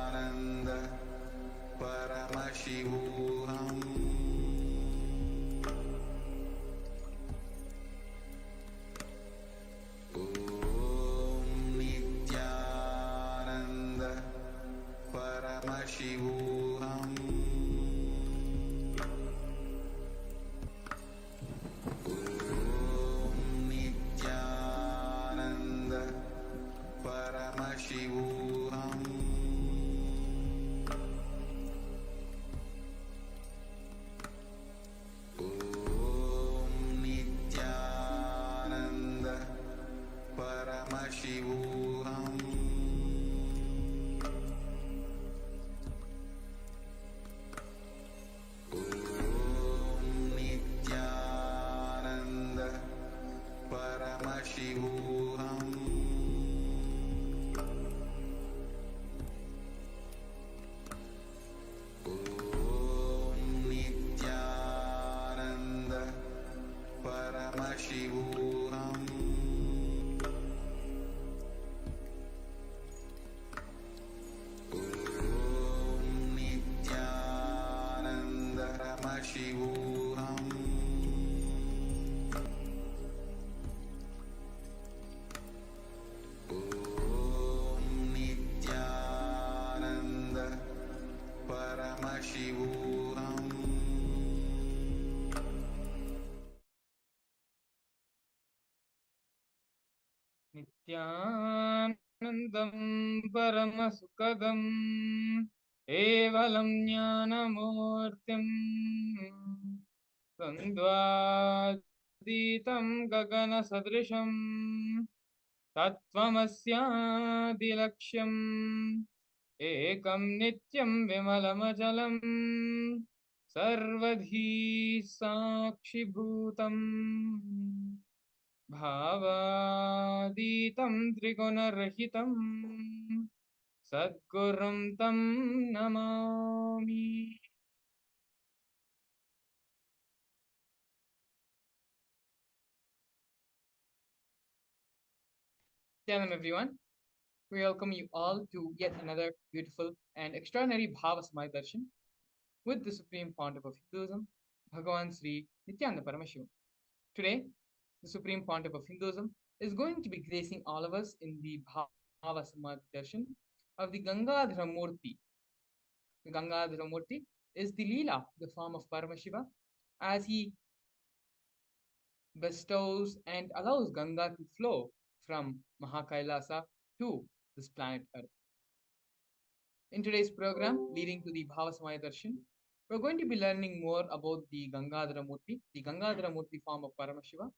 Nithyananda Paramashivam Nithyananda Paramashivam Nithyananda Paramashivam Nithyananda Paramashivam Nithyananda Paramashivam Nithyananda Paramashivam Nithyananda Paramashivam Nithyananda Paramashivam Nithyanandam Paramasukadam Evalam Jnanamurtim Sandvaditam Gagana Sadrisham Tattvamasyadilaksham Ekam Nityam Vimalamajalam Sarvadhi Sakshibhutam Bhavaditam Trigunarahitam Sadgurum Tam Namami. Shalom everyone. We welcome you all to yet another beautiful and extraordinary Bhava Samadhi Darshan with the Supreme Pontiff of Hinduism, Bhagavan Sri Nithyananda Paramashivam. Today, the Supreme Pontiff of Hinduism is going to be gracing all of us in the Bhava Samadhi Darshan of the Gangadhara Murthy. The Gangadhara Murthy is the Leela, the form of Paramashiva, as he bestows and allows Ganga to flow from Mahakailasa to this planet Earth. In today's program, leading to the Bhava Samadhi Darshan, we're going to be learning more about the Gangadhara Murthy form of Paramashiva.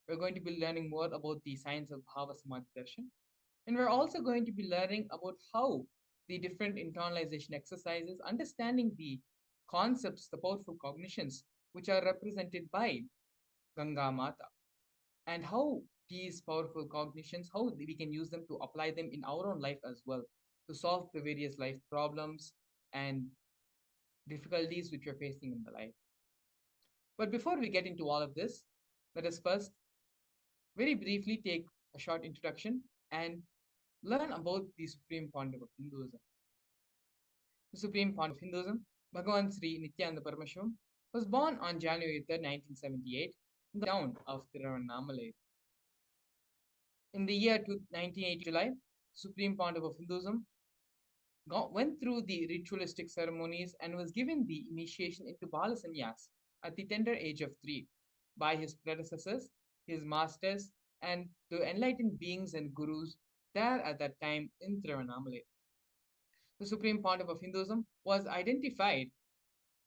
We're going to be learning more about the science of Bhava Samadhi Darshan. And we're also going to be learning about how the different internalization exercises, understanding the concepts, the powerful cognitions, which are represented by Ganga Mata, and how these powerful cognitions, how we can use them to apply them in our own life as well, to solve the various life problems and difficulties which we're facing in the life. But before we get into all of this, let us first very briefly take a short introduction and learn about the Supreme Pontiff of Hinduism. The Supreme Pontiff of Hinduism, Bhagavan Sri Nithyananda Paramashivam, was born on January 3rd, 1978, in the town of Tiruvannamalai. In the year 1980 July, Supreme Pontiff of Hinduism went through the ritualistic ceremonies and was given the initiation into Bala Sannyas at the tender age of 3 by his predecessors, his masters, and the enlightened beings and gurus there at that time in Tiruvannamalai. The Supreme Pontiff of Hinduism was identified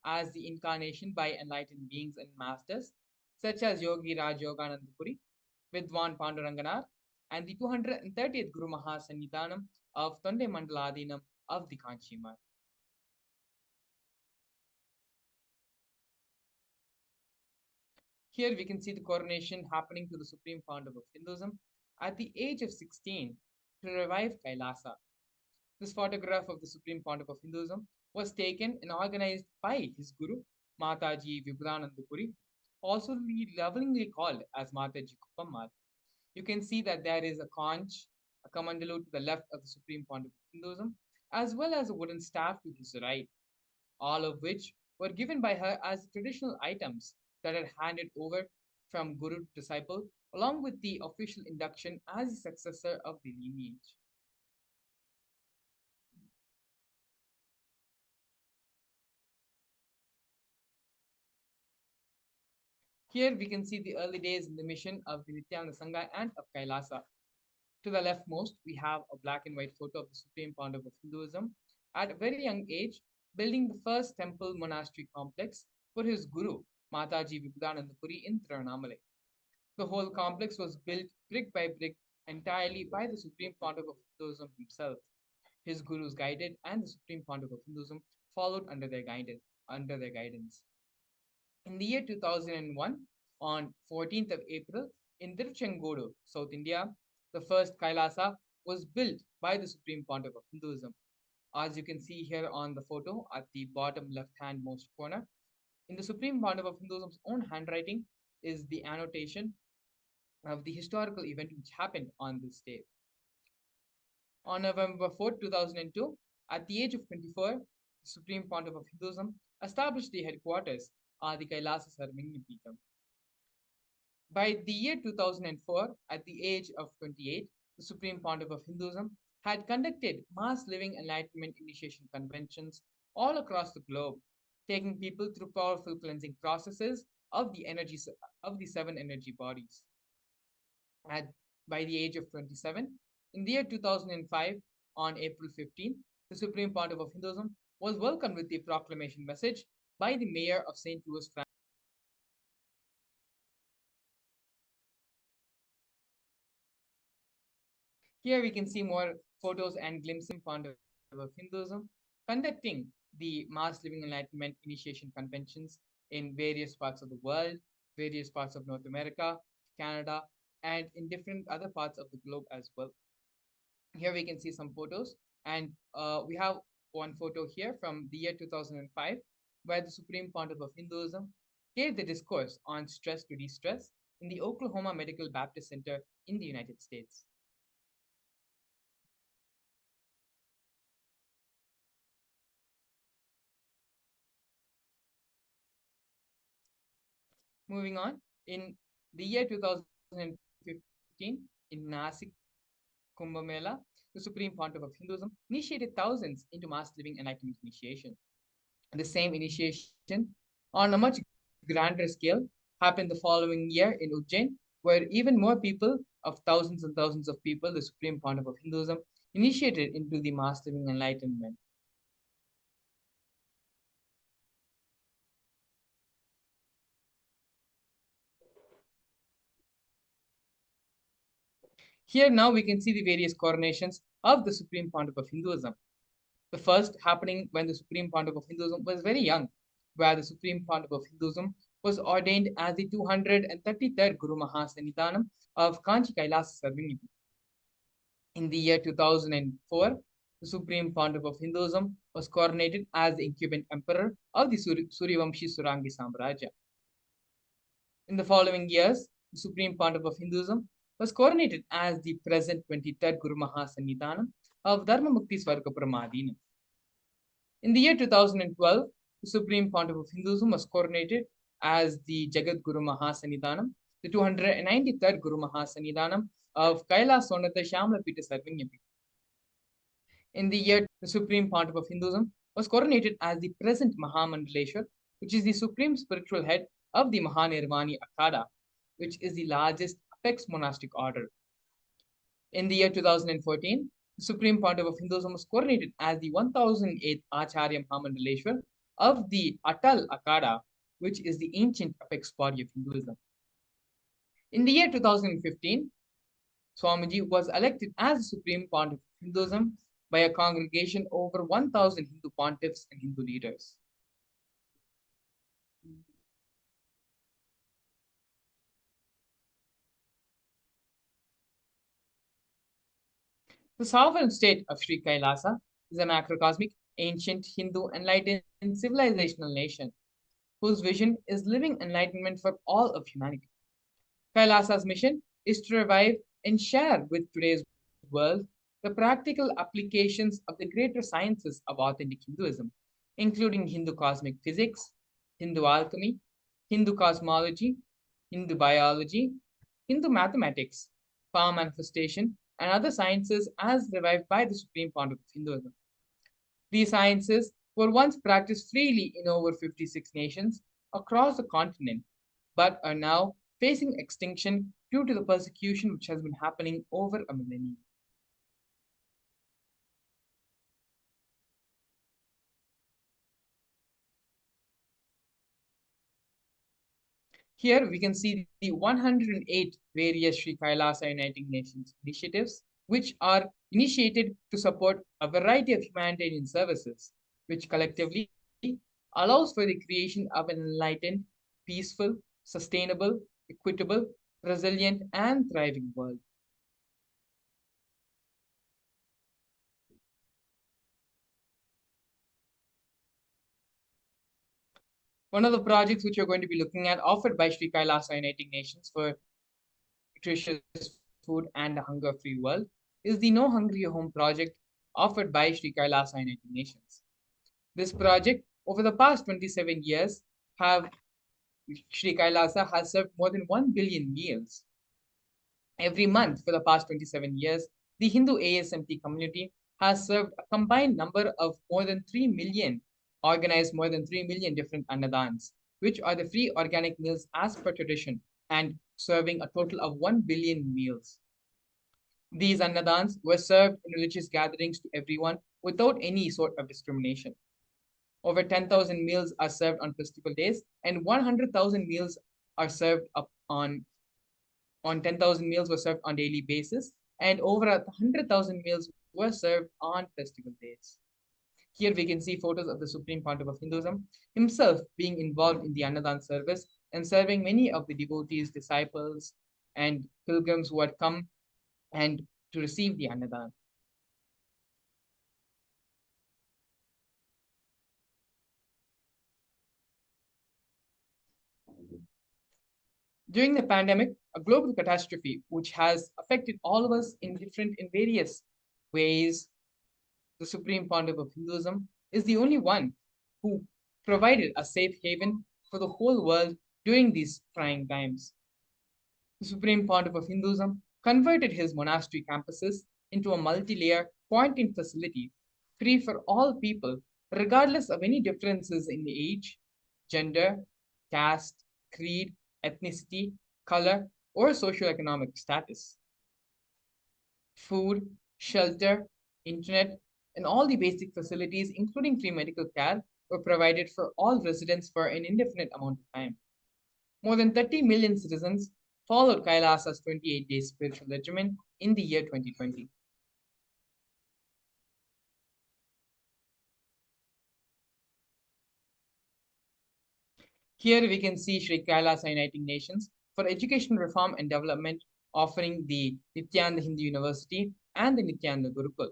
as the incarnation by enlightened beings and masters such as Yogi Raj Yogananda Puri, Vidwan Panduranganar, and the 230th Guru Mahasannidhanam of Tonde Mandaladinam of the Kanchi Math. Here we can see the coronation happening to the Supreme Pontiff of Hinduism at the age of 16 to revive Kailasa. This photograph of the Supreme Pontiff of Hinduism was taken and organized by his guru, Mataji Vibhudanandapuri, also lovingly called as Mataji Kuppammal. You can see that there is a conch, a kamandalu to the left of the Supreme Pontiff of Hinduism, as well as a wooden staff to his right, all of which were given by her as traditional items that are handed over from guru to disciple, along with the official induction as the successor of the lineage. Here we can see the early days in the mission of the Nithyananda Sangha and of Kailasa. To the leftmost, we have a black and white photo of the Supreme Pontiff of Hinduism at a very young age, building the first temple monastery complex for his guru, Mataji Vibhudanandapuri in Tiruvannamalai. The whole complex was built brick by brick entirely by the Supreme Pontiff of Hinduism himself. His gurus guided, and the Supreme Pontiff of Hinduism followed under their guidance. In the year 2001, on 14th of April, in Tiruchengodu, South India, the first Kailasa was built by the Supreme Pontiff of Hinduism. As you can see here on the photo at the bottom left-hand most corner, in the Supreme Pontiff of Hinduism's own handwriting is the annotation of the historical event which happened on this day. On November 4th, 2002, at the age of 24, the Supreme Pontiff of Hinduism established the headquarters at the Kailasa Sarvingyapeetham. By the year 2004, at the age of 28, the Supreme Pontiff of Hinduism had conducted mass living enlightenment initiation conventions all across the globe, taking people through powerful cleansing processes of the seven energy bodies. At by the age of 27, in the year 2005, on April 15, the Supreme Pontiff of Hinduism was welcomed with the proclamation message by the mayor of St. Louis, France. Here we can see more photos and glimpses of Pontiff of Hinduism conducting the mass living enlightenment initiation conventions in various parts of the world, various parts of North America, Canada, and in different other parts of the globe as well. Here we can see some photos, and we have one photo here from the year 2005, where the Supreme Pontiff of Hinduism gave the discourse on stress to de-stress in the Oklahoma Medical Baptist Center in the United States. Moving on, in the year 2015, in Nasik Kumbh Mela, the Supreme Pontiff of Hinduism initiated thousands into mass living enlightenment initiation. The same initiation, on a much grander scale, happened the following year in Ujjain, where even more people, of thousands and thousands of people, the Supreme Pontiff of Hinduism initiated into the mass living enlightenment. Here now we can see the various coronations of the Supreme Pontiff of Hinduism. The first happening when the Supreme Pontiff of Hinduism was very young, where the Supreme Pontiff of Hinduism was ordained as the 233rd Guru Mahasannidhanam of Kanchi Kailasa Sarvingyapeetham. In the year 2004, the Supreme Pontiff of Hinduism was coronated as the incumbent emperor of the Suryavamshi Surangi Samrajya. In the following years, the Supreme Pontiff of Hinduism was coronated as the present 23rd Guru Mahasannidhanam of Dharma Mukti Swargapramadina. In the year 2012, the Supreme Pontiff of Hinduism was coronated as the Jagat Guru Mahasannidhanam, the 293rd Guru Mahasannidhanam of Kaila Sonata Shamlapita Sarvingyapeetham. In the year, the Supreme Pontiff of Hinduism was coronated as the present Mahamandaleshwar, which is the supreme spiritual head of the Mahanirvani Akhada, which is the largest apex monastic order. In the year 2014, the Supreme Pontiff of Hinduism was coronated as the 1008th Acharya Mahamandaleshwar of the Atal Akhada, which is the ancient apex body of Hinduism. In the year 2015, Swamiji was elected as the Supreme Pontiff of Hinduism by a congregation over 1,000 Hindu pontiffs and Hindu leaders. The sovereign state of Sri Kailasa is a macrocosmic, ancient Hindu enlightened civilizational nation. whose vision is living enlightenment for all of humanity. Kailasa's mission is to revive and share with today's world the practical applications of the greater sciences of authentic Hinduism, including Hindu cosmic physics, Hindu alchemy, Hindu cosmology, Hindu biology, Hindu mathematics, power manifestation, and other sciences as revived by the Supreme Pontiff of Hinduism. These sciences were once practiced freely in over 56 nations across the continent, but are now facing extinction due to the persecution which has been happening over a millennium. Here we can see the 108 various Sri Kailasa Uniting Nations initiatives, which are initiated to support a variety of humanitarian services, which collectively allows for the creation of an enlightened, peaceful, sustainable, equitable, resilient, and thriving world. One of the projects which you're going to be looking at offered by Sri Kailasa Uniting Nations for nutritious food and a hunger-free world is the No Hungry Home project offered by Sri Kailasa Uniting Nations. This project, over the past 27 years, have Sri Kailasa has served more than 1 billion meals. Every month for the past 27 years, the Hindu ASMT community has served a combined number of more than 3 million, organized more than 3 million different annadans, which are the free organic meals as per tradition, and serving a total of 1 billion meals. These annadans were served in religious gatherings to everyone without any sort of discrimination. Over 10,000 meals are served on festival days, and 100,000 meals are served up on 10,000 meals were served on daily basis, and over 100,000 meals were served on festival days. Here we can see photos of the Supreme Pontiff of Hinduism himself being involved in the Annadan service and serving many of the devotees, disciples, and pilgrims who had come and to receive the Annadan. During the pandemic, a global catastrophe which has affected all of us in various ways, the Supreme Pontiff of Hinduism is the only one who provided a safe haven for the whole world during these trying times. The Supreme Pontiff of Hinduism converted his monastery campuses into a multi-layer quarantine facility free for all people, regardless of any differences in age, gender, caste, creed, ethnicity, color, or socioeconomic status. Food, shelter, internet, and all the basic facilities, including free medical care, were provided for all residents for an indefinite amount of time. More than 30 million citizens followed Kailasa's 28-day spiritual regimen in the year 2020. Here we can see Sri Kailasa Uniting Nations for Education Reform and Development offering the Nithyananda Hindu University and the Nithyananda Gurukul.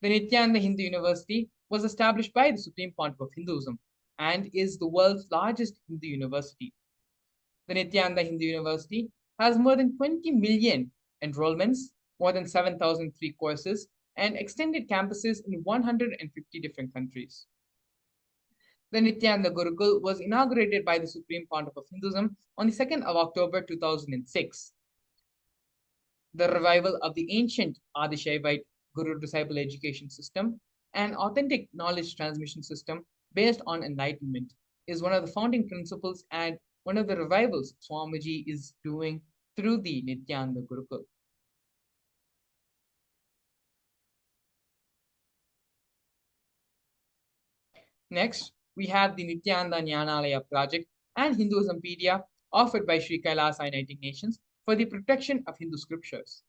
The Nithyananda Hindu University was established by the Supreme Pontiff of Hinduism and is the world's largest Hindu university. The Nithyananda Hindu University has more than 20 million enrollments, more than 7,000 free courses, and extended campuses in 150 different countries. The Nithyananda Gurukul was inaugurated by the Supreme Pontiff of Hinduism on the 2nd of October 2006. The revival of the ancient Adishaivite Guru-disciple education system, an authentic knowledge transmission system based on enlightenment, is one of the founding principles and one of the revivals Swamiji is doing through the Nithyananda Gurukul. Next, we have the Nithyananda Jnanalaya project and Hinduismpedia offered by Sri Kailasa Uniting Nations for the protection of Hindu scriptures.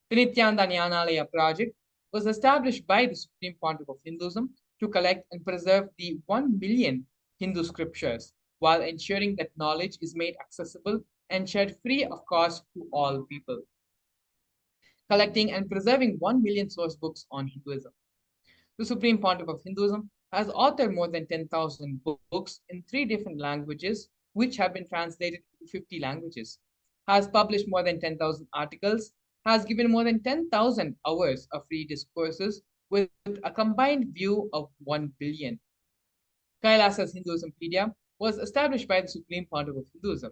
The Nithyananda Jnanalaya project was established by the Supreme Pontiff of Hinduism to collect and preserve the 1 million Hindu scriptures while ensuring that knowledge is made accessible and shared free of cost to all people. Collecting and preserving 1 million source books on Hinduism. The Supreme Pontiff of Hinduism has authored more than 10,000 books in 3 different languages, which have been translated to 50 languages, has published more than 10,000 articles, has given more than 10,000 hours of free discourses with a combined view of 1 billion. Kailasa's Hinduismpedia was established by the Supreme Pontiff of Hinduism.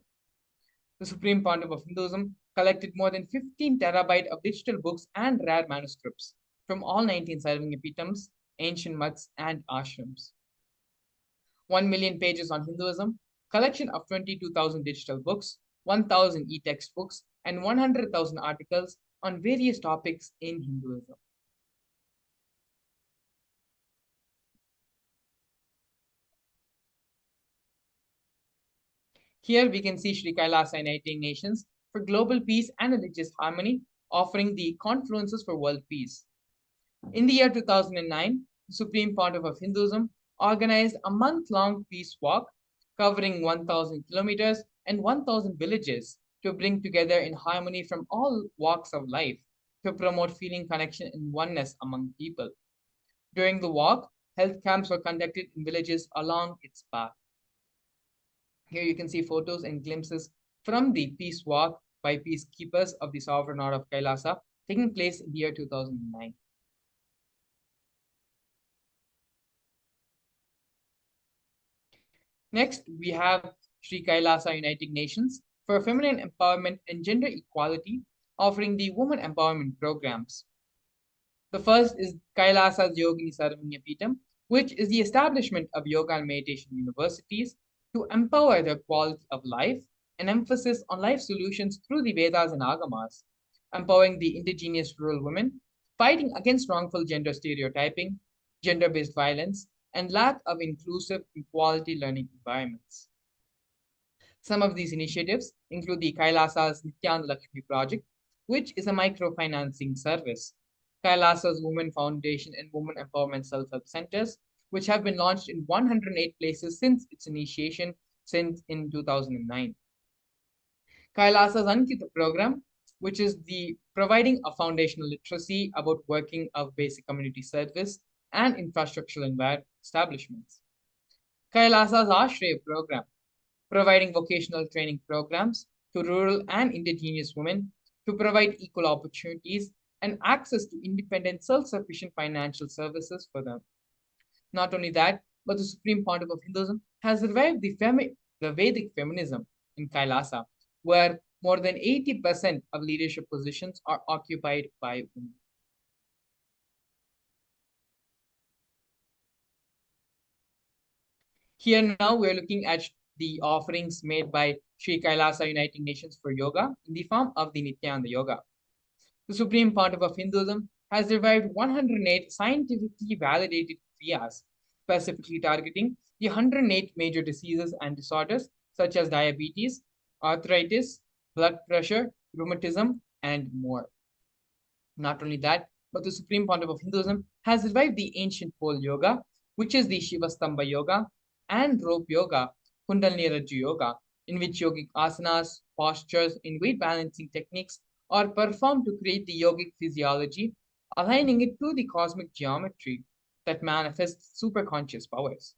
The Supreme Pontiff of Hinduism collected more than 15 terabyte of digital books and rare manuscripts from all 19 Sarvangapitams, ancient mutts, and ashrams. 1 million pages on Hinduism, collection of 22,000 digital books, 1,000 e-textbooks, and 100,000 articles on various topics in Hinduism. Here we can see Sri Kailasa Uniting Nations for global peace and religious harmony, offering the confluences for world peace. In the year 2009, the Supreme Pontiff of Hinduism organized a month-long peace walk covering 1,000 kilometers and 1,000 villages to bring together in harmony from all walks of life to promote feeling connection and oneness among people. During the walk, health camps were conducted in villages along its path. Here you can see photos and glimpses from the peace walk by peacekeepers of the sovereign order of Kailasa taking place in the year 2009. Next, we have Sri Kailasa Uniting Nations for feminine empowerment and gender equality, offering the women empowerment programs. The first is Kailasa's Yogini Sarvanyapitam, which is the establishment of yoga and meditation universities to empower the quality of life and emphasis on life solutions through the Vedas and Agamas, empowering the indigenous rural women, fighting against wrongful gender stereotyping, gender-based violence, and lack of inclusive and quality learning environments. Some of these initiatives include the Kailasa's Nithyananda Lakshmi project, which is a microfinancing service, Kailasa's Women Foundation and Women Empowerment Self-Help Centers, which have been launched in 108 places since its initiation since in 2009. Kailasa's Ankita program, which is the providing a foundational literacy about working of basic community service and infrastructural establishments. Kailasa's Ashraya program, providing vocational training programs to rural and indigenous women to provide equal opportunities and access to independent, self-sufficient financial services for them. Not only that, but the Supreme Pontiff of Hinduism has revived the Vedic feminism in Kailasa, where more than 80% of leadership positions are occupied by women. Here now we're looking at the offerings made by Sri Kailasa Uniting Nations for Yoga in the form of the Nithyananda Yoga. The Supreme Pontiff of Hinduism has revived 108 scientifically validated kriyas, specifically targeting the 108 major diseases and disorders such as diabetes, arthritis, blood pressure, rheumatism, and more. Not only that, but the Supreme Pontiff of Hinduism has revived the ancient pole yoga, which is the Shivastamba yoga, and rope yoga, Kundalini Rajju yoga, in which yogic asanas, postures, and weight balancing techniques are performed to create the yogic physiology, aligning it to the cosmic geometry that manifests superconscious powers.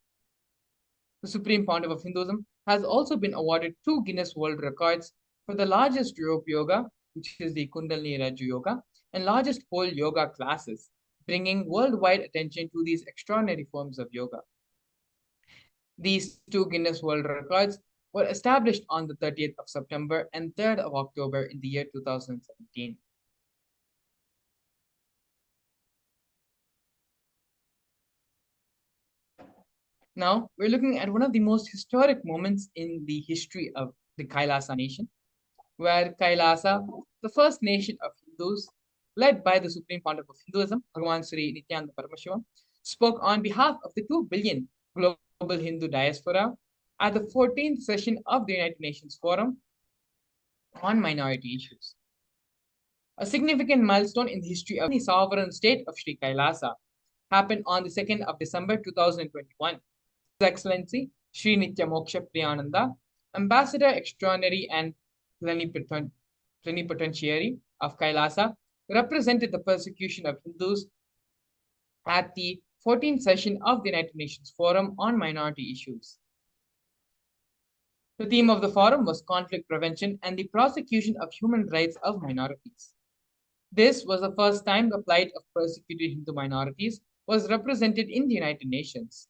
The Supreme Pontiff of Hinduism has also been awarded 2 Guinness World Records for the largest rope yoga, which is the Kundalini Rajju yoga, and largest pole yoga classes, bringing worldwide attention to these extraordinary forms of yoga. These 2 Guinness World Records were established on the 30th of September and 3rd of October in the year 2017. Now, we're looking at one of the most historic moments in the history of the Kailasa nation, where Kailasa, the first nation of Hindus, led by the Supreme Pontiff of Hinduism, Bhagavan Sri Nithyananda Paramashivam, spoke on behalf of the 2 billion global Hindu diaspora at the 14th session of the United Nations Forum on Minority Issues. A significant milestone in the history of the sovereign state of Sri Kailasa happened on the 2nd of December 2021. His Excellency Sri Nitya Moksha Priyananda, Ambassador Extraordinary and Plenipotentiary of Kailasa, represented the persecution of Hindus at the 14th session of the United Nations Forum on Minority Issues. The theme of the forum was conflict prevention and the prosecution of human rights of minorities. This was the first time the plight of persecuted Hindu minorities was represented in the United Nations.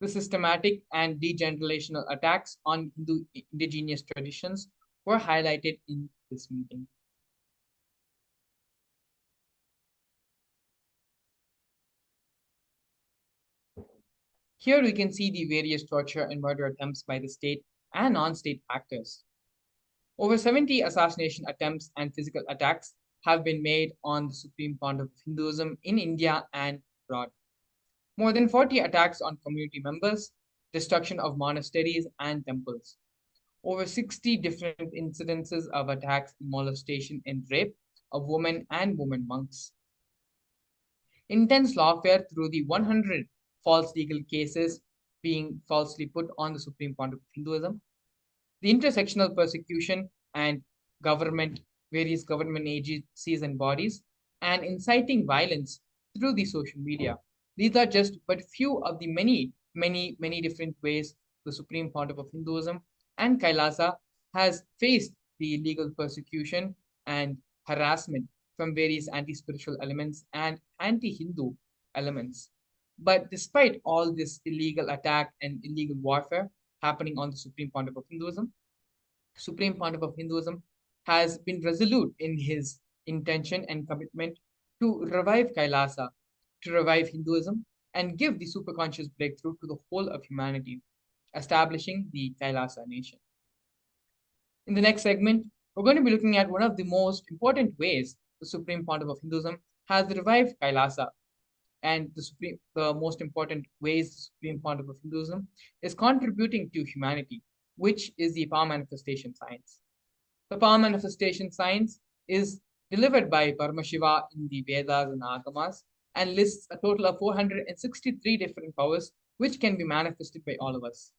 The systematic and degenerational attacks on Hindu indigenous traditions were highlighted in this meeting. Here we can see the various torture and murder attempts by the state and non-state actors. Over 70 assassination attempts and physical attacks have been made on the Supreme Pontiff of Hinduism in India and abroad. More than 40 attacks on community members, destruction of monasteries and temples. Over 60 different incidences of attacks, molestation, and rape of women and women monks. Intense lawfare through the 100 false legal cases being falsely put on the Supreme Pontiff of Hinduism, the intersectional persecution and various government agencies and bodies, and inciting violence through the social media. These are just but few of the many different ways the Supreme Pontiff of Hinduism and Kailasa has faced the legal persecution and harassment from various anti-spiritual elements and anti-Hindu elements. But despite all this illegal attack and illegal warfare happening on the Supreme Pontiff of Hinduism, Supreme Pontiff of Hinduism has been resolute in his intention and commitment to revive Kailasa, to revive Hinduism, and give the superconscious breakthrough to the whole of humanity, establishing the Kailasa nation. In the next segment, we're going to be looking at one of the most important ways the Supreme Pontiff of Hinduism has revived Kailasa. And the most important ways the Supreme Pontiff of Hinduism is contributing to humanity, which is the power manifestation science. The power manifestation science is delivered by Paramashivam in the Vedas and Agamas and lists a total of 463 different powers which can be manifested by all of us.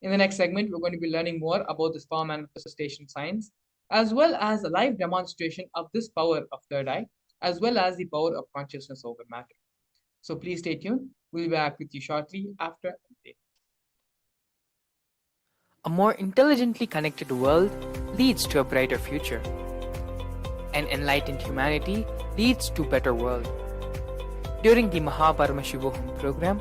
In the next segment, we're going to be learning more about this power manifestation science, as well as a live demonstration of this power of third eye, as well as the power of consciousness over matter. So please stay tuned. We'll be back with you shortly after a break. A more intelligently connected world leads to a brighter future. An enlightened humanity leads to a better world. During the Paramashivam program,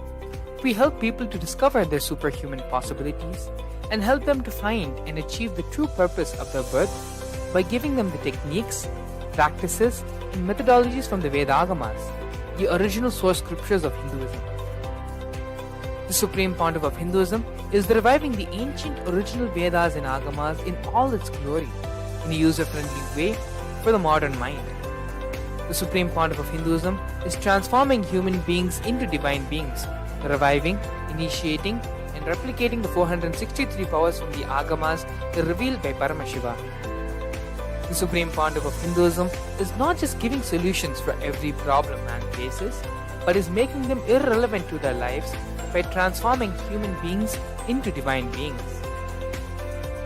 we help people to discover their superhuman possibilities and help them to find and achieve the true purpose of their birth by giving them the techniques, practices, and methodologies from the Vedagamas, the original source scriptures of Hinduism. The Supreme Pontiff of Hinduism is reviving the ancient original Vedas and Agamas in all its glory, in a user-friendly way for the modern mind. The Supreme Pontiff of Hinduism is transforming human beings into divine beings, reviving, initiating, and replicating the 463 powers from the Agamas revealed by Paramashivam. The Supreme Pontiff of Hinduism is not just giving solutions for every problem man faces, but is making them irrelevant to their lives by transforming human beings into divine beings.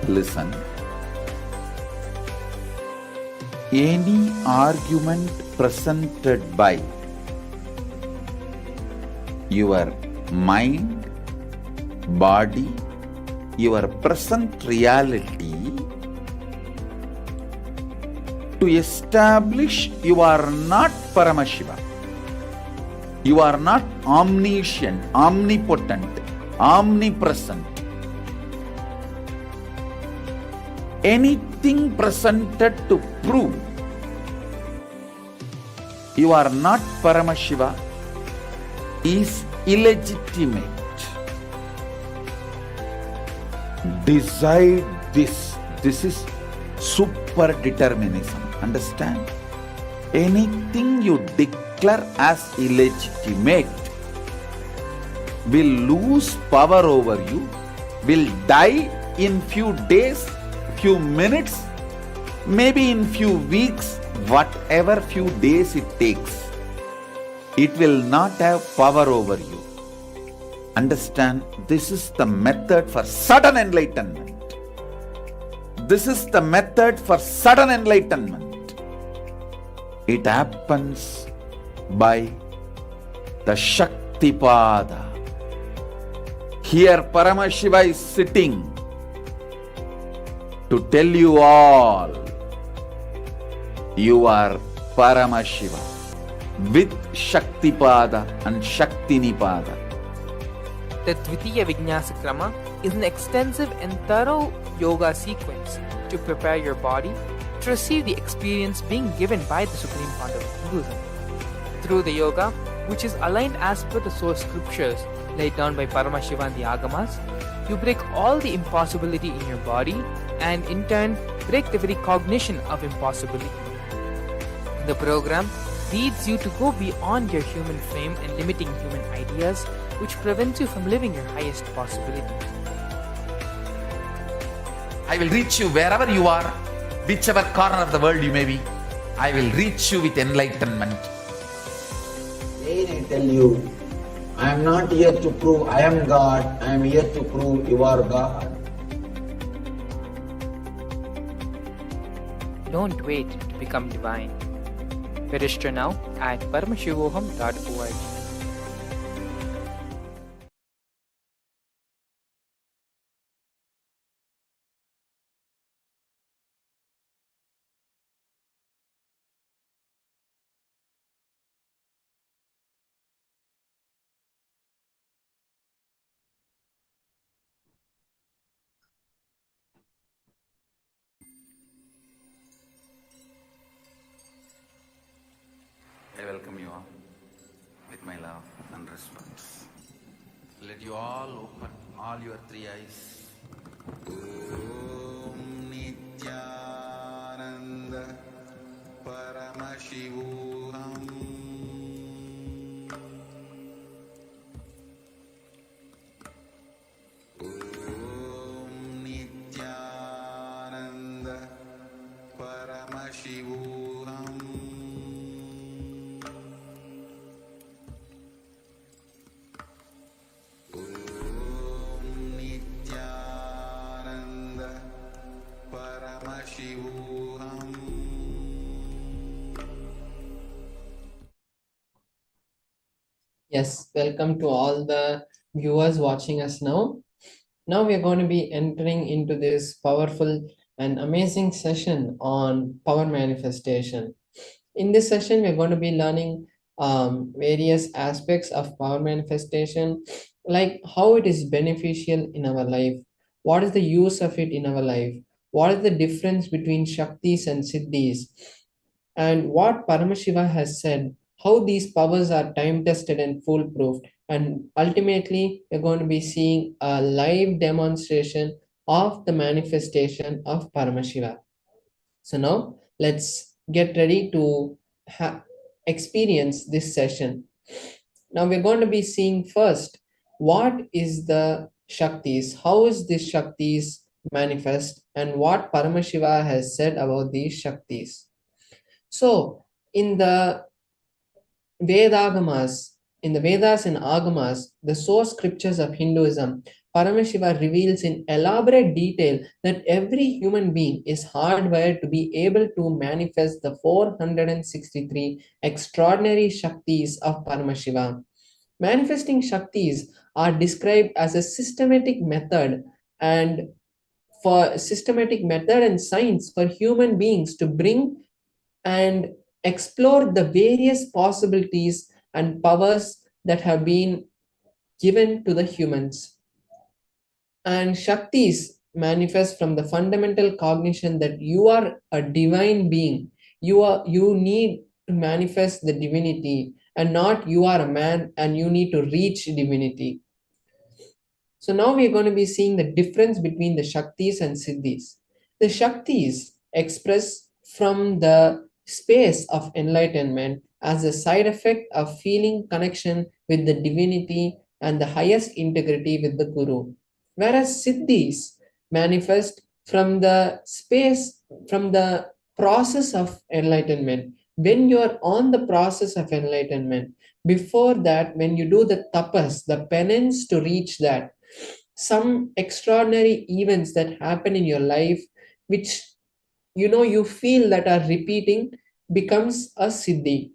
Listen. Any argument presented by your mind, body, your present reality to establish you are not Paramashiva. You are not omniscient, omnipotent, omnipresent. Anything presented to prove you are not Paramashiva is illegitimate. Decide this. This is super determinism. Understand? Anything you declare as illegitimate will lose power over you, will die in few days, few minutes, maybe in few weeks, whatever few days it takes. It will not have power over you. Understand? This is the method for sudden enlightenment. This is the method for sudden enlightenment. It happens by the Shakti Shaktipada. Here Paramashiva is sitting to tell you all, you are Paramashiva with Shaktipada and Shaktinipada. The Dvitiya Vinyasa Krama is an extensive and thorough yoga sequence to prepare your body to receive the experience being given by the Supreme Founder of Hinduism. Through the yoga, which is aligned as per the source scriptures laid down by Paramashiva and the Agamas, you break all the impossibility in your body and in turn break the very cognition of impossibility. The program leads you to go beyond your human frame and limiting human ideas, which prevents you from living your highest possibility. I will reach you wherever you are, whichever corner of the world you may be. I will reach you with enlightenment. Again I tell you, I am not here to prove I am God, I am here to prove you are God. Don't wait to become divine. Register now at paramashivoham.org. I welcome you all with my love and respect. Let you all open all your three eyes. Om Nithyananda Paramashivam. Om Nithyananda Paramashivam. Yes, welcome to all the viewers watching us now. Now we are going to be entering into this powerful and amazing session on power manifestation. In this session, we're going to be learning various aspects of power manifestation, like how it is beneficial in our life, what is the use of it in our life, what is the difference between Shaktis and Siddhis, and what Paramashiva has said, how these powers are time tested and foolproof. And ultimately, we're going to be seeing a live demonstration of the manifestation of Paramashiva. So now let's get ready to experience this session. Now we're going to be seeing first, what is the Shaktis, how is this Shaktis manifest, and what Paramashiva has said about these Shaktis. So in the Vedagamas, in the Vedas and Agamas, the source scriptures of Hinduism, Paramashiva reveals in elaborate detail that every human being is hardwired to be able to manifest the 463 extraordinary Shaktis of Paramashiva. Manifesting Shaktis are described as a systematic method and science for human beings to bring and explore the various possibilities and powers that have been given to the humans. And Shaktis manifest from the fundamental cognition that you are a divine being. You need to manifest the divinity, and not you are a man and you need to reach divinity. So now we are going to be seeing the difference between the Shaktis and Siddhis. The Shaktis express from the space of enlightenment as a side effect of feeling connection with the divinity and the highest integrity with the Guru. Whereas Siddhis manifest from the space, from the process of enlightenment. When you are on the process of enlightenment, before that, when you do the tapas, the penance to reach that, some extraordinary events that happen in your life, which you feel that are repeating, becomes a siddhi.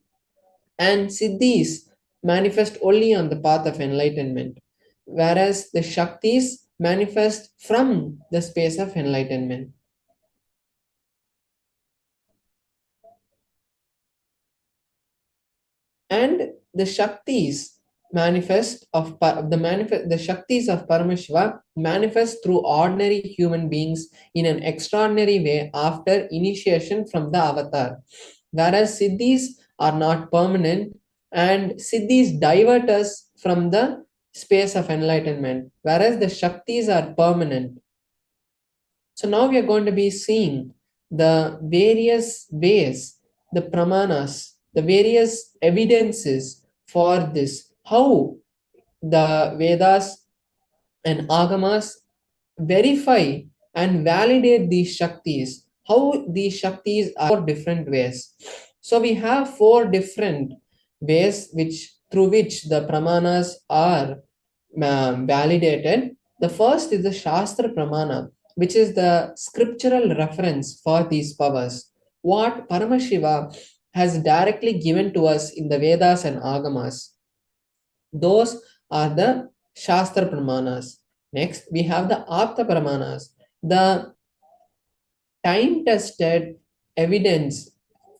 And siddhis manifest only on the path of enlightenment, whereas the Shaktis manifest from the space of enlightenment. And the Shaktis the Shaktis of Paramashiva manifest through ordinary human beings in an extraordinary way after initiation from the avatar, whereas Siddhis are not permanent, and Siddhis divert us from the space of enlightenment, whereas the Shaktis are permanent. So now we are going to be seeing the various ways, the pramanas, the various evidences for this, how the Vedas and Agamas verify and validate these Shaktis, how these Shaktis are 4 different ways. So we have 4 different ways through which the pramanas are validated. The first is the Shastra Pramana, which is the scriptural reference for these powers. What Paramashiva has directly given to us in the Vedas and Agamas. Those are the Shastra Pramanas. Next, we have the Apta Pramanas, the time-tested evidence,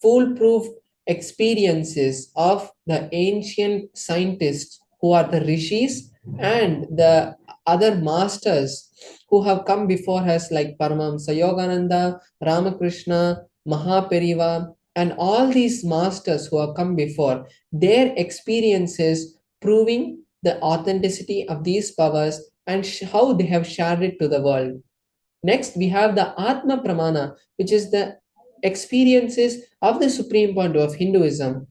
foolproof experiences of the ancient scientists who are the rishis and the other masters who have come before us, like Paramahamsa Yogananda, Ramakrishna, Mahaperiva, and all these masters who have come before, their experiences proving the authenticity of these powers and how they have shared it to the world. Next, we have the Atma Pramana, which is the experiences of the Supreme Point of Hinduism.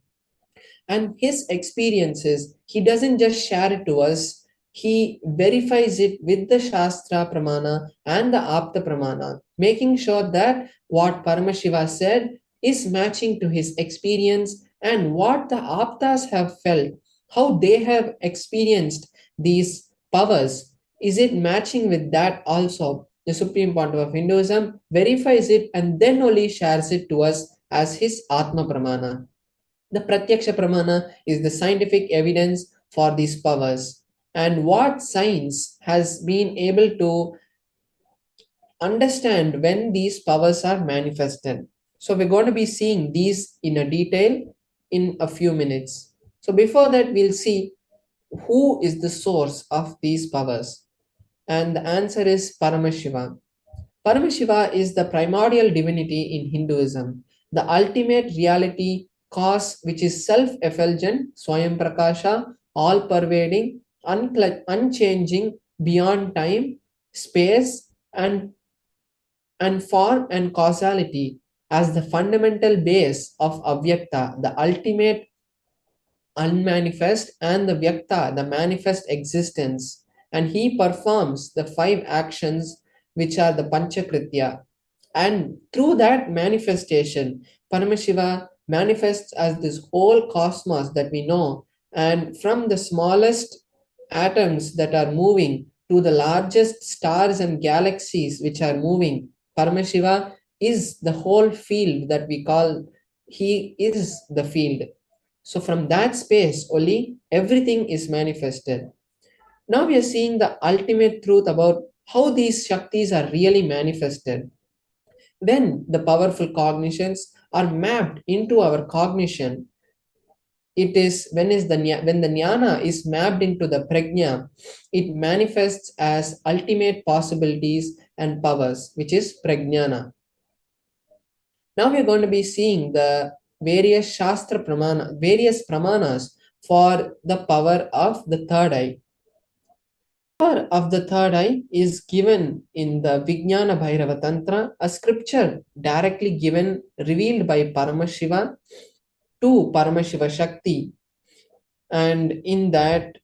And his experiences, he doesn't just share it to us, he verifies it with the Shastra Pramana and the Apta Pramana, making sure that what Paramashiva said is matching to his experience, and what the Aptas have felt, how they have experienced these powers, is it matching with that also? The Supreme Point of Hinduism verifies it and then only shares it to us as his Atma Pramana. The Pratyaksha Pramana is the scientific evidence for these powers, and what science has been able to understand when these powers are manifested. So we're going to be seeing these in a detail in a few minutes. So before that, we'll see who is the source of these powers. And the answer is Paramashiva. Paramashiva is the primordial divinity in Hinduism, the ultimate reality cause which is self-effulgent, Swayam Prakasha, all-pervading, unchanging, beyond time, space, and form and causality, as the fundamental base of Avyakta, the ultimate unmanifest, and the Vyakta, the manifest existence. And he performs the 5 actions which are the Panchakritya. And through that manifestation, Paramashiva manifests as this whole cosmos that we know, and from the smallest atoms that are moving to the largest stars and galaxies which are moving, Paramashiva is the whole field that we call, he is the field. So from that space only everything is manifested. Now we are seeing the ultimate truth about how these Shaktis are really manifested. When the powerful cognitions are mapped into our cognition, it is when the jnana is mapped into the prajna, it manifests as ultimate possibilities and powers, which is prajnana. Now we are going to be seeing the various various pramanas for the power of the third eye. The power of the third eye is given in the Vijnana Bhairava Tantra, a scripture directly revealed by Paramashiva to Paramashiva Shakti. And in that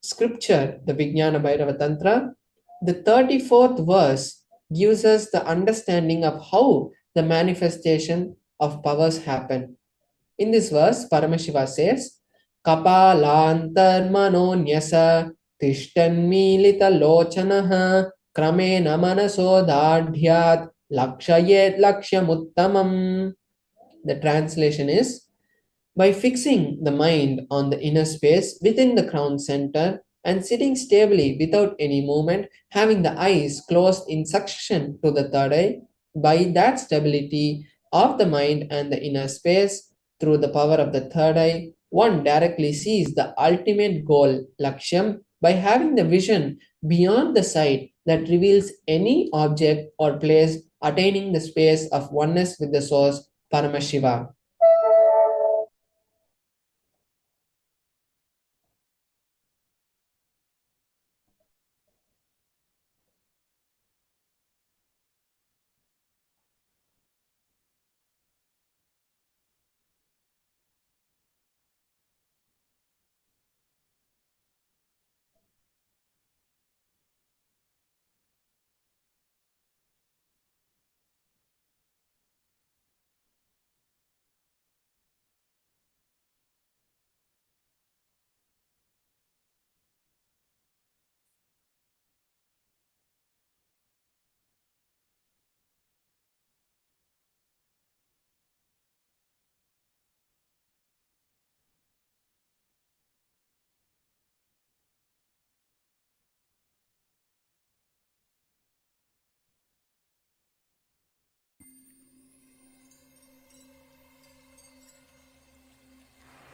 scripture, the Vijnana Bhairava Tantra, the 34th verse gives us the understanding of how the manifestation of powers happen. In this verse, Paramashiva says, Kapalantar manonyasa tishtanmilita lochanaha kramena manasodadhyat lakshayet lakshyamuttamam. The translation is, By fixing the mind on the inner space within the crown center and sitting stably without any movement, having the eyes closed in succession to the third eye, by that stability of the mind and the inner space through the power of the third eye, one directly sees the ultimate goal, Lakshyam, by having the vision beyond the sight that reveals any object or place attaining the space of oneness with the source, Paramashivam.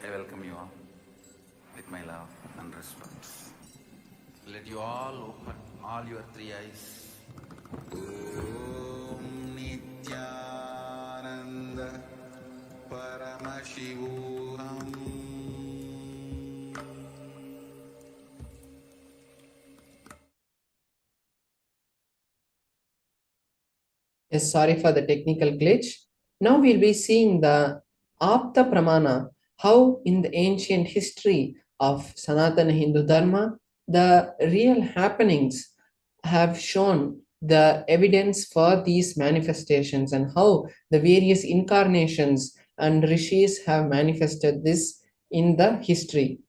I welcome you all with my love and respect. Let you all open all your three eyes. Om Nithyananda Paramashivam. Yes, sorry for the technical glitch. Now we'll be seeing the Apta Pramana, how in the ancient history of Sanatana Hindu Dharma, the real happenings have shown the evidence for these manifestations and how the various incarnations and rishis have manifested this in the history.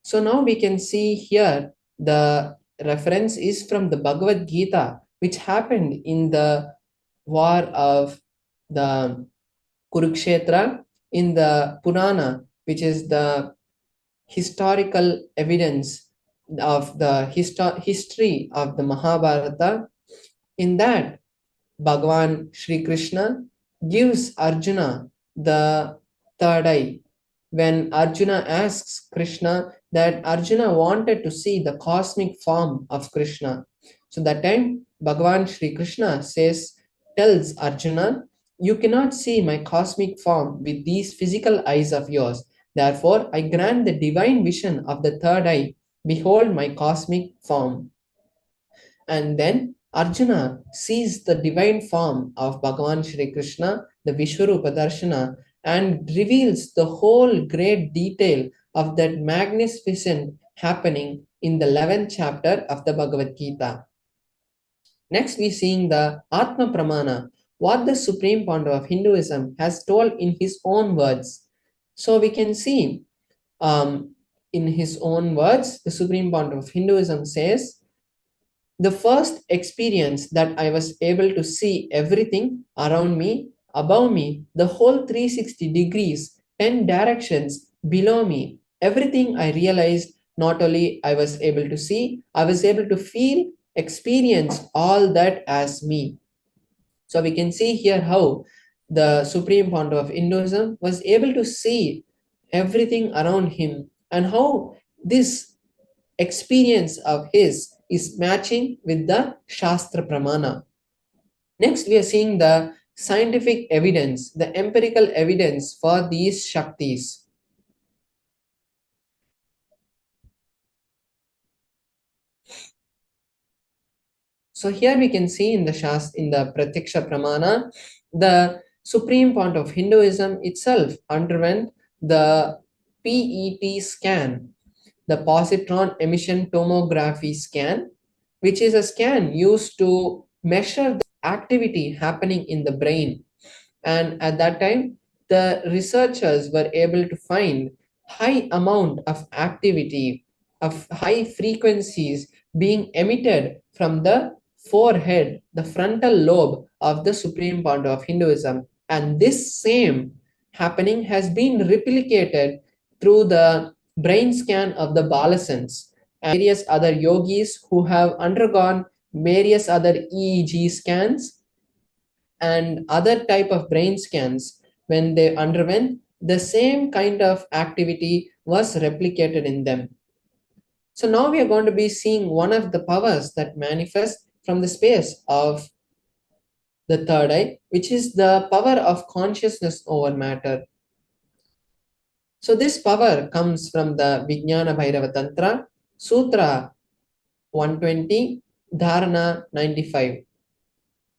So now we can see here the reference is from the Bhagavad Gita, which happened in the war of the Kurukshetra in the Purana, which is the historical evidence of the history of the Mahabharata. In that, Bhagavan Sri Krishna gives Arjuna the third eye. When Arjuna asks Krishna that Arjuna wanted to see the cosmic form of Krishna. So that time Bhagavan Sri Krishna tells Arjuna, you cannot see my cosmic form with these physical eyes of yours. Therefore, I grant the divine vision of the third eye. Behold my cosmic form. And then Arjuna sees the divine form of Bhagavan Shri Krishna, the Vishwarupa Darshana, and reveals the whole great detail of that magnificent happening in the 11th chapter of the Bhagavad Gita. Next, we seeing the Atma Pramana, what the Supreme Founder of Hinduism has told in his own words. So we can see in his own words, the Supreme Founder of Hinduism says, the first experience that I was able to see everything around me, above me, the whole 360 degrees, 10 directions below me, everything I realized, not only I was able to see, I was able to feel, experience all that as me. So we can see here how the Supreme Founder of Hinduism was able to see everything around him and how this experience of his is matching with the Shastra Pramana. Next, we are seeing the scientific evidence, the empirical evidence for these Shaktis. So here we can see in the Pratyaksha Pramana, the Supreme Fount of Hinduism itself underwent the PET scan, the positron emission tomography scan, which is a scan used to measure the activity happening in the brain. And at that time, the researchers were able to find high amount of activity, of high frequencies being emitted from the forehead, the frontal lobe of the Supreme Founder of Hinduism. And this same happening has been replicated through the brain scan of the Balasans and various other yogis who have undergone various other EEG scans and other type of brain scans. When they underwent, the same kind of activity was replicated in them. So now we are going to be seeing one of the powers that manifest from the space of the third eye, which is the power of consciousness over matter. So this power comes from the Vijnana Bhairava Tantra, Sutra 120, Dharana 95.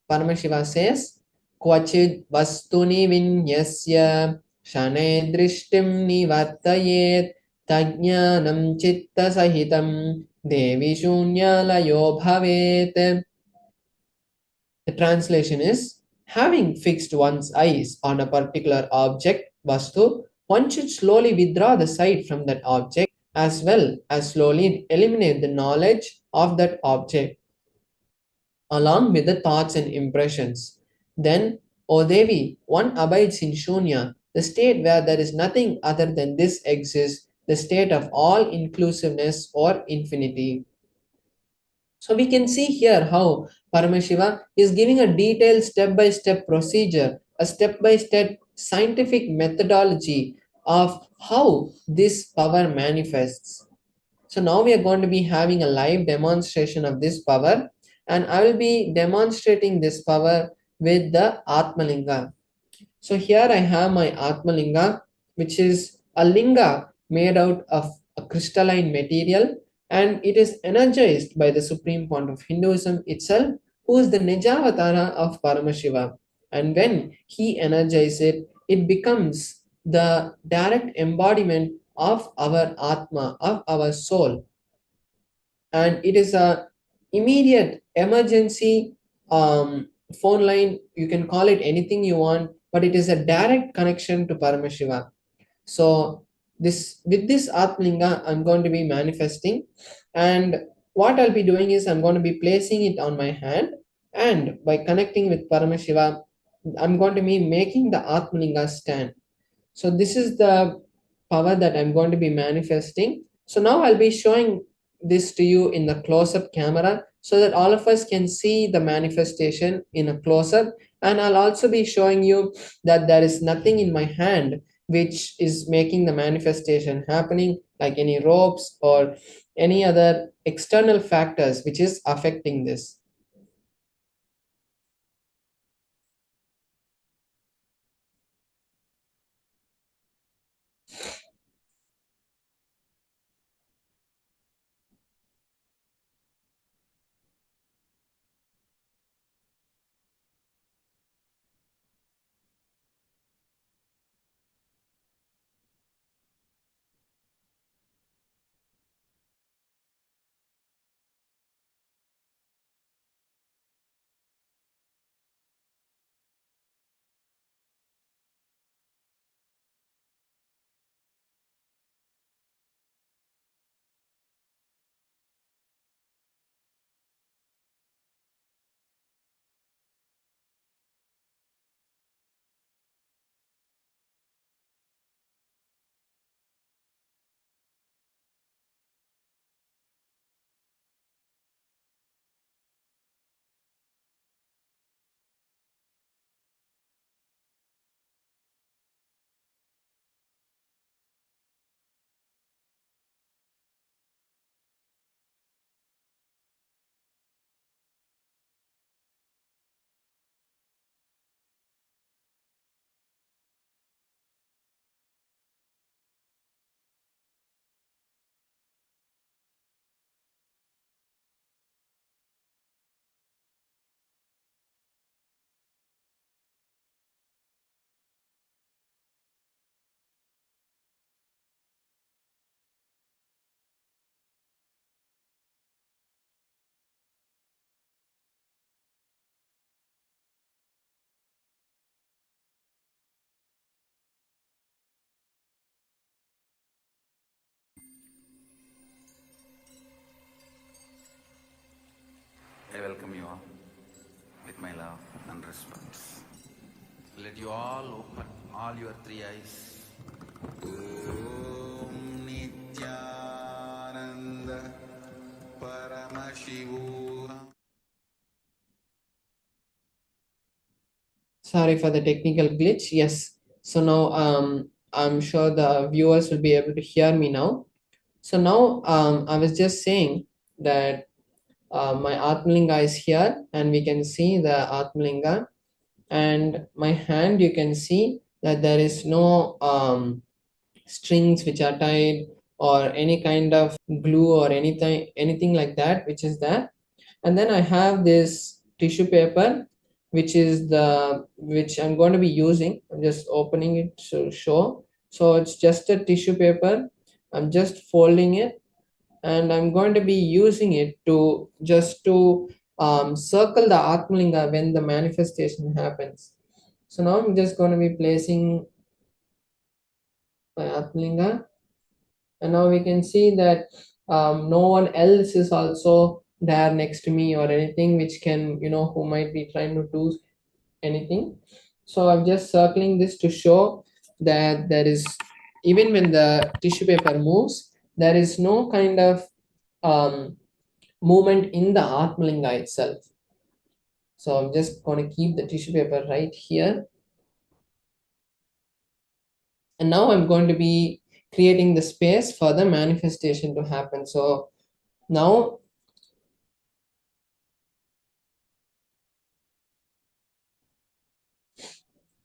Paramashiva says, Kvachid vastuni vinyasya shane drishtim nivartayet tajnanam chitta sahitam devi shunyalayo bhavet. The translation is, having fixed one's eyes on a particular object, vastu, one should slowly withdraw the sight from that object as well as slowly eliminate the knowledge of that object along with the thoughts and impressions. Then, O Devi, one abides in Shunya, the state where there is nothing other than this exists, the state of all inclusiveness or infinity. So we can see here how Paramashiva is giving a detailed step-by-step procedure, a step-by-step scientific methodology of how this power manifests. So now we are going to be having a live demonstration of this power, and I will be demonstrating this power with the Atmalinga. So here I have my Atmalinga, which is a linga made out of a crystalline material, and it is energized by the supreme point of Hinduism itself, who is the Nijavatara of Paramashiva. And when he energizes it, it becomes the direct embodiment of our Atma, of our soul. And it is a immediate emergency phone line. You can call it anything you want, but it is a direct connection to Paramashiva. So this with this Atmalinga, I'm going to be manifesting, and what I'll be doing is I'm going to be placing it on my hand, and by connecting with Paramashiva, I'm going to be making the Atmalinga stand. So this is the power that I'm going to be manifesting. So now I'll be showing this to you in the close-up camera so that all of us can see the manifestation in a close-up. And I'll also be showing you that there is nothing in my hand which is making the manifestation happening, like any ropes or any other external factors which is affecting this. I welcome you all with my love and respect. Let you all open all your three eyes. Om Nithyananda Paramashivam. Sorry for the technical glitch. Yes. So now I'm sure the viewers will be able to hear me now. So now I was just saying that my Atmalinga is here, and we can see the Atmalinga, and my hand, you can see that there is no strings which are tied or any kind of glue or anything like that which is there. And then I have this tissue paper which I'm going to be using. I'm just opening it to show. So it's just a tissue paper. I'm just folding it, and I'm going to be using it to circle the Atmalinga when the manifestation happens. So now I'm just going to be placing my Atmalinga, and now we can see that no one else is also there next to me or anything which can, who might be trying to do anything. So I'm just circling this to show that there is, even when the tissue paper moves, there is no kind of movement in the Atmalinga itself. So I'm just going to keep the tissue paper right here. And now I'm going to be creating the space for the manifestation to happen. So now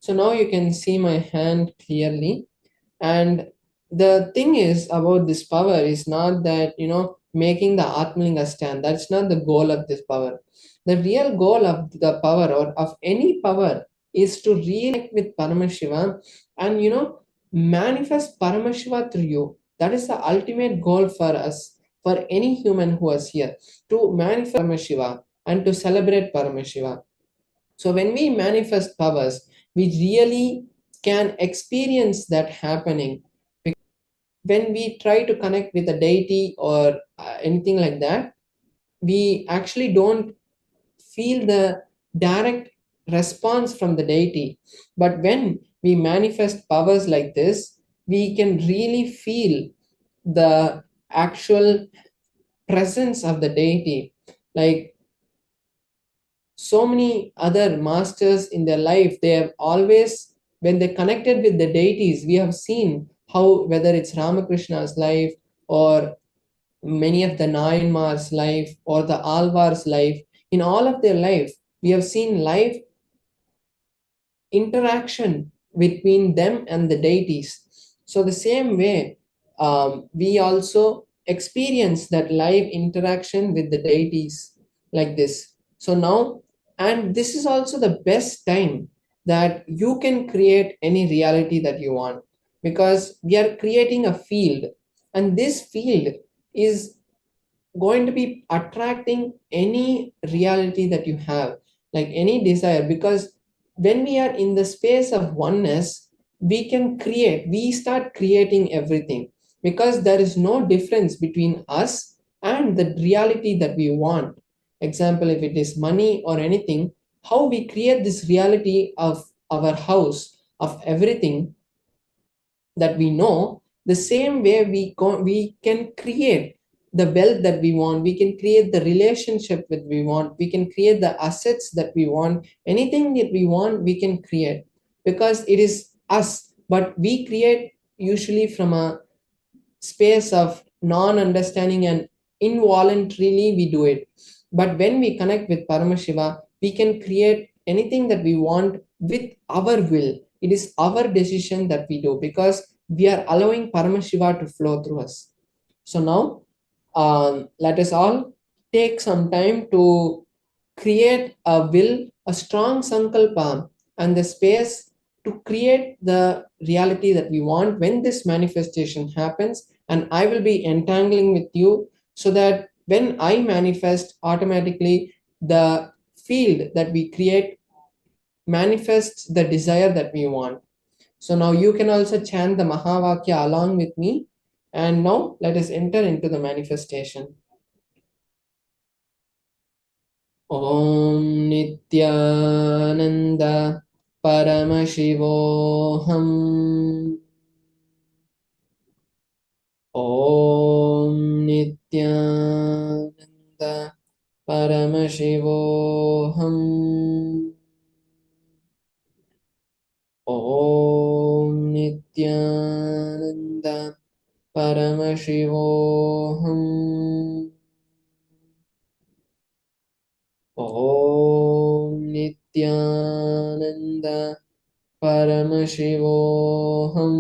you can see my hand clearly. And the thing is about this power is not that, making the Atmalinga stand. That's not the goal of this power. The real goal of the power or of any power is to reconnect with Paramashiva and, manifest Paramashiva through you. That is the ultimate goal for us, for any human who is here, to manifest Paramashiva and to celebrate Paramashiva. So when we manifest powers, we really can experience that happening. When we try to connect with a deity or anything like that, we actually don't feel the direct response from the deity. But when we manifest powers like this, we can really feel the actual presence of the deity. Like so many other masters in their life, they have always, when they connected with the deities, we have seen how, whether it's Ramakrishna's life or many of the Nayanmar's life or the Alvar's life, in all of their life, we have seen life interaction between them and the deities. So the same way, we also experience that live interaction with the deities like this. So now, and this is also the best time that you can create any reality that you want, because we are creating a field, and this field is going to be attracting any reality that you have, like any desire. Because when we are in the space of oneness, we start creating everything, because there is no difference between us and the reality that we want. Example, if it is money or anything, how we create this reality of our house, of everything that we know, the same way we can create the wealth that we want, we can create the relationship that we want, we can create the assets that we want, anything that we want we can create, because it is us. But we create usually from a space of non-understanding, and involuntarily we do it. But when we connect with Paramashiva, we can create anything that we want with our will. It is our decision that we do, because we are allowing Paramashiva to flow through us. So now, let us all take some time to create a will, a strong sankalpa, and the space to create the reality that we want when this manifestation happens. And I will be entangling with you, so that when I manifest, automatically the field that we create manifests the desire that we want. So now you can also chant the Mahavakya along with me. And now let us enter into the manifestation. Om Nithyananda Paramashivoham. Om Nithyananda Paramashivoham. Om Nithyananda Paramashivoham. Om Nithyananda Paramashivoham.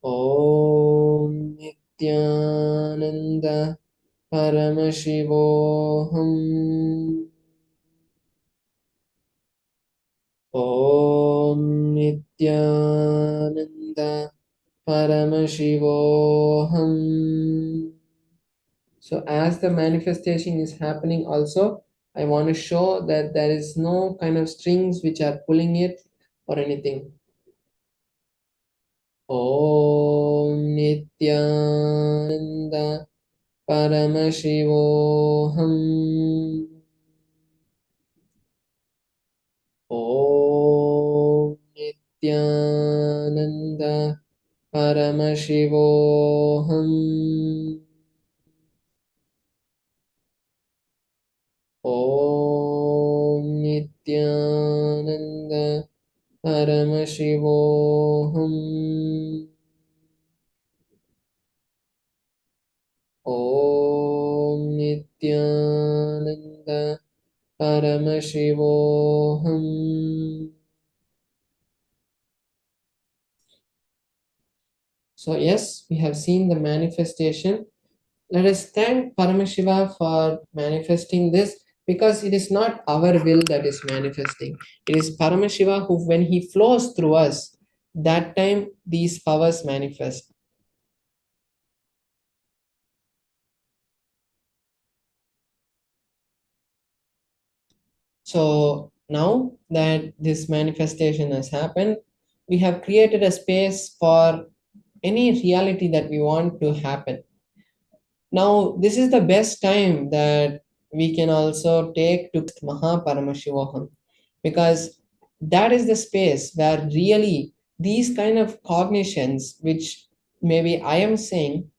Om Nithyananda Paramashivoham. Om Nithyananda Paramashivoham. So as the manifestation is happening also, I want to show that there is no kind of strings which are pulling it or anything. Om Nithyananda Paramashivoham. Om Nithyananda Paramashivoham. Om Nithyananda Paramashivoham. Om Nithyananda Paramashivoham. So yes, we have seen the manifestation. Let us thank Paramashiva for manifesting this, because it is not our will that is manifesting. It is Paramashiva who, when he flows through us, that time these powers manifest. So now that this manifestation has happened, we have created a space for any reality that we want to happen. Now, this is the best time that we can also take to Paramashivoham, because that is the space where really these kind of cognitions, which maybe I am saying,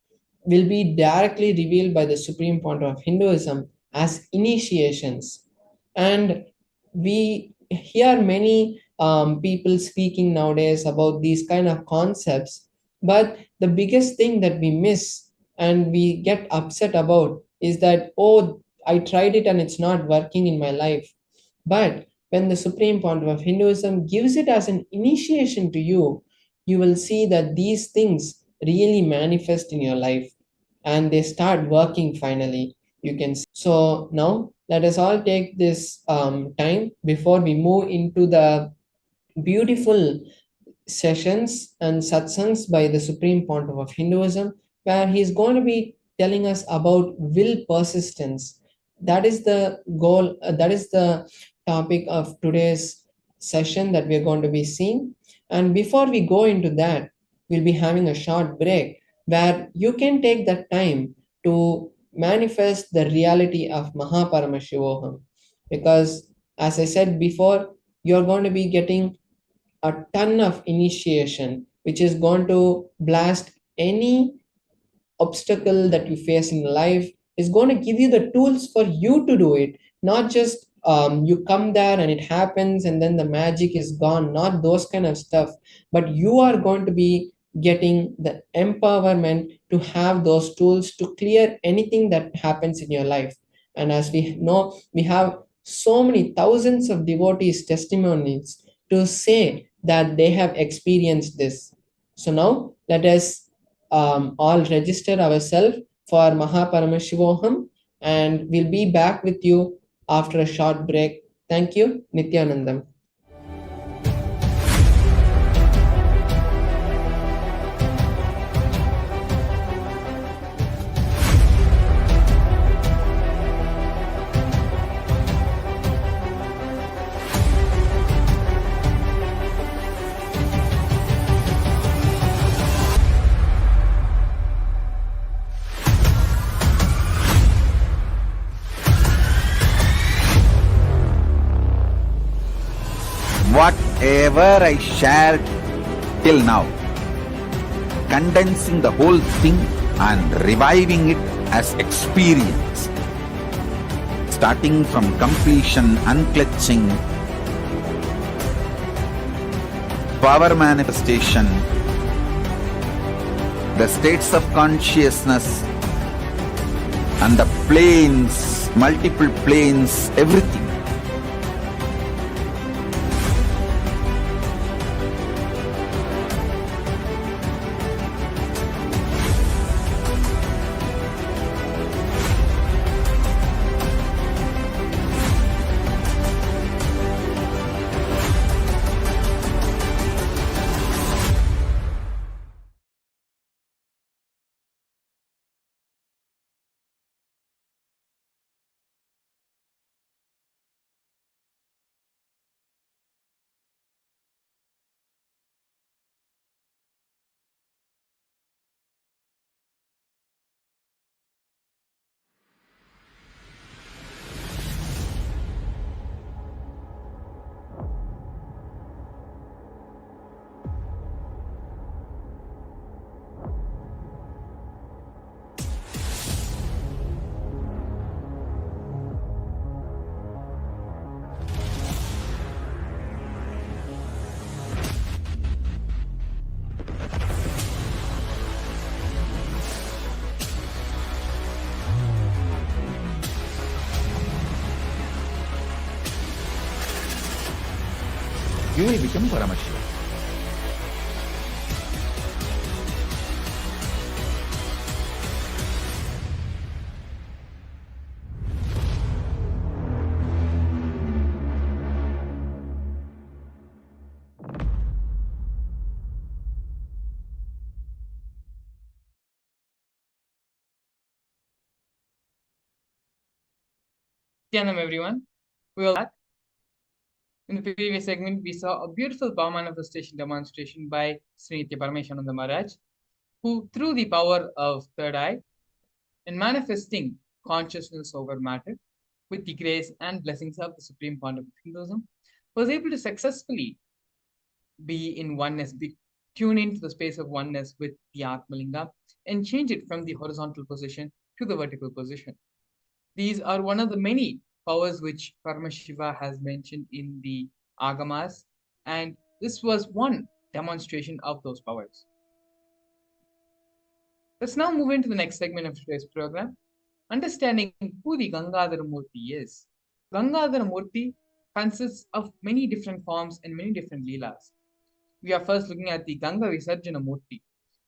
will be directly revealed by the Supreme Point of Hinduism as initiations. And we hear many people speaking nowadays about these kind of concepts, but the biggest thing that we miss and we get upset about is that, oh, I tried it and it's not working in my life. But when the Supreme Point of Hinduism gives it as an initiation to you, you will see that these things really manifest in your life and they start working finally. You can see. So now let us all take this time before we move into the beautiful sessions and satsangs by the Supreme Pontiff of Hinduism, where he's going to be telling us about will persistence. That is the goal, that is the topic of today's session that we're going to be seeing. And before we go into that, we'll be having a short break where you can take that time to manifest the reality of Mahaparamashivoham. Because as I said before, you're going to be getting a ton of initiation, which is going to blast any obstacle that you face in life, is going to give you the tools for you to do it, not just you come there and it happens and then the magic is gone, not those kind of stuff, but you are going to be getting the empowerment to have those tools to clear anything that happens in your life. And as we know, we have so many thousands of devotees testimonies to say that they have experienced this. So now let us all register ourselves for Mahaparamashivoham, and we'll be back with you after a short break. Thank you. Nithyanandam. whatever I shared till now, condensing the whole thing and reviving it as experience, starting from completion, unclutching, power manifestation, the states of consciousness, and the planes, multiple planes, everything. You will become Paramashivam. Nithyananda, everyone. We are back. In the previous segment, we saw a beautiful power manifestation demonstration by Sri Nithya Paramashivam Maharaj, who, through the power of third eye and manifesting consciousness over matter with the grace and blessings of the Supreme Founder of Hinduism, was able to successfully be in oneness, tune into the space of oneness with the Atmalinga and change it from the horizontal position to the vertical position. These are one of the many powers which Paramashiva has mentioned in the Agamas, and this was one demonstration of those powers. Let's now move into the next segment of today's program, understanding who the Gangadhara Murthy is. Gangadhara Murthy consists of many different forms and many different leelas. We are first looking at the Ganga Visarjana Murthy,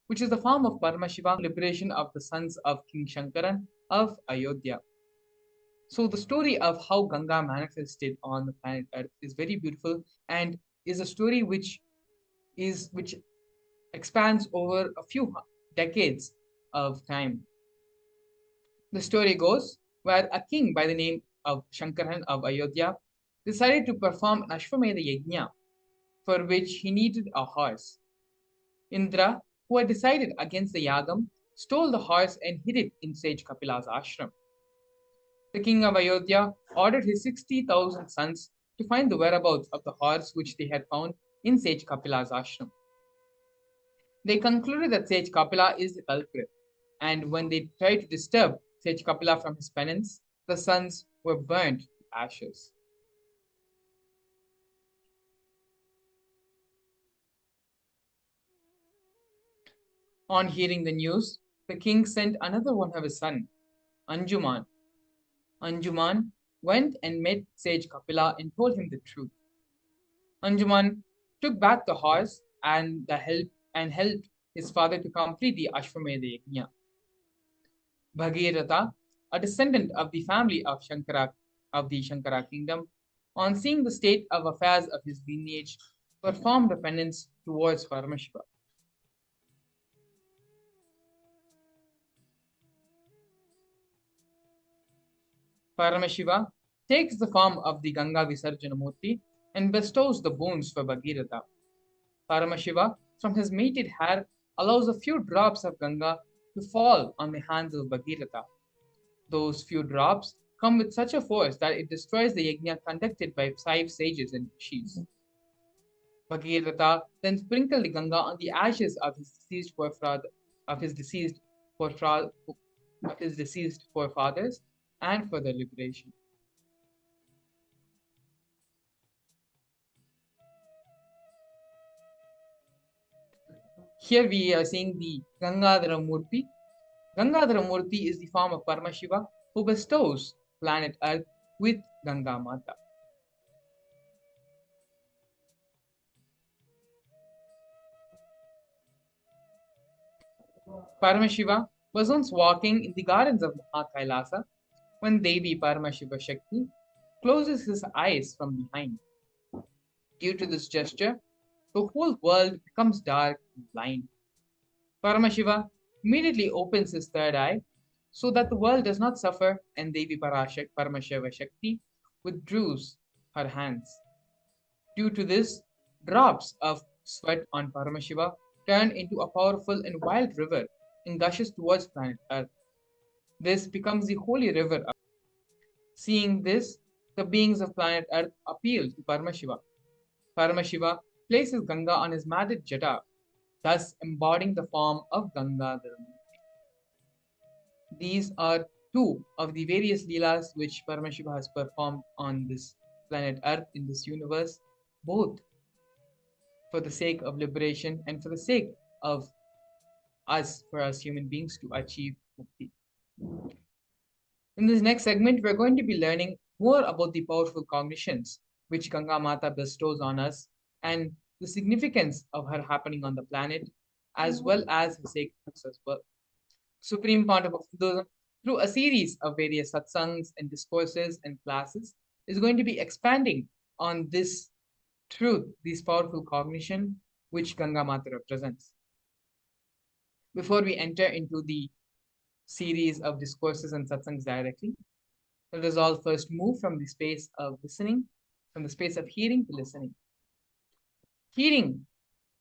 which is the form of Paramashiva, liberation of the sons of King Shankaran of Ayodhya. So the story of how Ganga manifested on the planet Earth is very beautiful and is a story which expands over a few decades of time. The story goes where a king by the name of Shankaran of Ayodhya decided to perform an Ashwamedha Yajna, for which he needed a horse. Indra, who had decided against the Yagam, stole the horse and hid it in sage Kapila's ashram. The king of Ayodhya ordered his 60,000 sons to find the whereabouts of the horse which they had found in sage Kapila's ashram. They concluded that sage Kapila is the culprit, and when they tried to disturb sage Kapila from his penance, the sons were burnt to ashes. On hearing the news, the king sent another one of his sons, Anjuman. Anjuman went and met sage Kapila and told him the truth. Anjuman took back the horse and helped his father to complete the Ashwamedha Yajna. Bhagirath, a descendant of the family of the Shankara kingdom, on seeing the state of affairs of his lineage, performed a penance towards Paramashiva. Paramashiva takes the form of the Ganga Visarjana Murthy and bestows the boons for Bhagirath. Paramashiva, from his mated hair, allows a few drops of Ganga to fall on the hands of Bhagirath. Those few drops come with such a force that it destroys the yajna conducted by 5 sages and rishis. Bhagirath then sprinkled the Ganga on the ashes of his deceased forefathers and for their liberation. Here we are seeing the Gangadhara Murthy. Gangadhara Murthy is the form of Paramashiva who bestows planet Earth with Ganga Mata. Paramashiva was once walking in the gardens of Mahakailasa when Devi Paramashiva Shakti closes his eyes from behind. Due to this gesture, the whole world becomes dark and blind. Paramashiva immediately opens his third eye so that the world does not suffer, and Devi Paramashiva Shakti withdraws her hands. Due to this, drops of sweat on Paramashiva turn into a powerful and wild river and gushes towards planet Earth. This becomes the holy river. Seeing this, the beings of planet Earth appeal to Paramashiva. Paramashiva places Ganga on his matted jata, thus embodying the form of Gangadhara. These are two of the various leelas which Paramashiva has performed on this planet Earth in this universe, both for the sake of liberation and for the sake of us, for us human beings, to achieve mukti. In this next segment, we're going to be learning more about the powerful cognitions which Ganga Mata bestows on us and the significance of her happening on the planet, as well as her sacredness as well. Supreme Pontiff of Hinduism, through a series of various satsangs and discourses and classes, is going to be expanding on this truth, this powerful cognition which Ganga Mata represents. Before we enter into the series of discourses and satsangs directly, let us all first move from the space of listening, from the space of hearing to listening. Hearing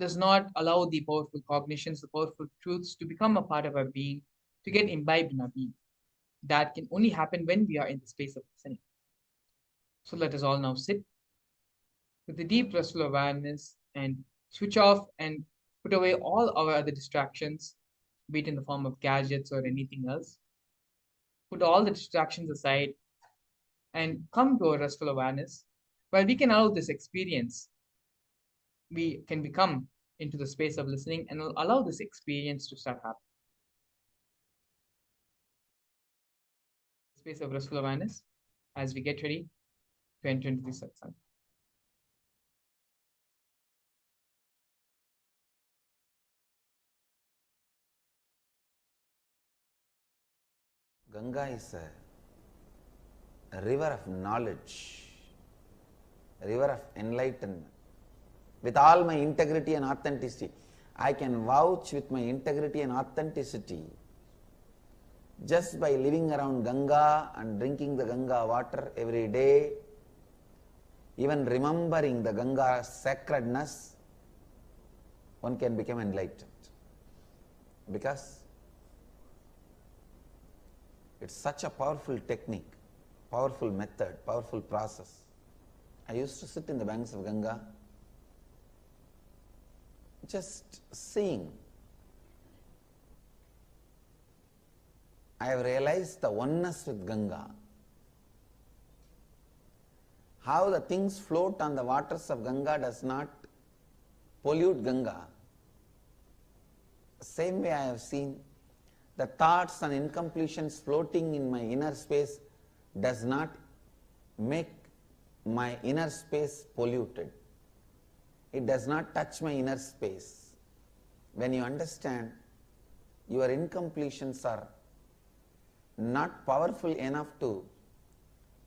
does not allow the powerful cognitions, the powerful truths to become a part of our being, to get imbibed in our being. That can only happen when we are in the space of listening. So let us all now sit with a deep restful awareness and switch off and put away all our other distractions, be it in the form of gadgets or anything else. Put all the distractions aside and come to a restful awareness. While we can allow this experience, we can become into the space of listening and allow this experience to start happening. Space of restful awareness as we get ready to enter into the satsang. Ganga is a river of knowledge, a river of enlightenment. With all my integrity and authenticity, I can vouch with my integrity and authenticity just by living around Ganga and drinking the Ganga water every day, even remembering the Ganga's sacredness, one can become enlightened. Because it's such a powerful technique, powerful method, powerful process. I used to sit in the banks of Ganga, just seeing. I have realized the oneness with Ganga. How the things float on the waters of Ganga does not pollute Ganga. Same way I have seen the thoughts and incompletions floating in my inner space does not make my inner space polluted. It does not touch my inner space. When you understand your incompletions are not powerful enough to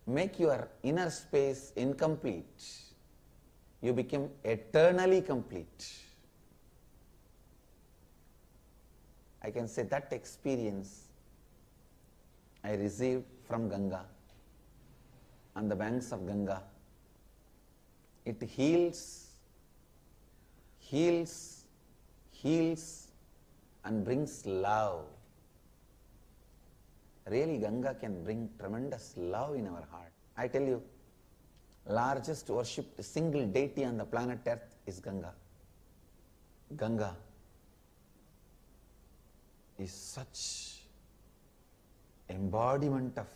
make your inner space incomplete, you become eternally complete. I can say that experience I received from Ganga, on the banks of Ganga. It heals, and brings love. Really, Ganga can bring tremendous love in our heart. I tell you, largest worshipped single deity on the planet Earth is Ganga. Ganga is such embodiment of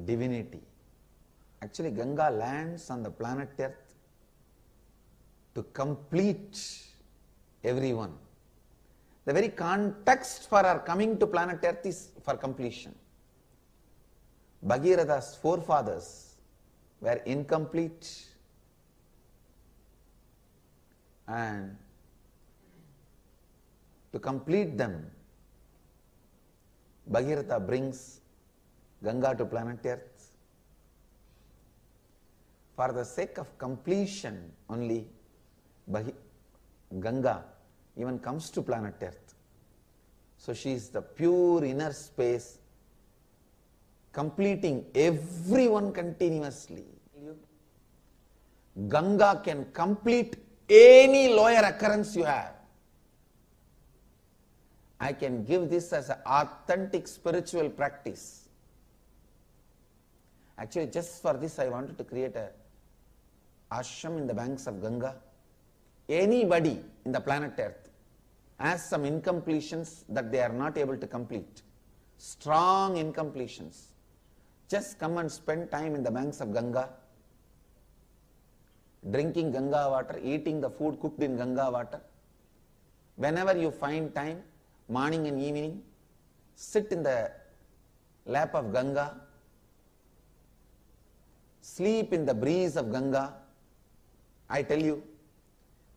divinity. Actually, Ganga lands on the planet Earth to complete everyone. The very context for our coming to planet Earth is for completion. Bhagirath's forefathers were incomplete, and to complete them, Bhagiratha brings Ganga to planet Earth. For the sake of completion only, Ganga even comes to planet Earth. So she is the pure inner space, completing everyone continuously. Ganga can complete any lower occurrence you have. I can give this as an authentic spiritual practice. Actually, just for this I wanted to create a ashram in the banks of Ganga. Anybody in the planet Earth has some incompletions that they are not able to complete, strong incompletions. Just come and spend time in the banks of Ganga, drinking Ganga water, eating the food cooked in Ganga water. Whenever you find time, morning and evening, sit in the lap of Ganga, sleep in the breeze of Ganga. I tell you,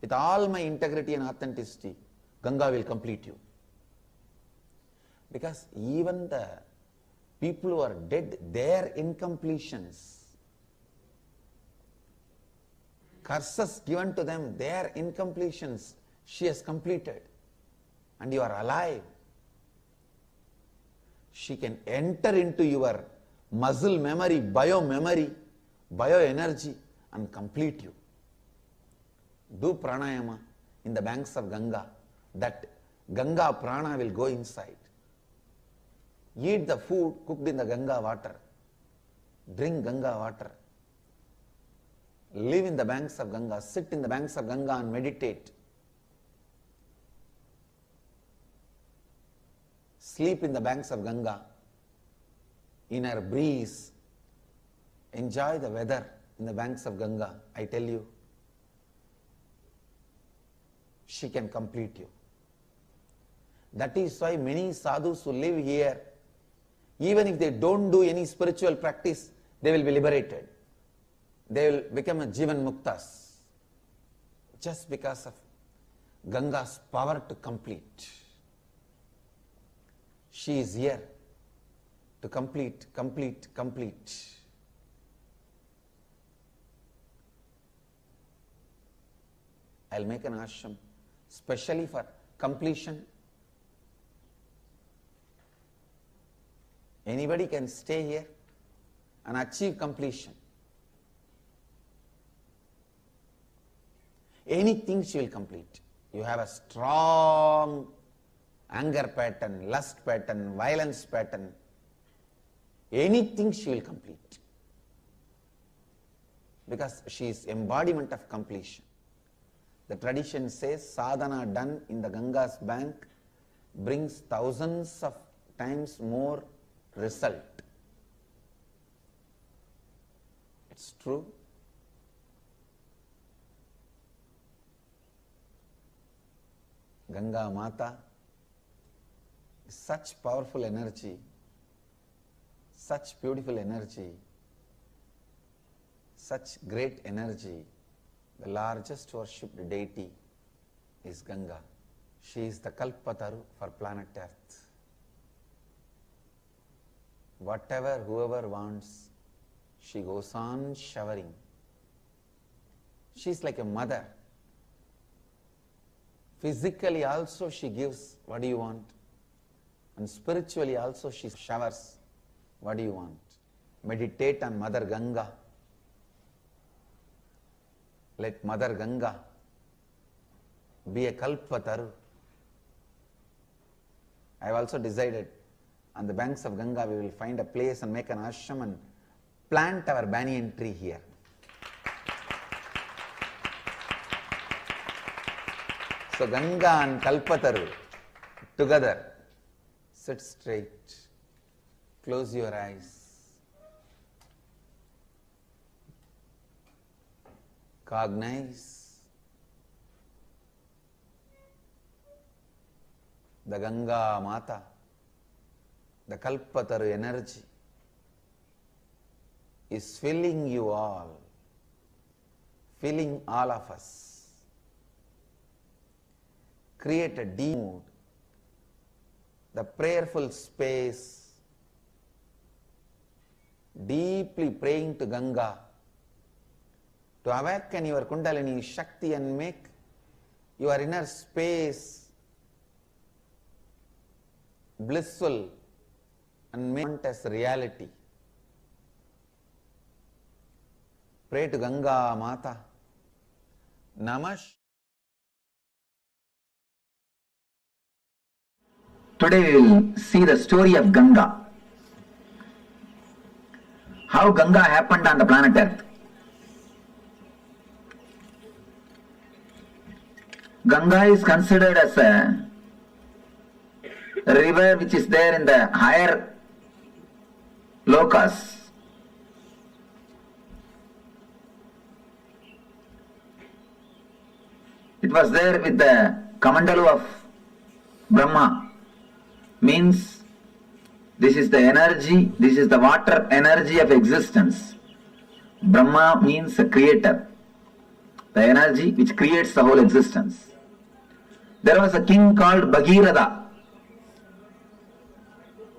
with all my integrity and authenticity, Ganga will complete you. Because even the people who are dead, their incompletions, curses given to them, their incompletions, she has completed. And you are alive. She can enter into your muscle memory, bioenergy, and complete you. Do pranayama in the banks of Ganga, that Ganga prana will go inside. Eat the food cooked in the Ganga water. Drink Ganga water. Live in the banks of Ganga. Sit in the banks of Ganga and meditate. Sleep in the banks of Ganga. In her breeze. Enjoy the weather in the banks of Ganga. I tell you, she can complete you. That is why many sadhus who live here, even if they don't do any spiritual practice, they will be liberated. They will become a Jivan Muktas. Just because of Ganga's power to complete. She is here to complete. I'll make an ashram specially for completion. Anybody can stay here and achieve completion. Anything she will complete. You have a strong anger pattern, lust pattern, violence pattern. Anything she will complete. Because she is embodiment of completion. The tradition says sadhana done in the Ganga's bank brings thousands of times more result. It's true. Ganga Mata is such powerful energy, such beautiful energy, such great energy. The largest worshipped deity is Ganga. She is the Kalpataru for planet Earth. Whatever whoever wants, she goes on showering. She is like a mother. Physically also she gives what do you want, and spiritually also she showers what do you want. Meditate on Mother Ganga. Let Mother Ganga be a Kalpataru. I have also decided on the banks of Ganga we will find a place and make an ashram and plant our banyan tree here. So Ganga and Kalpataru together. Sit straight. Close your eyes. Cognize the Ganga Mata, the Kalpataru energy is filling you all, filling all of us. Create a deep mood, the prayerful space, deeply praying to Ganga to awaken your Kundalini Shakti and make your inner space blissful and make it as reality. Pray to Ganga Mata. Namash. Today we will see the story of Ganga. How Ganga happened on the planet Earth. Ganga is considered as a river which is there in the higher lokas. It was there with the Kamandalu of Brahma. Means this is the energy, this is the water energy of existence. Brahma means a creator, the energy which creates the whole existence. There was a king called Bhagirath.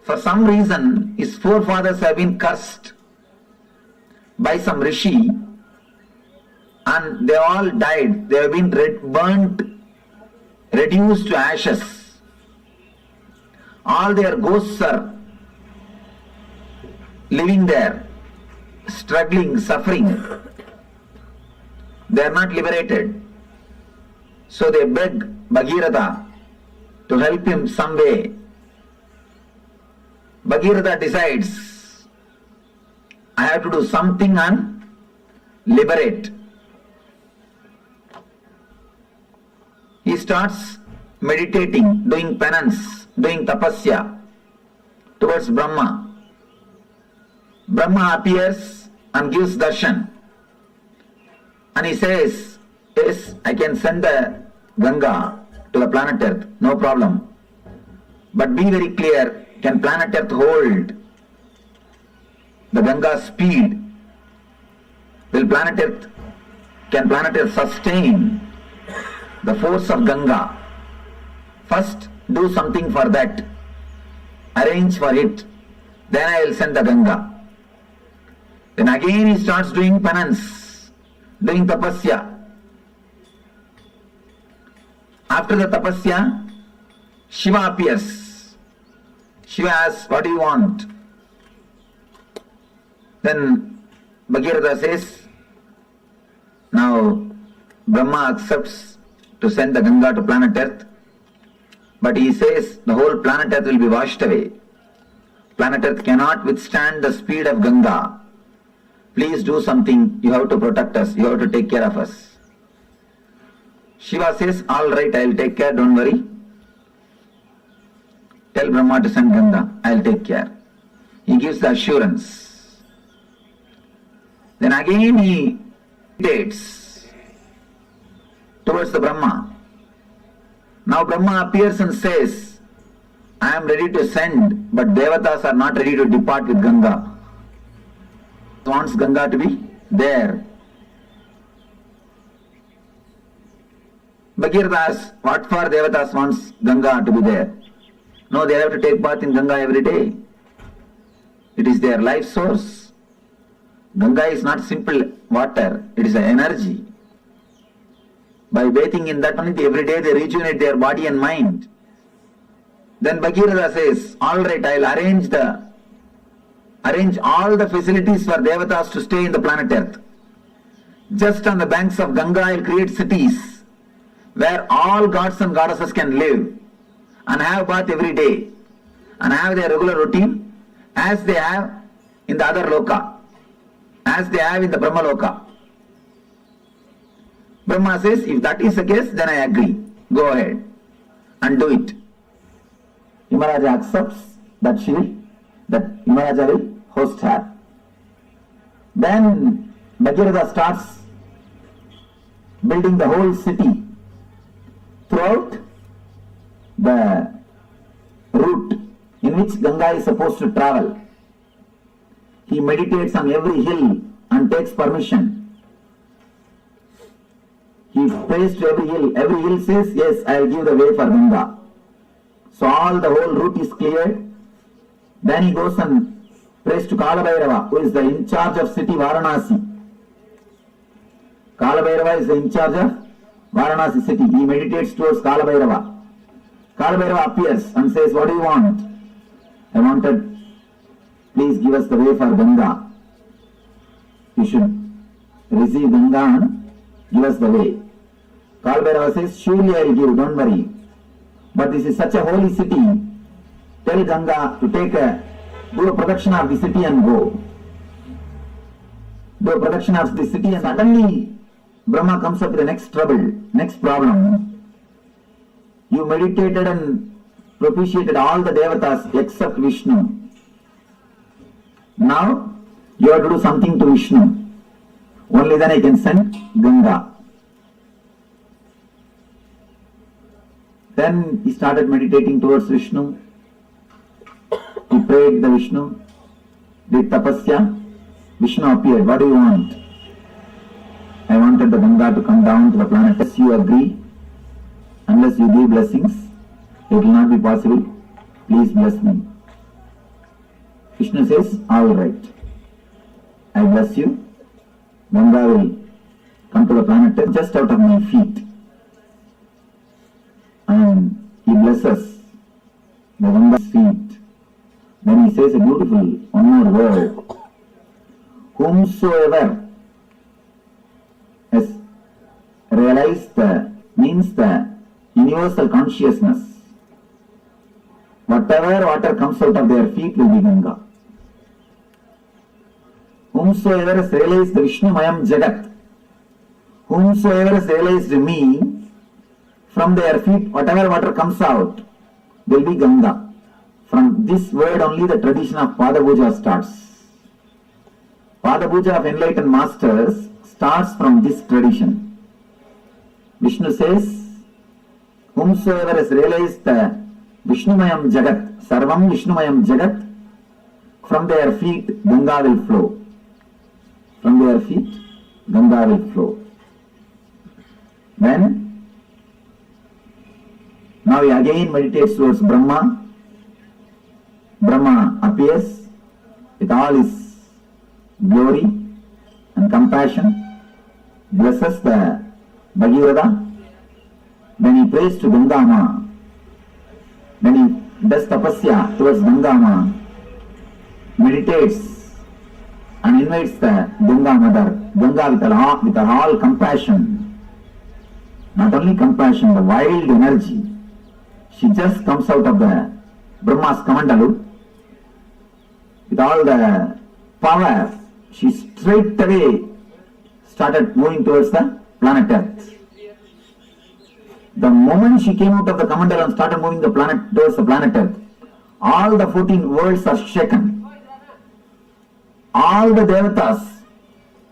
For some reason, his forefathers have been cursed by some rishi and they all died. They have been burnt, reduced to ashes. All their ghosts are living there, struggling, suffering. They are not liberated. So they beg Bhagirath to help him some way. Bhagirath decides, I have to do something and liberate. He starts meditating, doing penance, doing tapasya towards Brahma. Brahma appears and gives darshan. And he says, yes, I can send the Ganga to the planet Earth, no problem. But be very clear, can planet Earth hold the Ganga's speed? Can planet Earth sustain the force of Ganga? First, do something for that. Arrange for it. Then I will send the Ganga. Then again he starts doing penance, doing tapasya. After the tapasya, Shiva appears. Shiva asks, what do you want? Then Bhagirath says, now Brahma accepts to send the Ganga to planet Earth. But he says the whole planet Earth will be washed away. Planet Earth cannot withstand the speed of Ganga. Please do something. You have to protect us. You have to take care of us. Shiva says, all right, I will take care, don't worry. Tell Brahma to send Ganga. I will take care. He gives the assurance. Then again he meditates towards the Brahma. Now Brahma appears and says, I am ready to send, but Devatas are not ready to depart with Ganga. He wants Ganga to be there. Bhagirath asks, what for Devatas wants Ganga to be there? No, they have to take bath in Ganga every day. It is their life source. Ganga is not simple water, it is an energy. By bathing in that only every day they rejuvenate their body and mind. Then Bhagirath says, all right, I will arrange all the facilities for Devatas to stay in the planet Earth. Just on the banks of Ganga I will create cities where all gods and goddesses can live and have bath every day and have their regular routine as they have in the other loka, as they have in the Brahma loka. Brahma says, if that is the case, then I agree. Go ahead and do it. Himalaja accepts that that Himalaja will host her. Then Bhagirath starts building the whole city throughout the route in which Ganga is supposed to travel. He meditates on every hill and takes permission. He prays to every hill. Every hill says, yes, I will give the way for Ganga. So the whole route is cleared. Then he goes and prays to Kalabhairava, who is the in charge of city Varanasi. Kalabhairava is the in charge of Varanasi city. He meditates towards Kalabhairava. Kalabhairava appears and says, what do you want? I wanted, please give us the way for Ganga. You should receive Ganga and give us the way. Kalabhairava says, surely I will give, don't worry. But this is such a holy city. Tell Ganga to do a protection of the city and go. Do a protection of the city, and suddenly Brahma comes up with the next trouble, next problem. You meditated and propitiated all the devatas except Vishnu. Now you have to do something to Vishnu. Only then I can send Ganga. Then he started meditating towards Vishnu. He prayed the Vishnu, did tapasya. Vishnu appeared. What do you want? I wanted the Ganga to come down to the planet. Unless you agree, unless you give blessings, it will not be possible. Please bless me. Vishnu says, all right. I bless you. Ganga will come to the planet just out of my feet. And he blesses the Ganga's feet. Then he says a beautiful one more word. Whomsoever has realized means the universal consciousness. Whatever water comes out of their feet will be Ganga. Whomsoever has realized the Vishnu Mayam Jagat. Whomsoever has realized me, from their feet, whatever water comes out will be Ganga. From this word only the tradition of Pada Puja starts. Pada Puja of enlightened masters starts from this tradition. Vishnu says, whomsoever has realized the Vishnumayam Jagat, Sarvam Vishnumayam Jagat, from their feet Ganga will flow. From their feet Ganga will flow. Then now he again meditates towards Brahma. Brahma appears with all his glory and compassion, blesses the Bhagirath. Then he prays to Ganga Ma. Then he does tapasya towards Ganga Ma, meditates and invites the Ganga Mother. Ganga with all compassion, not only compassion, the wild energy. She just comes out of the Brahma's Kamandalu with all the power. She straight away started moving towards the planet Earth. The moment she came out of the Kamandalu and started moving towards the planet Earth, all the 14 worlds are shaken. All the devatas,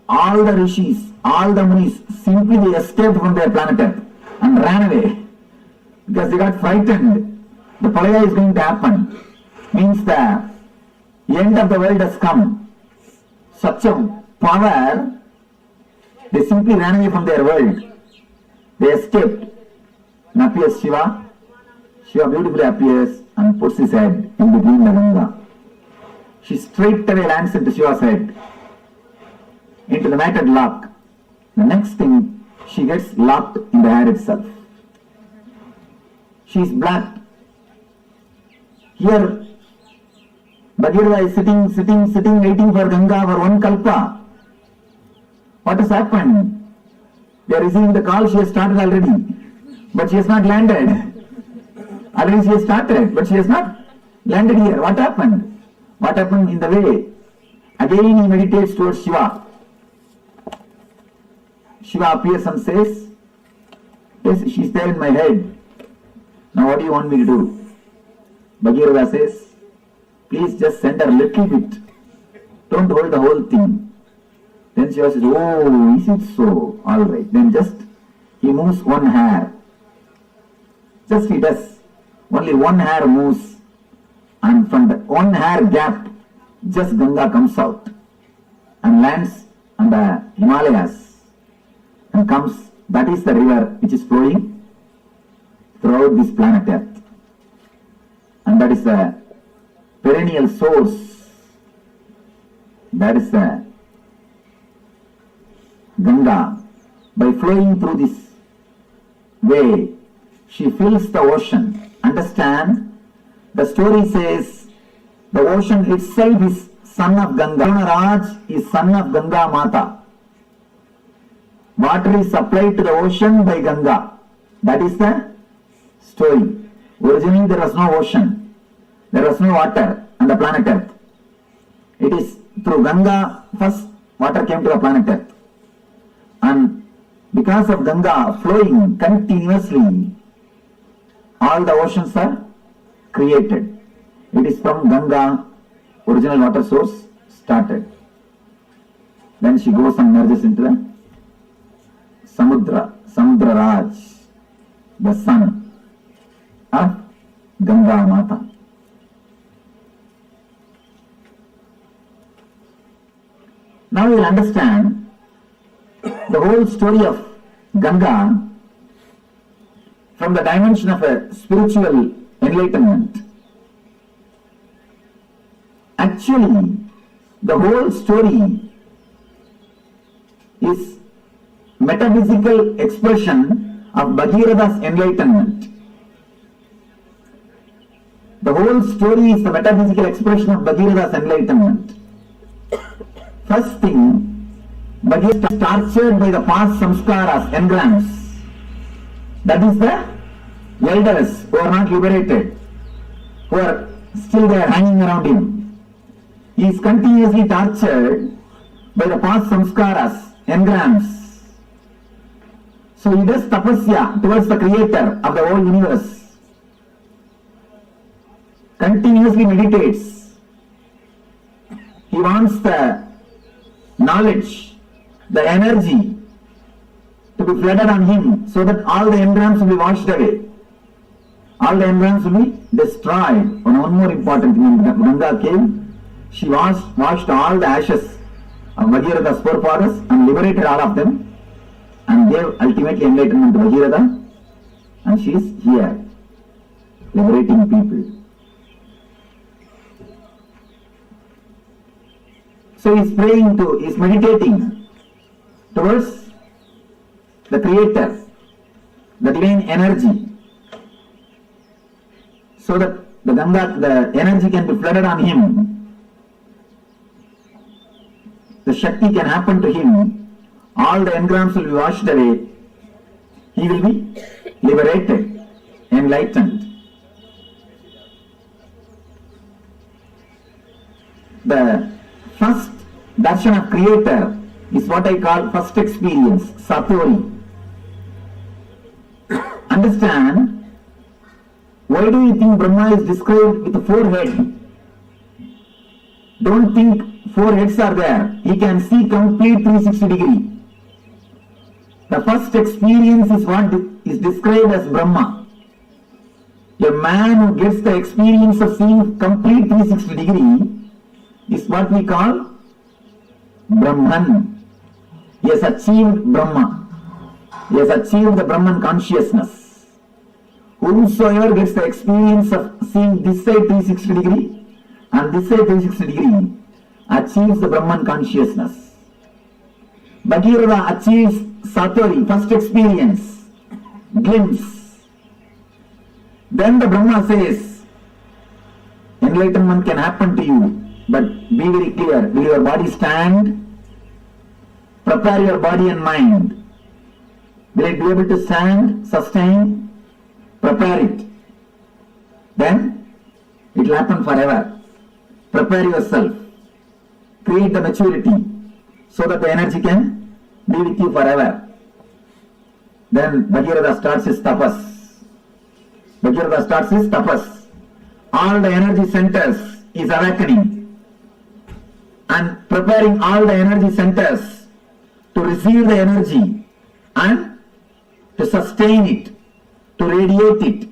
all the rishis, all the munis, simply they escaped from their planet Earth and ran away. Because they got frightened. The Pralaya is going to happen. Means the end of the world has come. Such a power, they simply ran away from their world. They escaped. And appears Shiva. Shiva beautifully appears and puts his head in between the Ganga. She straight away lands into Shiva's head, into the matted lock. The next thing, she gets locked in the hair itself. She is black. Here, Bhagirath is sitting, waiting for Ganga for one kalpa. What has happened? They are receiving the call, she has started already. But she has not landed. Already she has started, but she has not landed here. What happened? What happened in the way? Again he meditates towards Shiva. Shiva appears and says, Yes, she's there in my head. Now what do you want me to do? Bhagirath says, please just send her a little bit. Don't hold the whole thing. Then Shiva says, oh, is it so? Alright. Then just, he moves one hair. Just he does. Only one hair moves. And from the one hair gap, just Ganga comes out and lands on the Himalayas and comes. That is the river which is flowing throughout this planet Earth. And that is the perennial source. That is the Ganga. By flowing through this way, she fills the ocean. Understand? The story says the ocean itself is son of Ganga. Raj is son of Ganga Mata. Water is supplied to the ocean by Ganga. That is the story. Originally there was no ocean. There was no water on the planet Earth. It is through Ganga first water came to the planet Earth. And because of Ganga flowing continuously, all the oceans are created. It is from Ganga, original water source started. Then she goes and merges into the Samudra Raj, the son of Ganga Mata. Now you will understand the whole story of Ganga from the dimension of a spiritual enlightenment. Actually, the whole story is metaphysical expression of Bhagirath's enlightenment. The whole story is the metaphysical expression of Bhagirath's enlightenment. First thing, Bhagirath is tortured by the past samskaras, engrams. That is the elders who are not liberated, who are still there hanging around him. He is continuously tortured by the past samskaras, engrams. So he does tapasya towards the creator of the whole universe. Continuously meditates. He wants the knowledge, the energy to be flooded on him so that all the engrams will be washed away. All the engrams will be destroyed. And one more important thing, when Ganga came, she washed all the ashes of Bhagiratha's forefathers and liberated all of them and gave ultimately enlightenment to Bhagiratha, and she is here liberating people. So he is meditating towards the creator, the divine energy, so that the energy can be flooded on him, the Shakti can happen to him, all the engrams will be washed away, he will be liberated, enlightened. The first darshan of creator is what I call first experience, Satori. Understand, why do you think Brahma is described with 4 heads? Don't think 4 heads are there. He can see complete 360 degree. The first experience is what is described as Brahma. A man who gets the experience of seeing complete 360 degree is what we call Brahman. He has achieved Brahma. He has achieved the Brahman consciousness. Whosoever gets the experience of seeing this side 360 degree and this side 360 degree achieves the Brahman consciousness. Bhagirath achieves Satori, first experience, glimpse. Then the Brahma says, enlightenment can happen to you, but be very clear, will your body stand? Prepare your body and mind. Will it be able to stand, sustain? Prepare it. Then it will happen forever. Prepare yourself. Create the maturity so that the energy can be with you forever. Then Bhagirath starts his tapas. Bhagirath starts his tapas. All the energy centers is awakening and preparing all the energy centers to receive the energy and to sustain it, to radiate it.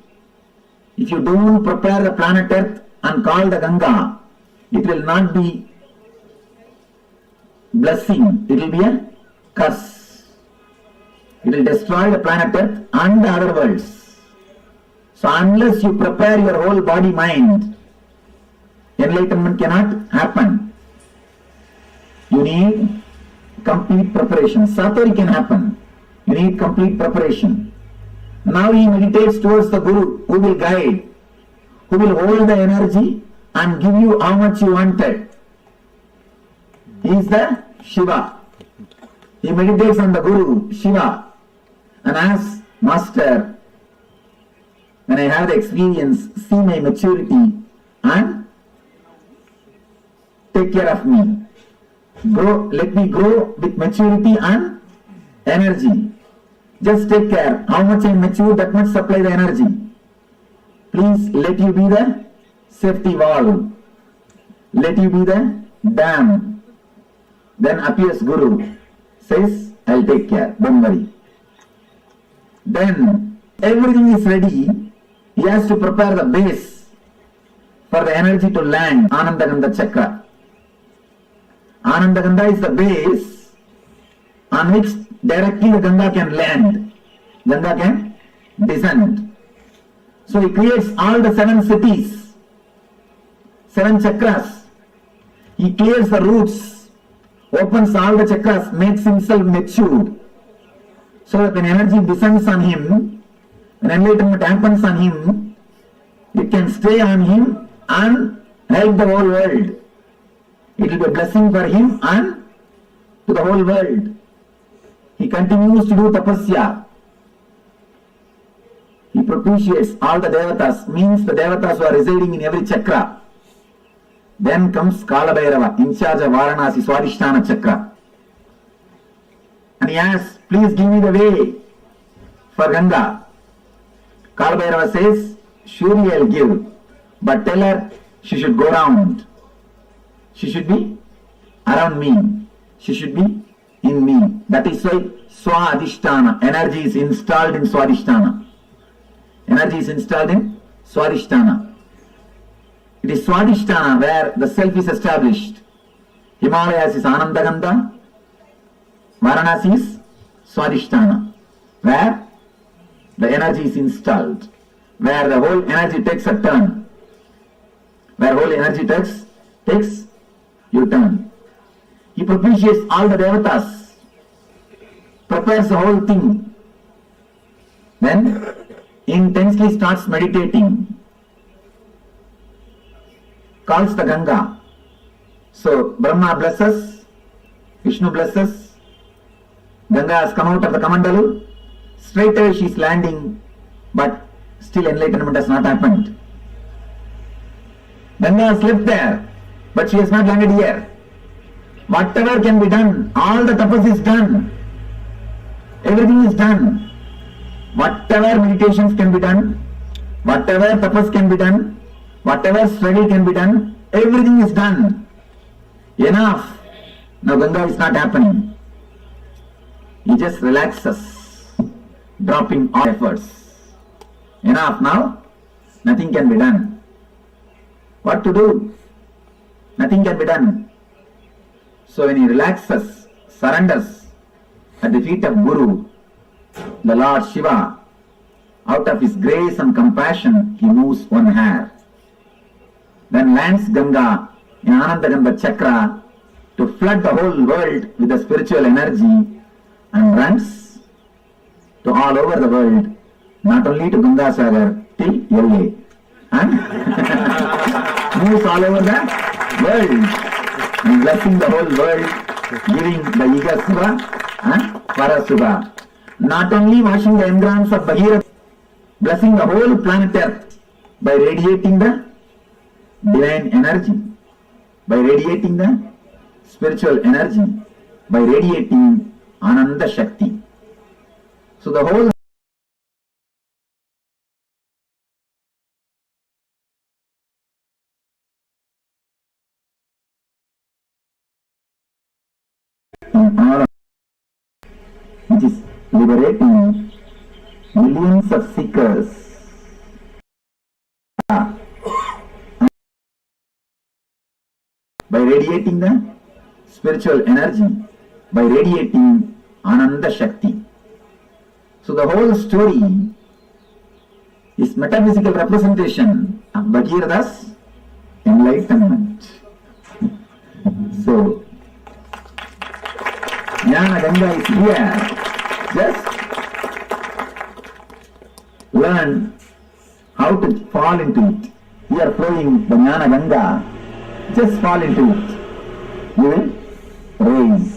If you don't prepare the planet Earth and call the Ganga, it will not be blessing, it will be a curse. It will destroy the planet Earth and the other worlds. So unless you prepare your whole body mind, enlightenment cannot happen. You need complete preparation. Satori can happen. You need complete preparation. Now he meditates towards the Guru who will guide, who will hold the energy and give you how much you wanted. He is the Shiva. He meditates on the Guru, Shiva, and asks, Master, when I have the experience, see my maturity and take care of me. Grow, let me grow with maturity and energy. Just take care. How much I mature, that much supply the energy. Please let you be the safety valve. Let you be the dam. Then appears Guru. Says, I'll take care. Don't worry. Then everything is ready. He has to prepare the base for the energy to land. Anandagandha Chakra. Anandagandha is the base on which directly the Ganga can land. Ganga can descend. So he creates all the 7 cities, 7 chakras. He clears the roots, opens all the chakras, makes himself mature. So that when energy descends on him, when enlightenment happens on him, it can stay on him and help the whole world. It will be a blessing for him and to the whole world. He continues to do tapasya. He propitiates all the devatas, means the devatas who are residing in every chakra. Then comes Kalabhairava, in charge of Varanasi Swadhisthana chakra. And he asks, please give me the way for Ganga. Kalabhairava says, surely I'll give, but tell her she should go round. She should be around me. She should be in me. That is why Swadhisthana, energy is installed in Swadhisthana. Energy is installed in Swadhisthana. It is Swadhisthana where the self is established. Himalayas is Anandagandha. Varanasi is Swadhisthana, where the energy is installed, where the whole energy takes a turn, where whole energy takes your turn. He propitiates all the devatas, prepares the whole thing, then intensely starts meditating, calls the Ganga. So Brahma blesses, Vishnu blesses, Ganga has come out of the Kamandalu, straight away she is landing, but still enlightenment has not happened. Ganga has lived there, but she has not landed here. Whatever can be done, all the tapas is done. Everything is done. Whatever meditations can be done, whatever tapas can be done, whatever study can be done, everything is done. Enough. Now Ganga is not happening. He just relaxes, dropping all efforts. Enough now. Nothing can be done. What to do? Nothing can be done. So when he relaxes, surrenders at the feet of Guru, the Lord Shiva, out of his grace and compassion, he moves one hair. Then lands Ganga in Anandagandha Chakra to flood the whole world with the spiritual energy and runs to all over the world, not only to Ganga Sagar, till LA, and moves all over the world and blessing the whole world, giving the Iga Subha and Parasubha. Not only washing the engrams of Bhagirath, blessing the whole planet Earth by radiating the divine energy, by radiating the spiritual energy, by radiating Ananda Shakti. So So the whole all of, which is liberating millions of seekers by radiating the spiritual energy, by radiating Ananda Shakti. So the whole story is metaphysical representation of Bhagirath's enlightenment. So Jnana Ganga is here. Just learn how to fall into it. We are flowing the Jnana Ganga. Just fall into it. You will rise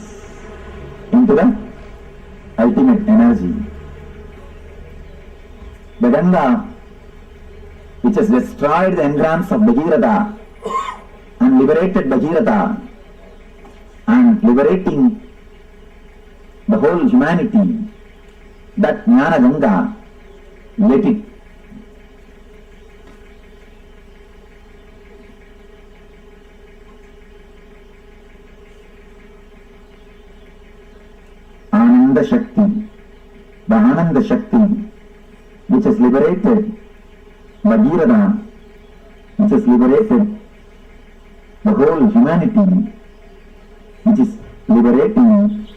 into the ultimate energy. The Ganga, which has destroyed the engrams of Bhagiratha and liberated Bhagiratha and liberating the whole humanity, that Jnana Ganga, let it Ananda Shakti, the Ananda Shakti, which has liberated Bhagirath, which has liberated the whole humanity, which is liberating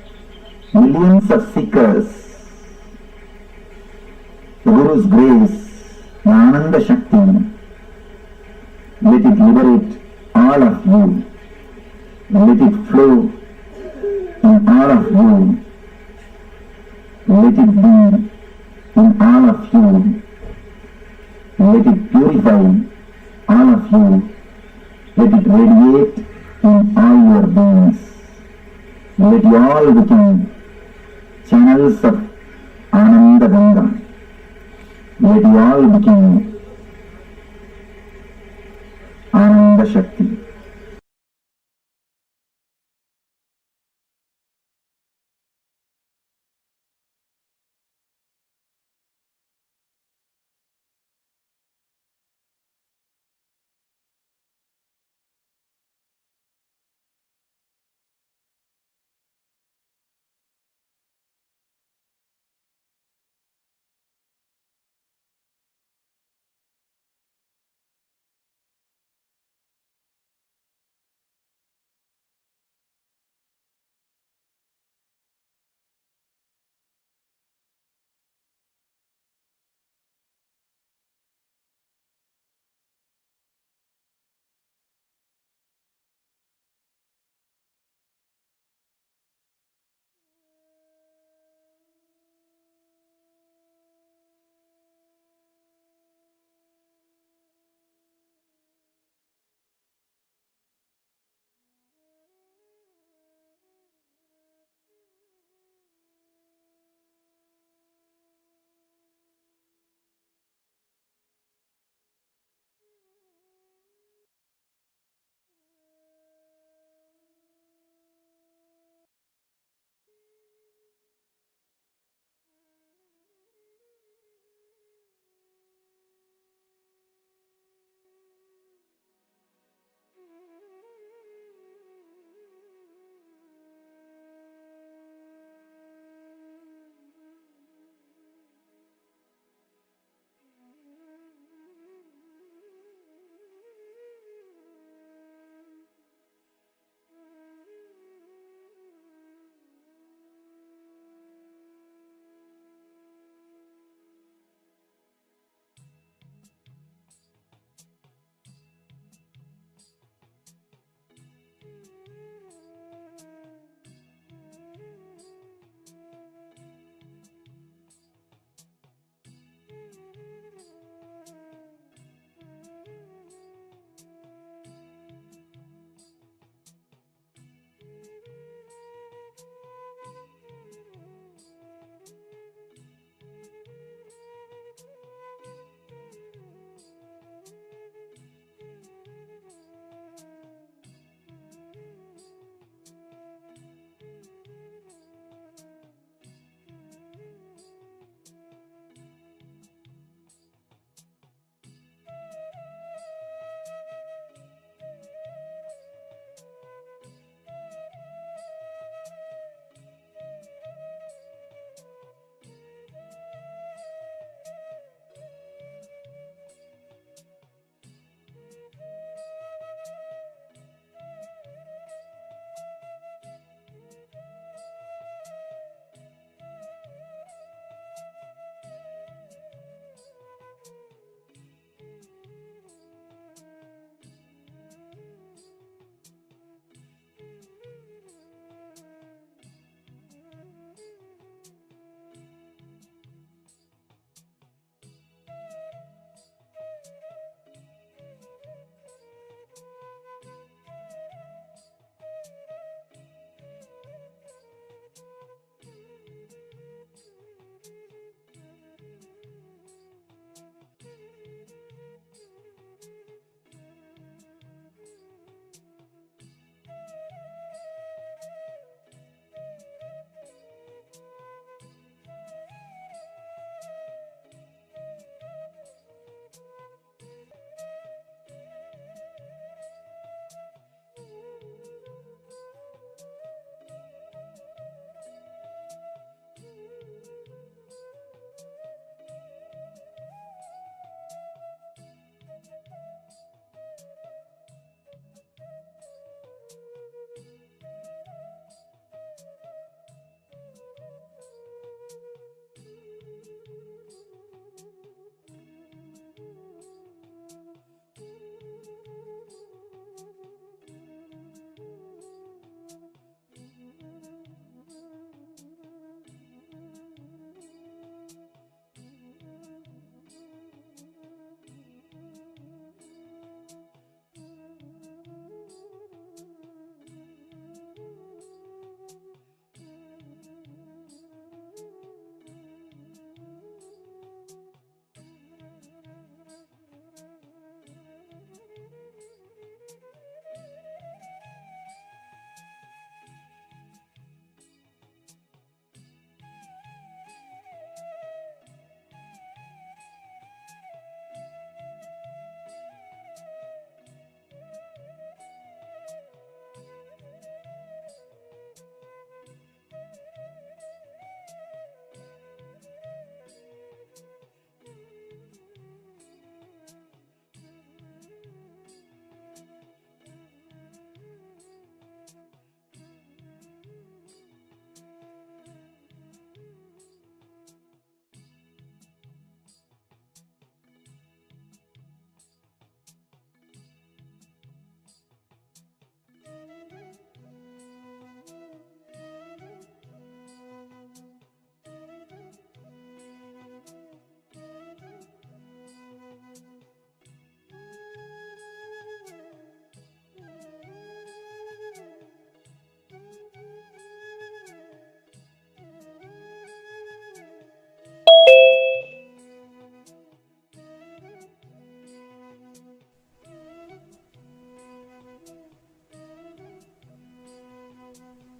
millions of seekers. The Guru's grace, the Ananda Shakti, let it liberate all of you. Let it flow in all of you. Let it be in all of you. Let it purify all of you. Let it radiate in all your beings. Let you all become channels of Ananda Ganga. Let you all become Ananda Shakti.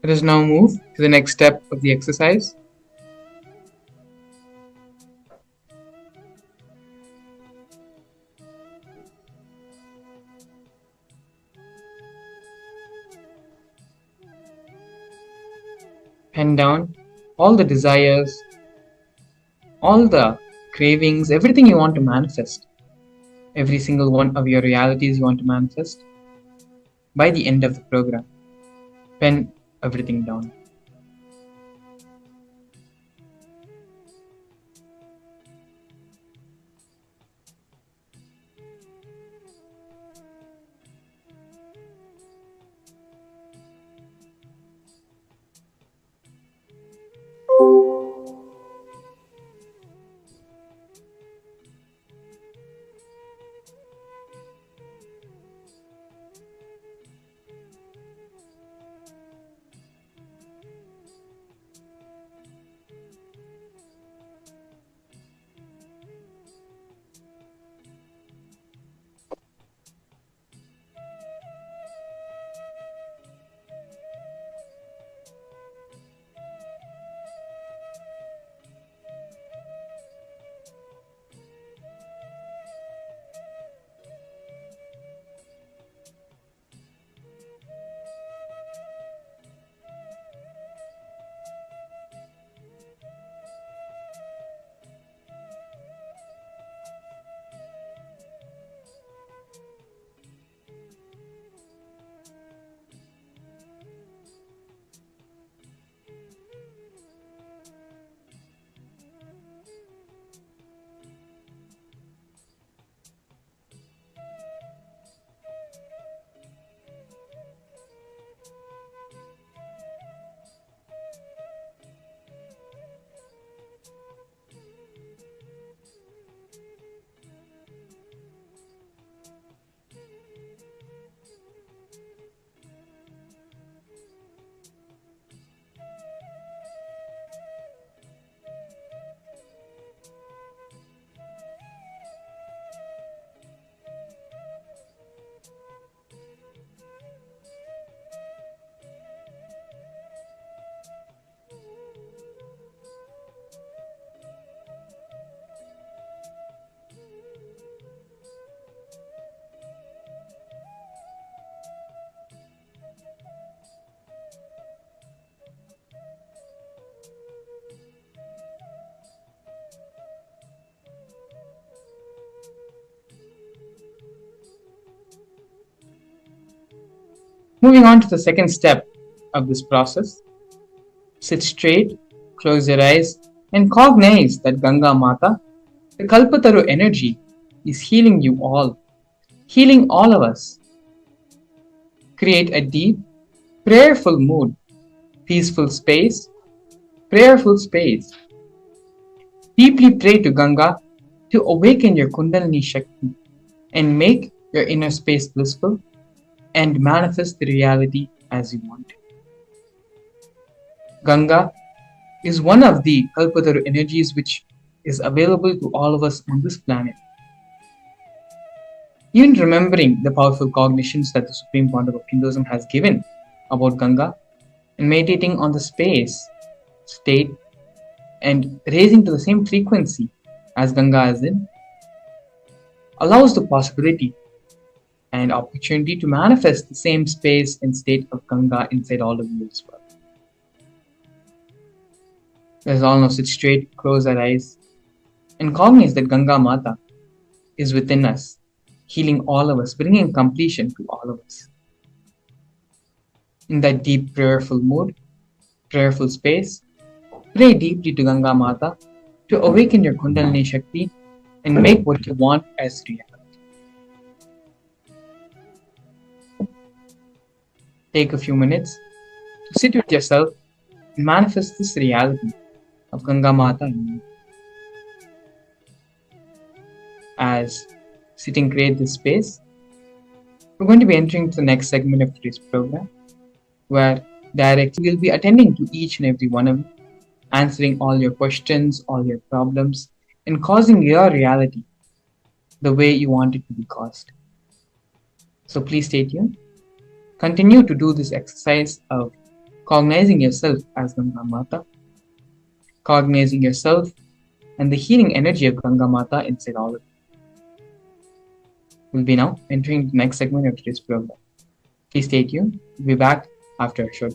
Let us now move to the next step of the exercise. Pen down all the desires, all the cravings, everything you want to manifest, every single one of your realities you want to manifest. By the end of the program, pen everything down. Moving on to the second step of this process, sit straight, close your eyes, and cognize that Ganga Mata, the Kalpataru energy, is healing you all, healing all of us. Create a deep, prayerful mood, peaceful space, prayerful space. Deeply pray to Ganga to awaken your Kundalini Shakti and make your inner space blissful and manifest the reality as you want. Ganga is one of the Kalpataru energies which is available to all of us on this planet. Even remembering the powerful cognitions that the Supreme Pontiff of Hinduism has given about Ganga and meditating on the space, state, and raising to the same frequency as Ganga is in, allows the possibility and opportunity to manifest the same space and state of Ganga inside all of you as well. Let us all now sit straight, close our eyes, and cognize that Ganga Mata is within us, healing all of us, bringing completion to all of us. In that deep prayerful mood, prayerful space, pray deeply to Ganga Mata to awaken your Kundalini Shakti and make what you want as reality. Take a few minutes to sit with yourself and manifest this reality of Ganga Mata in you. As sitting create this space, we're going to be entering to the next segment of today's program, where directly we'll be attending to each and every one of you, answering all your questions, all your problems, and causing your reality the way you want it to be caused. So please stay tuned. Continue to do this exercise of cognizing yourself as Ganga Mata, cognizing yourself and the healing energy of Ganga Mata inside all of you. We'll be now entering the next segment of today's program. Please stay tuned. We'll be back after a short.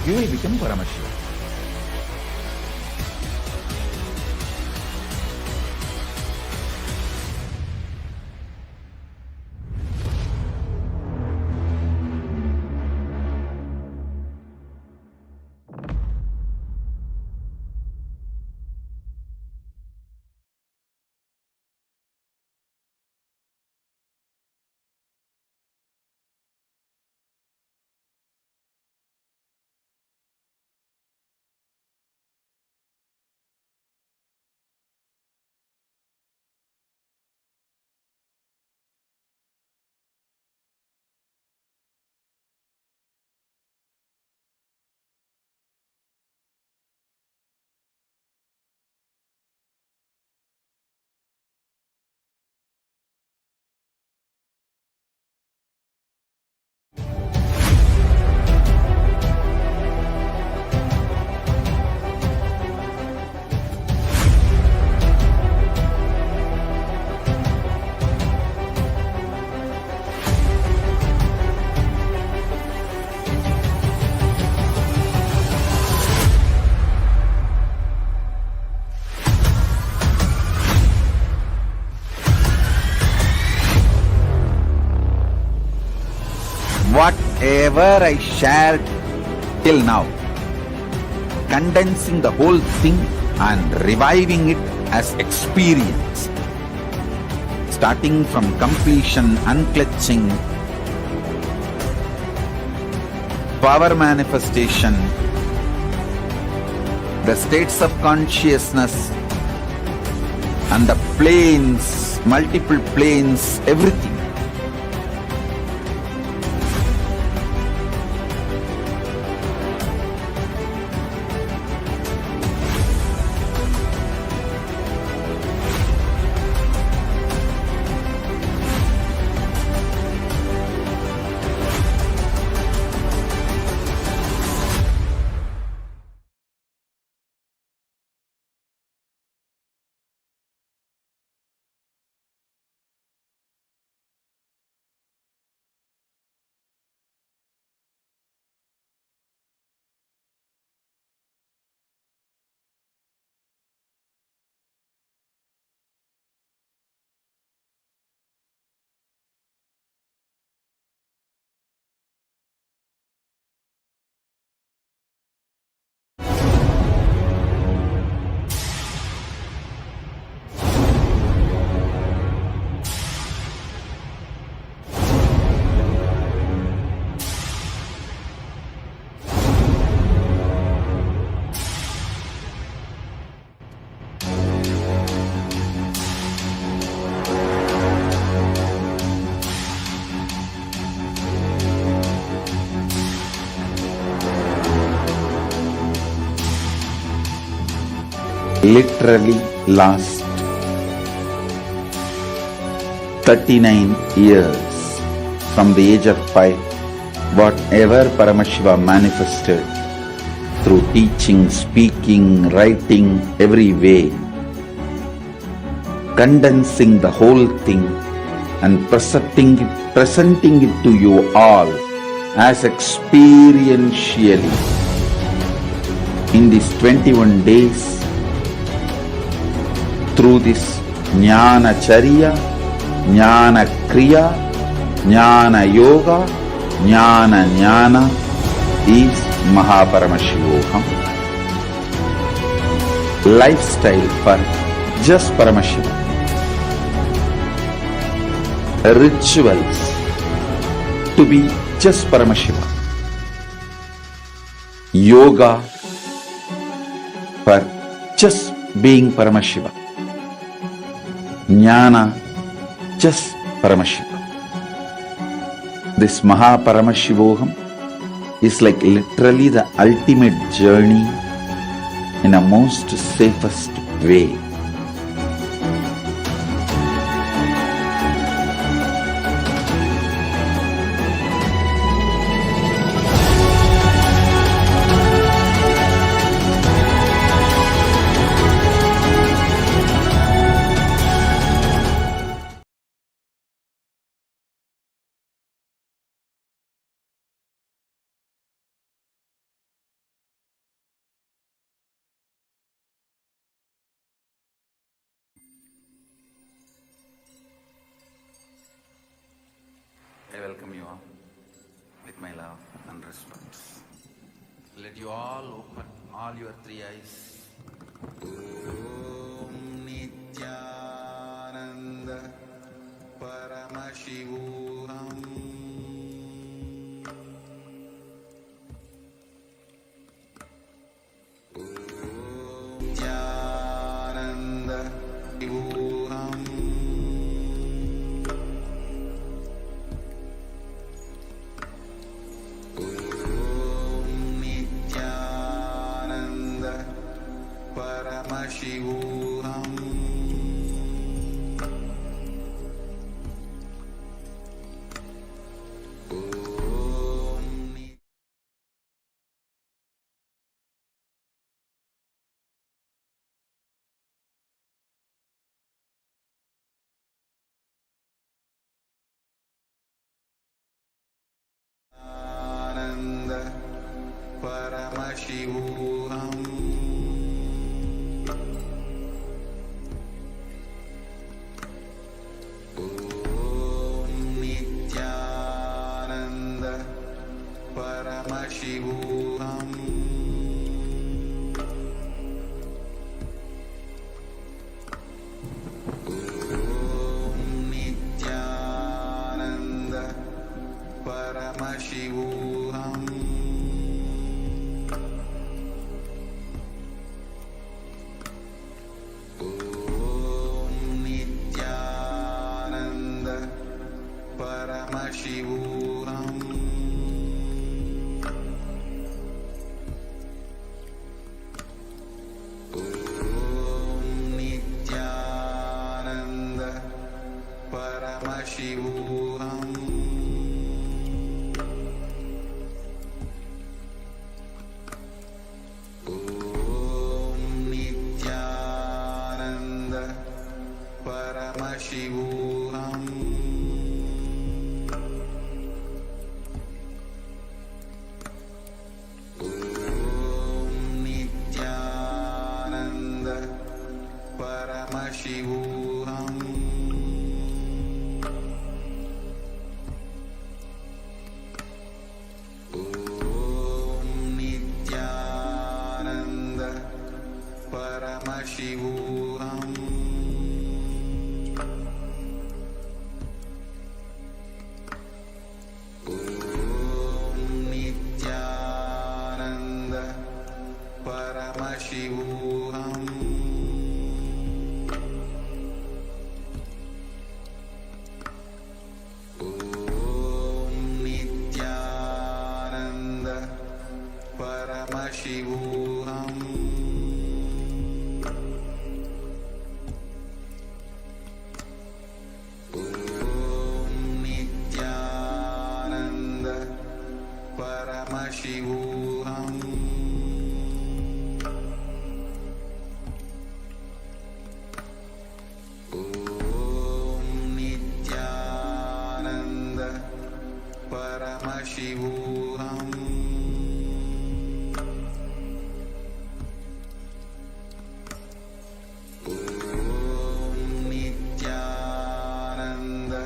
You will become Paramashivam. Whatever I shared till now, condensing the whole thing and reviving it as experience, starting from completion, unclutching, power manifestation, the states of consciousness and the planes, multiple planes, everything. Literally last 39 years from the age of 5, whatever Paramashiva manifested through teaching, speaking, writing, every way, condensing the whole thing and presenting it to you all as experientially in these 21 days through this Jnana Charya, Jnana Kriya, Jnana Yoga, Jnana Jnana is Mahaparamashivoham. Lifestyle for just Paramashivam. rituals to be just Paramashiva. Yoga for just being Paramashiva. Jnana, just Paramashiva. This Mahaparamashivoham is like literally the ultimate journey in a most safest way. I welcome you all with my love and respect. Let you all open all your three eyes. Om Nithyananda Paramashivam. Om Nithyananda Shivoham. Paramashivam. Ananda Paramashivam. Paramashivam. Om Nithyananda Paramashivam. Om Nithyananda Paramashivam. Paramashivam. Om Nithyananda Paramashivam. Om Nithyananda Paramashivam. Paramashivam. Om Nithyananda Paramashivam. Om Nithyananda Paramashivam. Paramashivam. Om Nithyananda Paramashivam. Om Nithyananda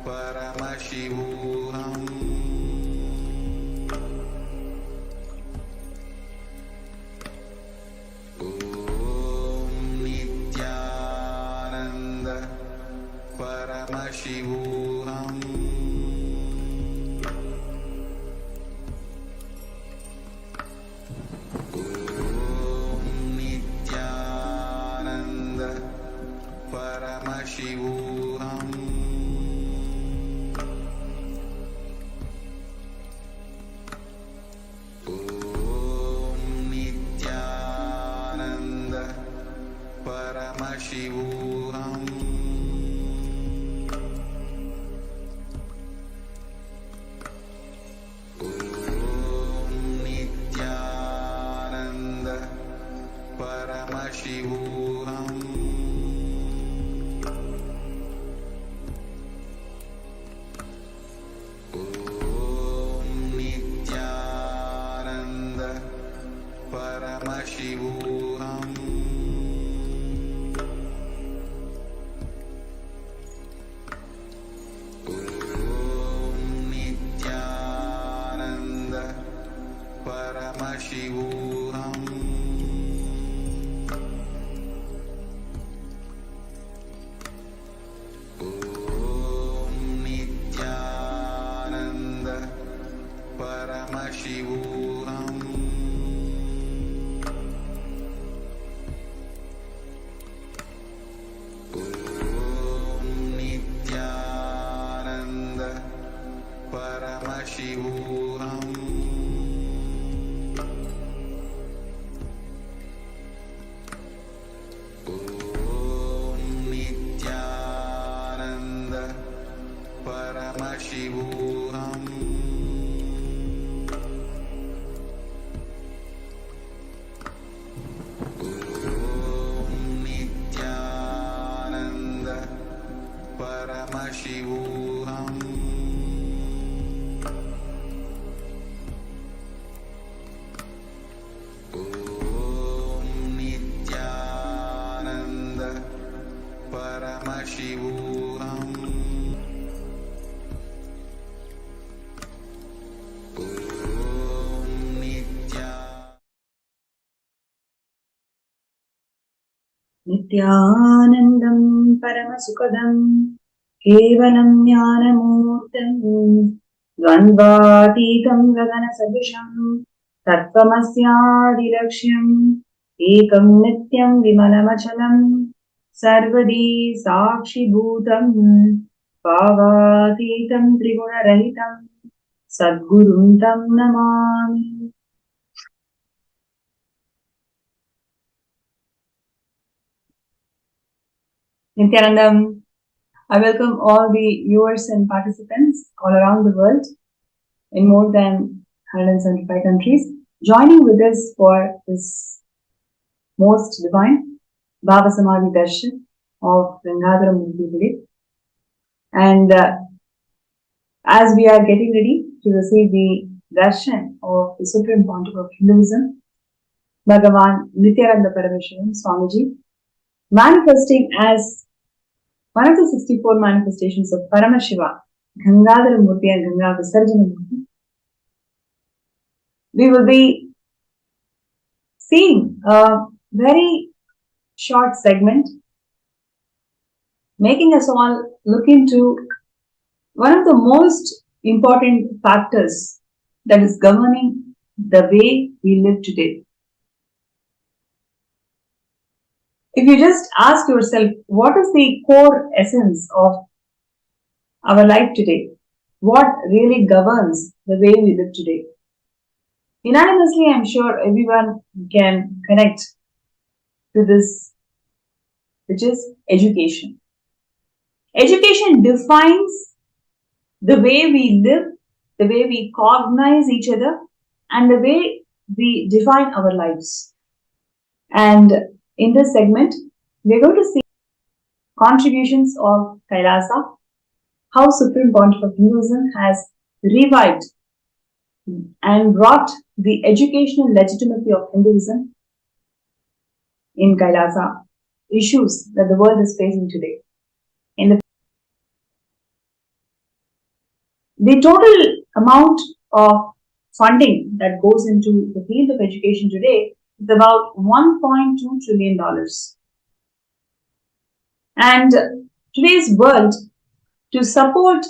Paramashivam. Om Nithyananda Paramashivam. Om Nithyananda Paramashivam. Om Nithyananda Paramashivam. Om Nithyananda Paramashivam. Om Nithyananda Paramashivam. Om Nithyananda Paramashivam. Om Nithyananda Paramashivam. Om Nithyananda Paramashivam. Om Nithyananda Paramashivam. Om Nithyananda Paramashivam. Om Nithyananda Paramashivam. Om नित्यानन्दं परमसुखदं केवलं ज्ञानमूर्तं द्वन्द्वातीतं गगनसदृशं तत्त्वमस्यादिलक्ष्यम् एकं नित्यं विमलमचलं सर्वदी साक्षिभूतं भावातीतं त्रिगुणरहितं सद्गुरुं तं Namami. Nithyanandam, I welcome all the viewers and participants all around the world in more than 175 countries joining with us for this most divine Bhava Samadhi Darshan of Gangadhara Murthy. And as we are getting ready to receive the Darshan of the Supreme Pontiff of Hinduism, Bhagavan Nithyananda Paramashivam Swamiji, manifesting as one of the 64 manifestations of Paramashiva, Gangadhara Murthy and Ganga Visarjana Murthy, we will be seeing a very short segment making us all look into one of the most important factors that is governing the way we live today. If you just ask yourself, what is the core essence of our life today? What really governs the way we live today? Unanimously, I'm sure everyone can connect to this, which is education. Education defines the way we live, the way we cognize each other, and the way we define our lives. And in this segment, we're going to see contributions of Kailasa, how Supreme Pontiff of Hinduism has revived and brought the educational legitimacy of Hinduism in Kailasa, issues that the world is facing today. The total amount of funding that goes into the field of education today is about $1.2 trillion. And Today's world, to support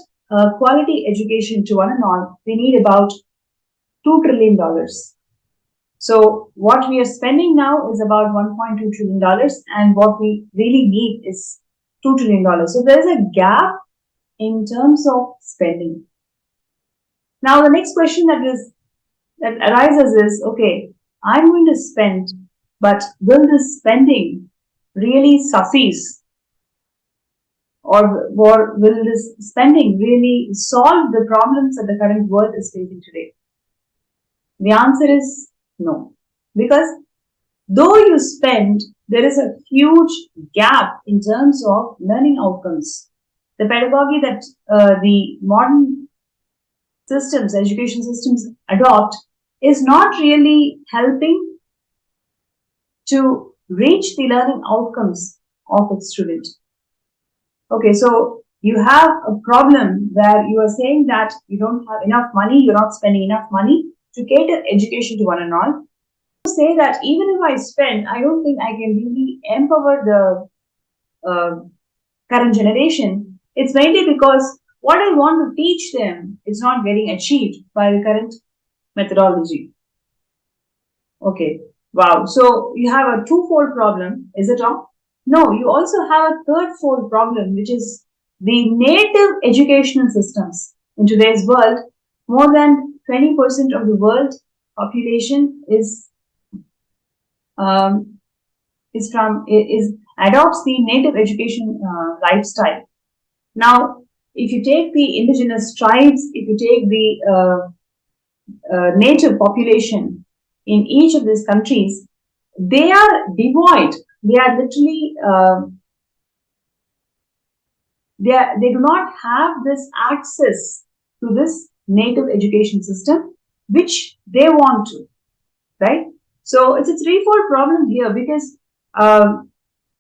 quality education to one and all, we need about $2 trillion. So what we are spending now is about $1.2 trillion, and what we really need is $2 trillion. So there is a gap in terms of spending. Now the next question that arises is, okay, I'm going to spend, but will this spending really suffice? Or will this spending really solve the problems that the current world is facing today? The answer is no. Because though you spend, there is a huge gap in terms of learning outcomes. The pedagogy that the modern systems, education systems adopt is not really helping to reach the learning outcomes of its student. Okay, so you have a problem where you are saying that you don't have enough money, you're not spending enough money to cater education to one and all. Say that even if I spend, I don't think I can really empower the current generation. It's mainly because what I want to teach them is not getting achieved by the current methodology. Okay, wow. So you have a twofold problem, is it wrong? No, you also have a thirdfold problem, which is the native educational systems. In today's world, more than 20% of the world population adopts the native education lifestyle. Now, if you take the indigenous tribes, if you take the native population in each of these countries, they are devoid. They are literally they do not have this access to this native education system, which they want to, right? So it's a threefold problem here, because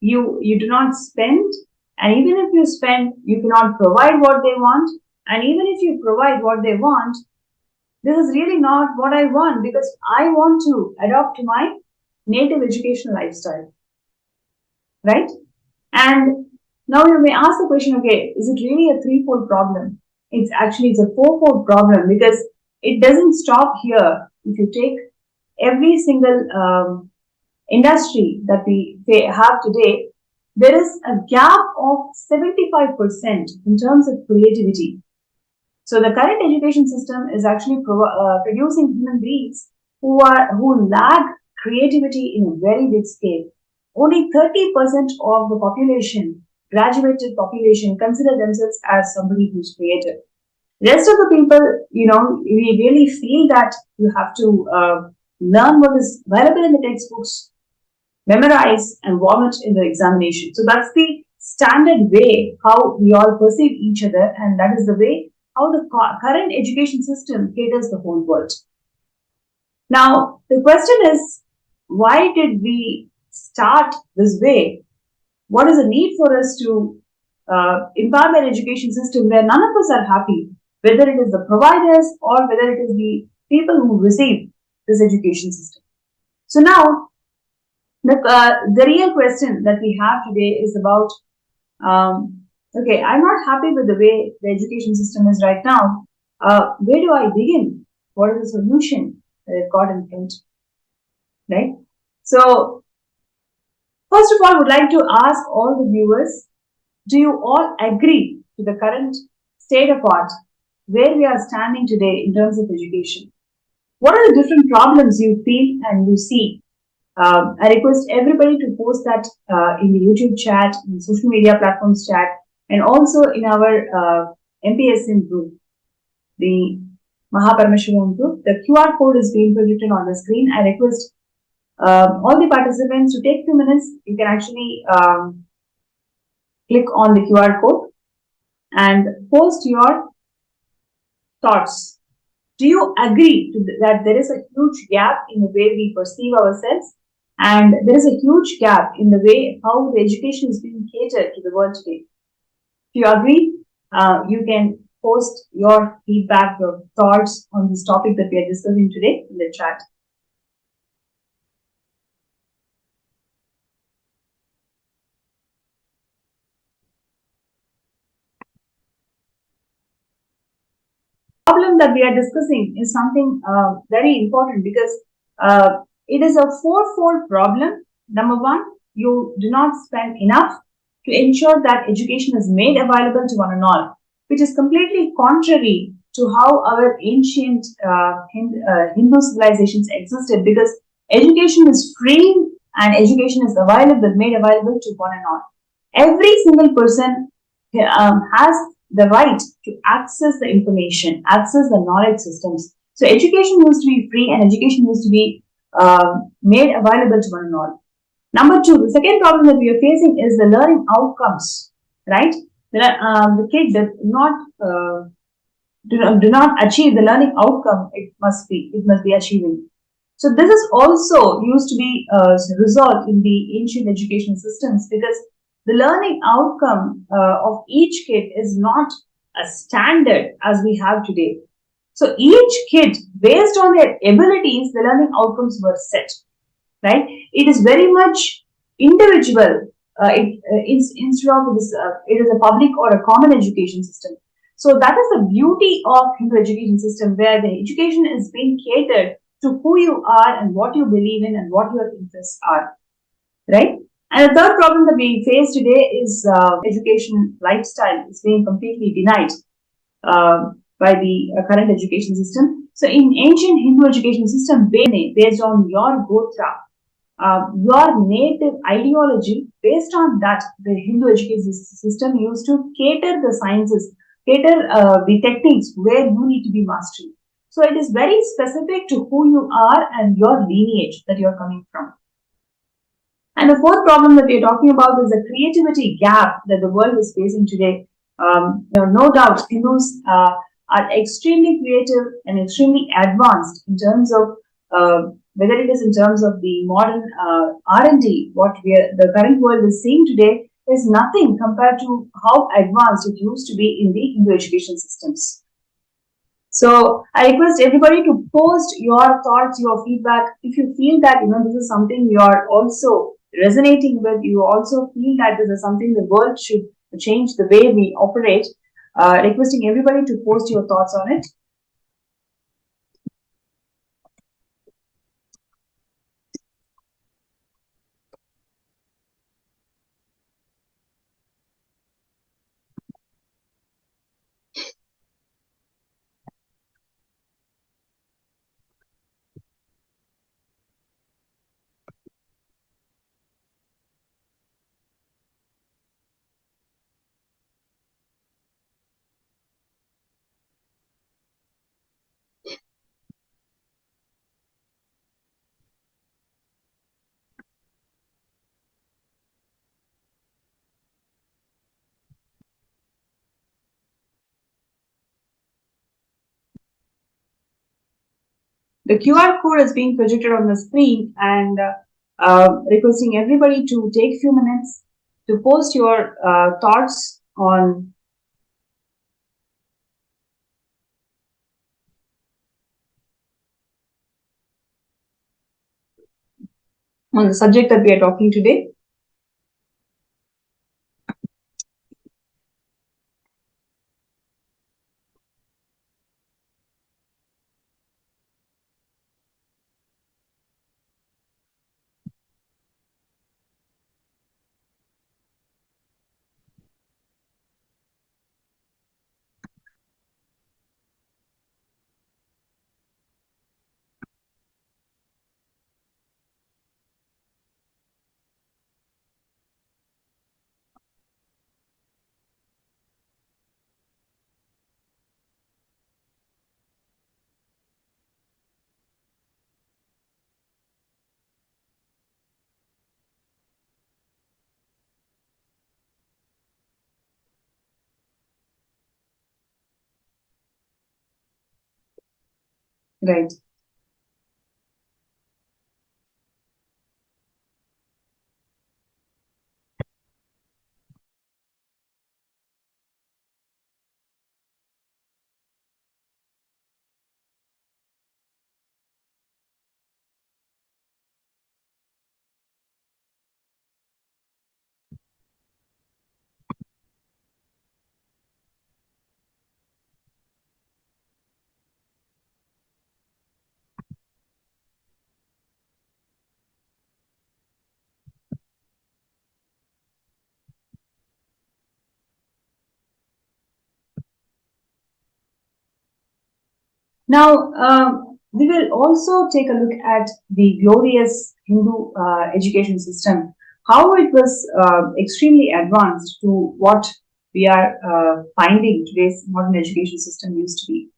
you do not spend, and even if you spend, you cannot provide what they want, and even if you provide what they want, this is really not what I want, because I want to adopt my native educational lifestyle, right? And now you may ask the question, okay, is it really a threefold problem? It's a fourfold problem, because it doesn't stop here. If you take every single industry that we have today, there is a gap of 75% in terms of creativity. So the current education system is actually producing human beings who lack creativity in a very big scale. Only 30% of the population, graduated population, consider themselves as somebody who's creative. Rest of the people, we really feel that you have to learn what is available in the textbooks, memorize, and vomit in the examination. So that's the standard way how we all perceive each other, and that is the way how the current education system caters the whole world. Now, the question is, why did we start this way? What is the need for us to empower an education system where none of us are happy, whether it is the providers or whether it is the people who receive this education system? So now, the real question that we have today is about, okay, I'm not happy with the way the education system is right now. Where do I begin? What is the solution that I've got in front? Right? So, first of all, I would like to ask all the viewers, do you all agree to the current state of art where we are standing today in terms of education? What are the different problems you feel and you see? I request everybody to post that in the YouTube chat, in the social media platforms chat, and also in our MPSN group, the Paramashivam group. The QR code is being projected on the screen. I request all the participants to take 2 minutes. You can actually click on the QR code and post your thoughts. Do you agree that there is a huge gap in the way we perceive ourselves, and there is a huge gap in the way how the education is being catered to the world today? If you agree, you can post your feedback, your thoughts on this topic that we are discussing today in the chat. that we are discussing is something very important because it is a fourfold problem. Number one, you do not spend enough to ensure that education is made available to one and all, which is completely contrary to how our ancient Hindu civilizations existed, because education is free and education is available, made available to one and all. Every single person has the right to access the information, access the knowledge systems. So education used to be free and education used to be made available to one and all. Number two, the second problem that we are facing is the learning outcomes, right? The kid does not do not achieve the learning outcome it must be achieving. So this is also used to be resolved in the ancient education systems, because the learning outcome of each kid is not a standard as we have today. So each kid, based on their abilities, the learning outcomes were set, right? It is very much individual. Instead of this, it is a public or a common education system. So that is the beauty of Hindu education system, where the education is being catered to who you are and what you believe in and what your interests are, right? And the third problem that we face today is education lifestyle is being completely denied by the current education system. So in ancient Hindu education system, based on your gotra, your native ideology, based on that, the Hindu education system used to cater the sciences, cater the techniques where you need to be mastery. So it is very specific to who you are and your lineage that you are coming from. And the fourth problem that we are talking about is the creativity gap that the world is facing today. No doubt, Hindus are extremely creative and extremely advanced in terms of whether it is in terms of the modern R&D. What the current world is seeing today is nothing compared to how advanced it used to be in the Hindu education systems. So I request everybody to post your thoughts, your feedback. If you feel that this is something you are also resonating with, you also feel that this is something the world should change the way we operate, requesting everybody to post your thoughts on it. The QR code is being projected on the screen, and requesting everybody to take a few minutes to post your thoughts on the subject that we are talking today. Right. Now, we will also take a look at the glorious Hindu education system, how it was extremely advanced to what we are finding today's modern education system used to be.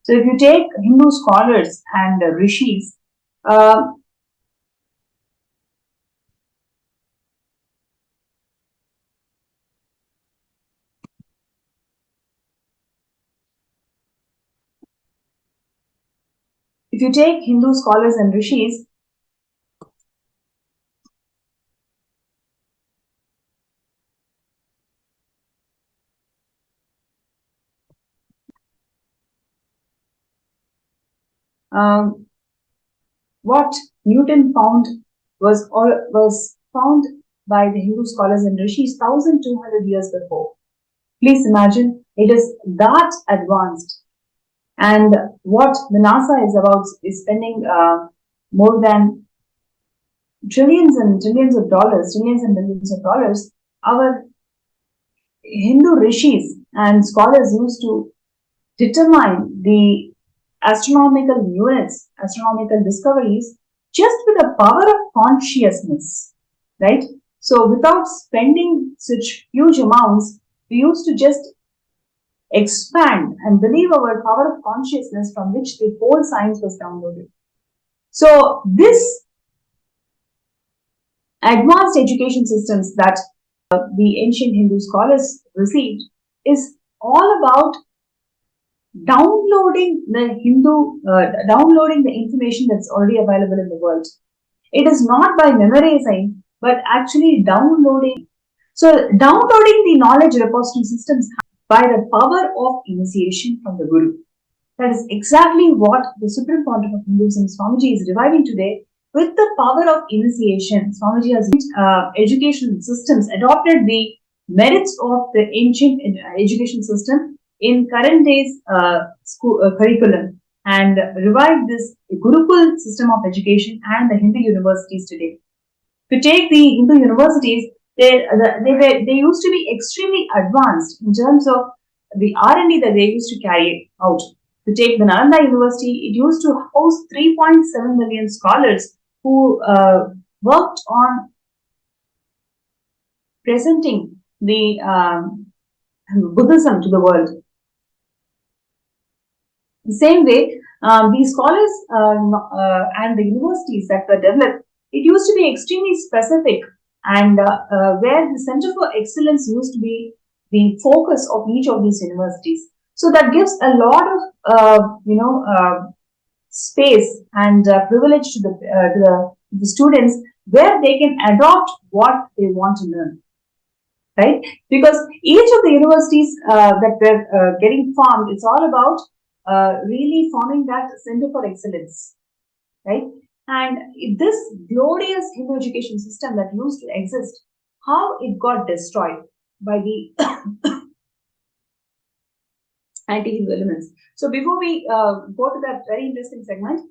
So, if you take Hindu scholars and rishis, if you take Hindu scholars and rishis, what Newton found was found by the Hindu scholars and rishis 1200 years before. Please imagine, it is that advanced. And what the NASA is spending more than trillions and trillions of dollars, trillions and billions of dollars. Our Hindu rishis and scholars used to determine the astronomical units, astronomical discoveries, just with the power of consciousness, right? So without spending such huge amounts, we used to just expand and believe our power of consciousness from which the whole science was downloaded. So this advanced education systems that the ancient Hindu scholars received is all about downloading the information that's already available in the world. It is not by memorizing, but actually downloading. So downloading the knowledge repository systems by the power of initiation from the Guru. That is exactly what the Supreme Pontiff of Hinduism, Swamiji, is reviving today. With the power of initiation, Swamiji has education systems adopted the merits of the ancient education system in current days curriculum and revived this Gurukul system of education and the Hindu universities today. To take the Hindu universities, they used to be extremely advanced in terms of the R&D that they used to carry out. To take the Nalanda University, it used to host 3.7 million scholars who worked on presenting the Buddhism to the world. The same way, these scholars and the universities that were developed, it used to be extremely specific, and where the Center for Excellence used to be the focus of each of these universities. So that gives a lot of space and privilege to the students, where they can adopt what they want to learn, right? Because each of the universities that were getting formed, it's all about really forming that Center for Excellence, right? And this glorious Hindu education system that used to exist, how it got destroyed by the anti-Hindu elements. So before we go to that very interesting segment,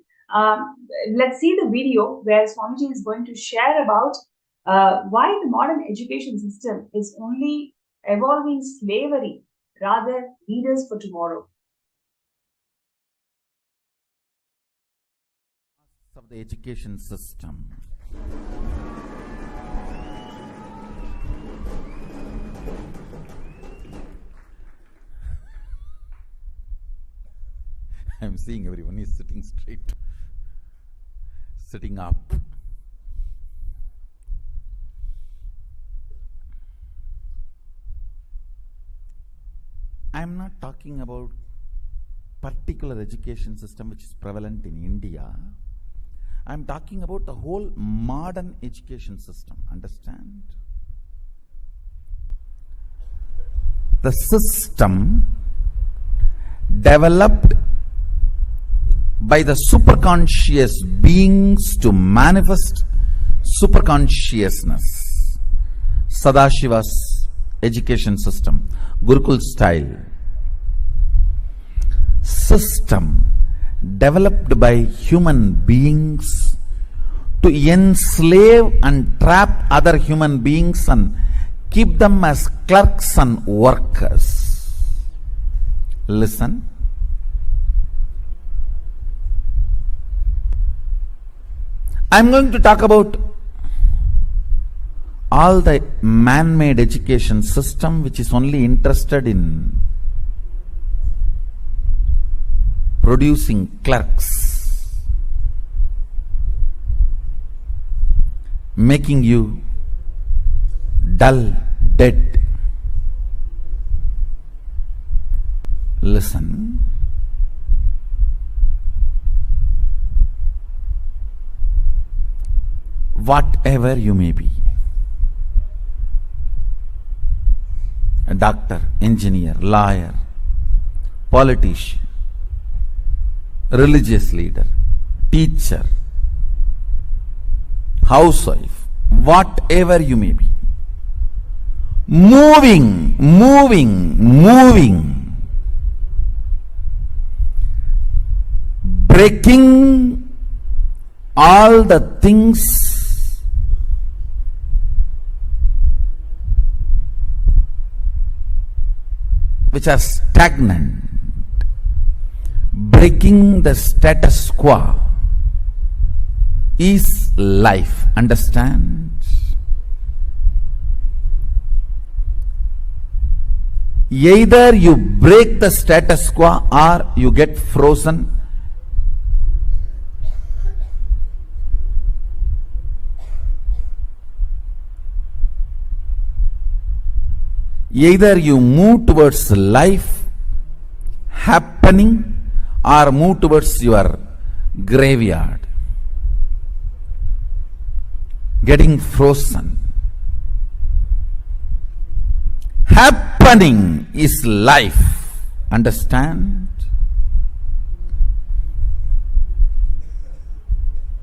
let's see the video where Swamiji is going to share about why the modern education system is only evolving slavery, rather leaders for tomorrow. Of the education system. I'm seeing everyone is sitting straight, sitting up. I'm not talking about particular education system which is prevalent in India. I'm talking about the whole modern education system, understand? The system developed by the superconscious beings to manifest superconsciousness. Sadashiva's education system, Gurukul style. System developed by human beings to enslave and trap other human beings and keep them as clerks and workers. Listen. I'm going to talk about all the man-made education system which is only interested in producing clerks, making you dull, dead. Listen. Whatever you may be, a doctor, engineer, lawyer, politician, religious leader, teacher, housewife, whatever you may be, moving, breaking all the things which are stagnant, breaking the status quo is life. Understand? Either you break the status quo or you get frozen. Either you move towards life happening or move towards your graveyard, getting frozen. Happening is life. Understand?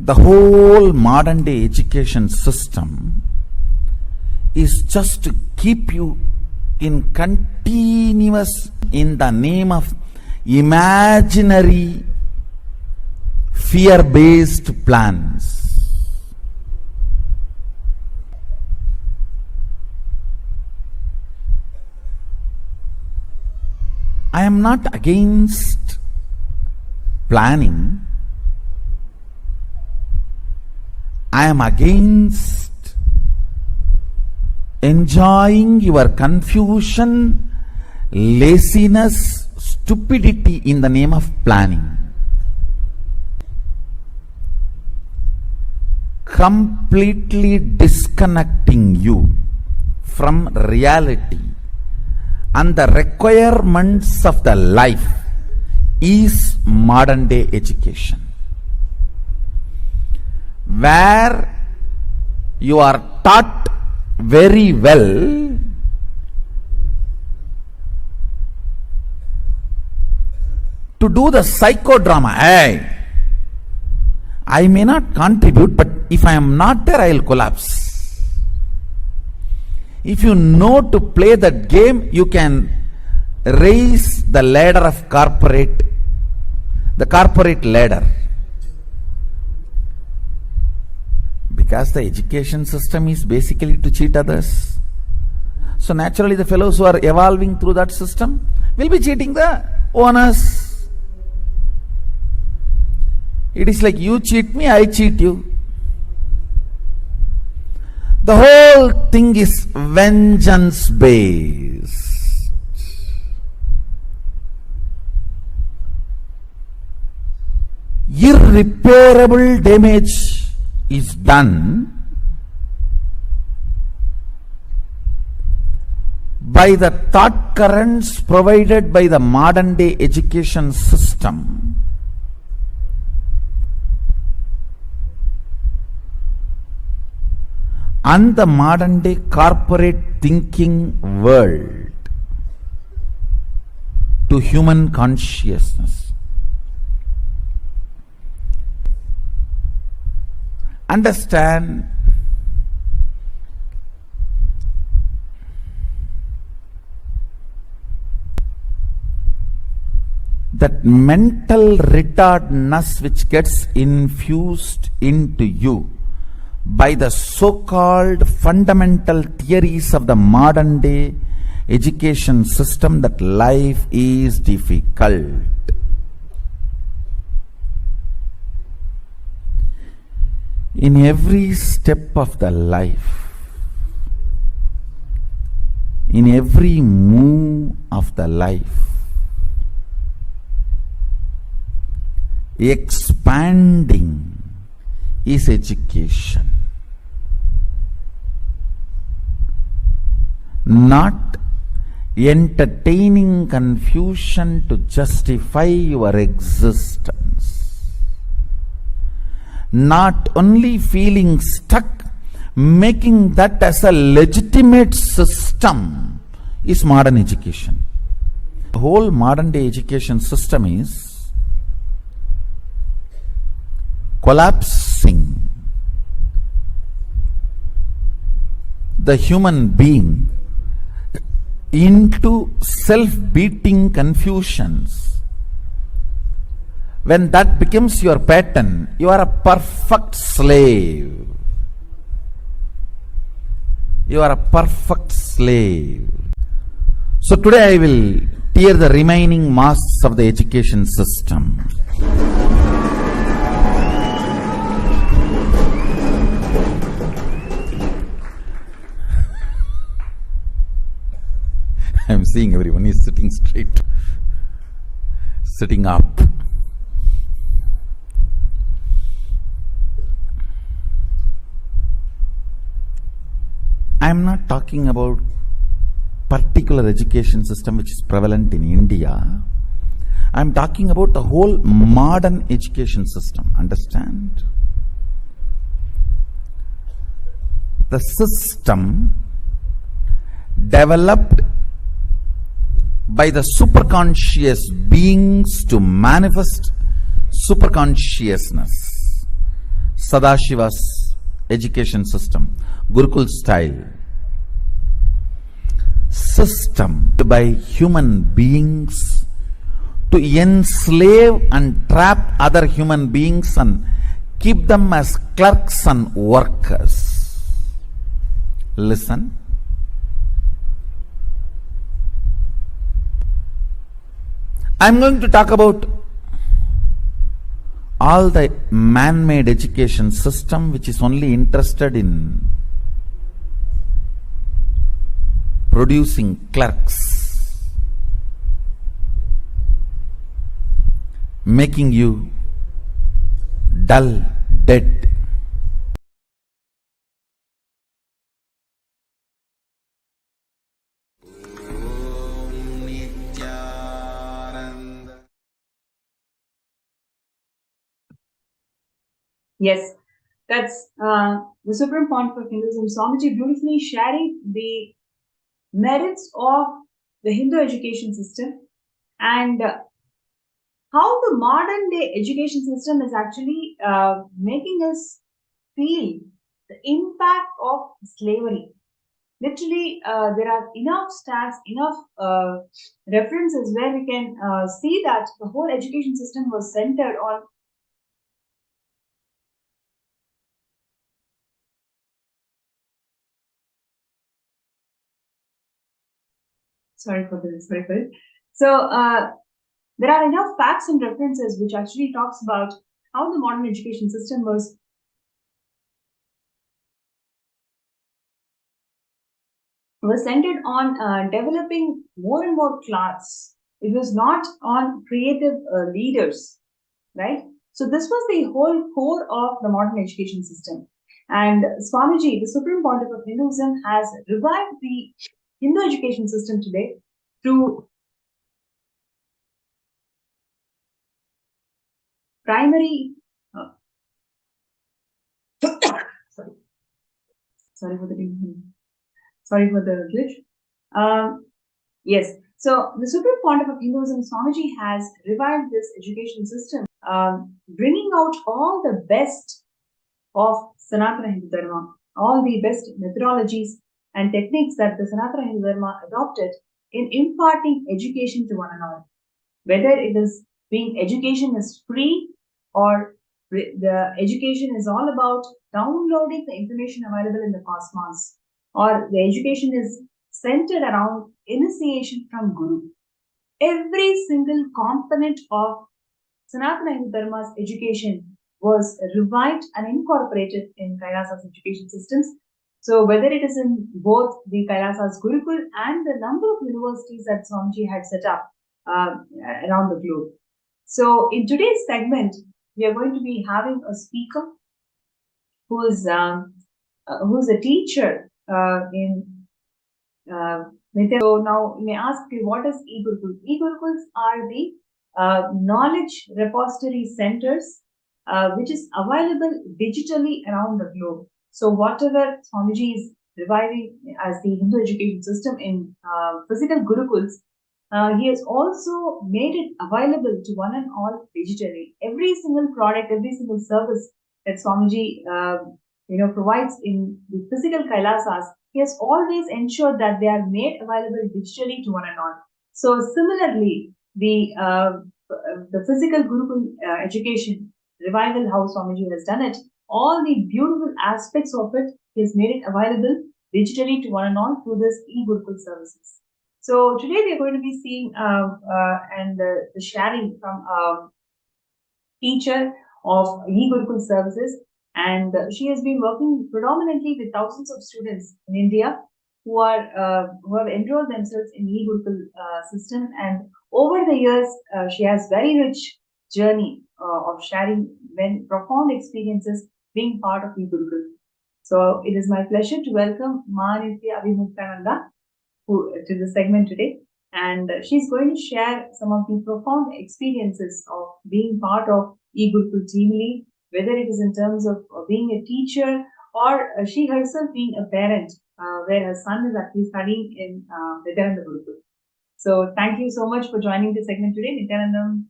The whole modern day education system is just to keep you in continuous, in the name of imaginary fear-based plans. I am not against planning. I am against enjoying your confusion, laziness, stupidity in the name of planning. Completely disconnecting you from reality and the requirements of the life is modern day education, where you are taught very well to do the psychodrama. Hey, I may not contribute, but if I am not there, I will collapse. If you know to play that game, you can raise the ladder of the corporate ladder. Because the education system is basically to cheat others. So naturally the fellows who are evolving through that system will be cheating the owners. It is like you cheat me, I cheat you. The whole thing is vengeance based. Irreparable damage is done by the thought currents provided by the modern day education system and the modern day corporate thinking world to human consciousness. Understand that mental retardness which gets infused into you by the so-called fundamental theories of the modern day education system, that life is difficult. in every step of the life, in every move of the life, expanding is education. Not entertaining confusion to justify your existence. Not only feeling stuck, making that as a legitimate system is modern education. The whole modern day education system is collapsing the human being into self-beating confusions. When that becomes your pattern, you are a perfect slave. You are a perfect slave. So today I will tear the remaining masks of the education system. I am seeing everyone is sitting straight, sitting up. I am not talking about particular education system which is prevalent in India. I am talking about the whole modern education system. Understand? The system developed by the superconscious beings to manifest superconsciousness. Sadashiva's education system, Gurukul style. System by human beings to enslave and trap other human beings and keep them as clerks and workers. Listen. I am going to talk about all the man-made education system which is only interested in producing clerks, making you dull, dead. Yes, that's the supreme point of Hinduism. Swamiji beautifully sharing the merits of the Hindu education system and how the modern day education system is actually making us feel the impact of slavery. Literally, there are enough stats, enough references where we can see that the whole education system was centered on sorry for it. So there are enough facts and references which actually talks about how the modern education system was centered on developing more and more class. It was not on creative leaders, right? So this was the whole core of the modern education system. And Swamiji, the supreme pontiff of Hinduism, has revived the Hindu education system today through primary. Sorry for the glitch. Yes. So the supreme pontiff of Hinduism, Swamiji, has revived this education system, bringing out all the best of Sanatana Hindu Dharma, all the best methodologies and techniques that the Sanatana Hindu Dharma adopted in imparting education to one another. Whether it is being education is free or the education is all about downloading the information available in the cosmos, or the education is centered around initiation from Guru. Every single component of Sanatana Hindu Dharma's education was revived and incorporated in Kailasa's education systems. So whether it is in both the Kailasa's Gurukul and the number of universities that Swamiji had set up around the globe. So in today's segment, we are going to be having a speaker who's a teacher in so now you may ask, what is e-Gurukul? E-Gurukuls are the knowledge repository centers which is available digitally around the globe. So whatever Swamiji is reviving as the Hindu education system in physical Gurukuls, he has also made it available to one and all digitally. Every single product, every single service that Swamiji provides in the physical Kailasas, he has always ensured that they are made available digitally to one and all. So similarly, the physical Gurukul education revival, how Swamiji has done it, all the beautiful aspects of it, he has made it available digitally to one and all through this e-Gurukul services. So today we are going to be seeing the sharing from a teacher of e-Gurukul services, and she has been working predominantly with thousands of students in India who have enrolled themselves in e-Gurukul system, and over the years she has very rich journey of sharing profound experiences being part of e-Gurukul. So it is my pleasure to welcome Nithyananda to the segment today, and she's going to share some of the profound experiences of being part of e-Gurukul team lead, whether it is in terms of being a teacher or she herself being a parent, where her son is actually studying in Nithyananda Gurukul. So thank you so much for joining the segment today, Nithyananda.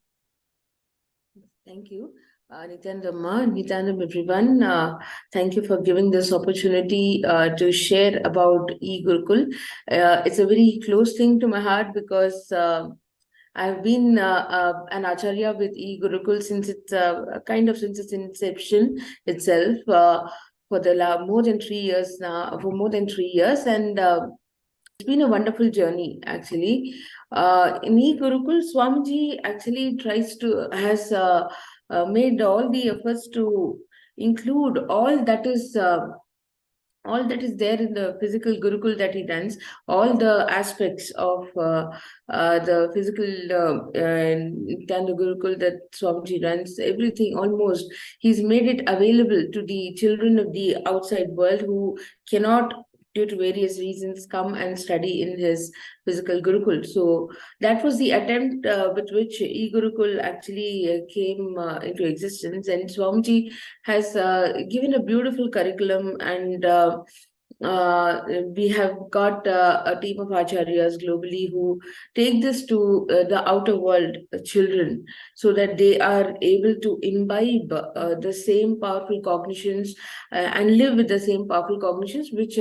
Thank you. Nithyananda, everyone. Thank you for giving this opportunity to share about e-Gurukul. It's a very close thing to my heart because I've been an acharya with e-Gurukul since since its inception itself for the more than 3 years now, and it's been a wonderful journey actually. In e-Gurukul, Swamiji actually has made all the efforts to include all that is there in the physical Gurukul that he runs, all the aspects of the physical Gurukul that Swamiji runs, everything almost, he's made it available to the children of the outside world who cannot, due to various reasons, come and study in his physical Gurukul. So that was the attempt with which e-Gurukul actually came into existence, and Swamiji has given a beautiful curriculum, and we have got a team of acharyas globally who take this to the outer world children, so that they are able to imbibe the same powerful cognitions and live with the same powerful cognitions, which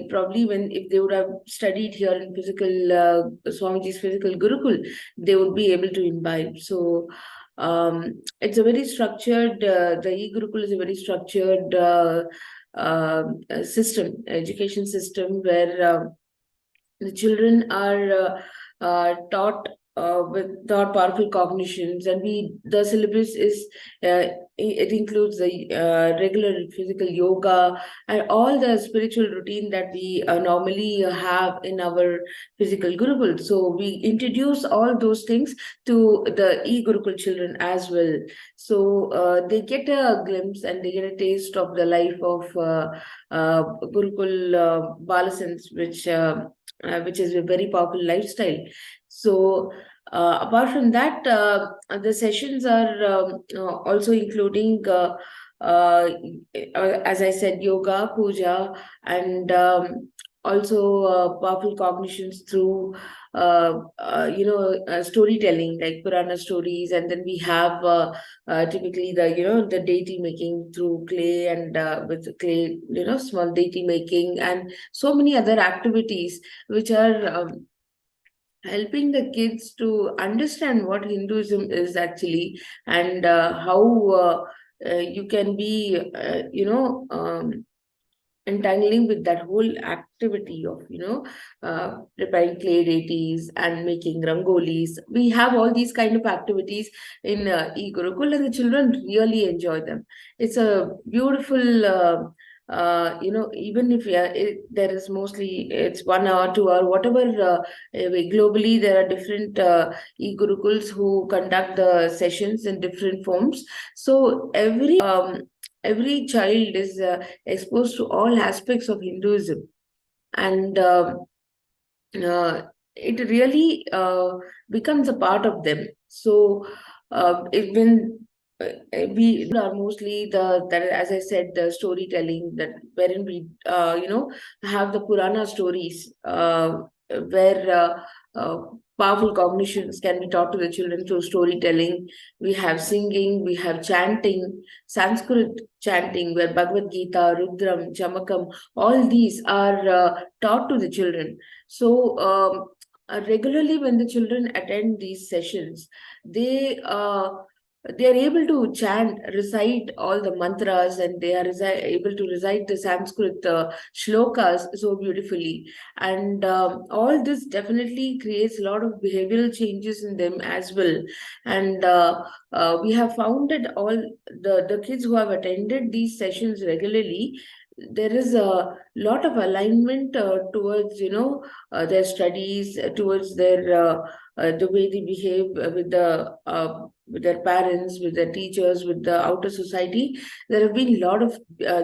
probably if they would have studied here in physical Swamiji's physical Gurukul, they would be able to imbibe. So it's a very structured, the e-Gurukul is a very structured education system, where the children are taught with powerful cognitions, and the syllabus is it includes the regular physical yoga and all the spiritual routine that we normally have in our physical Gurukul. So we introduce all those things to the e-Gurukul children as well. So they get a glimpse and they get a taste of the life of Gurukul Balasans, which is a very powerful lifestyle. So apart from that, the sessions are also including, as I said, yoga, puja, and also powerful cognitions through storytelling, like Purana stories, and then we have typically the deity making through clay, and with clay, small deity making, and so many other activities which are helping the kids to understand what Hinduism is actually, and how you can be entangling with that whole activity of preparing clay deities and making rangolis. We have all these kind of activities in e-Gurukul, and the children really enjoy them. It's a beautiful even if there is mostly it's 1 hour, 2 hour, whatever. Globally, there are different e-Gurukuls who conduct the sessions in different forms. So every child is exposed to all aspects of Hinduism, and it really becomes a part of them. So when we are mostly that, as I said, the storytelling, that wherein we have the Purana stories, where powerful cognitions can be taught to the children through storytelling. We have singing, we have chanting, Sanskrit chanting, where Bhagavad Gita, Rudram, Chamakam, all these are taught to the children. So regularly, when the children attend these sessions, they are able to chant, recite all the mantras, and they are able to recite the Sanskrit shlokas so beautifully. And all this definitely creates a lot of behavioral changes in them as well. And we have found that all the kids who have attended these sessions regularly, there is a lot of alignment towards their studies, towards their the way they behave with their parents, with their teachers, with the outer society. There have been a lot of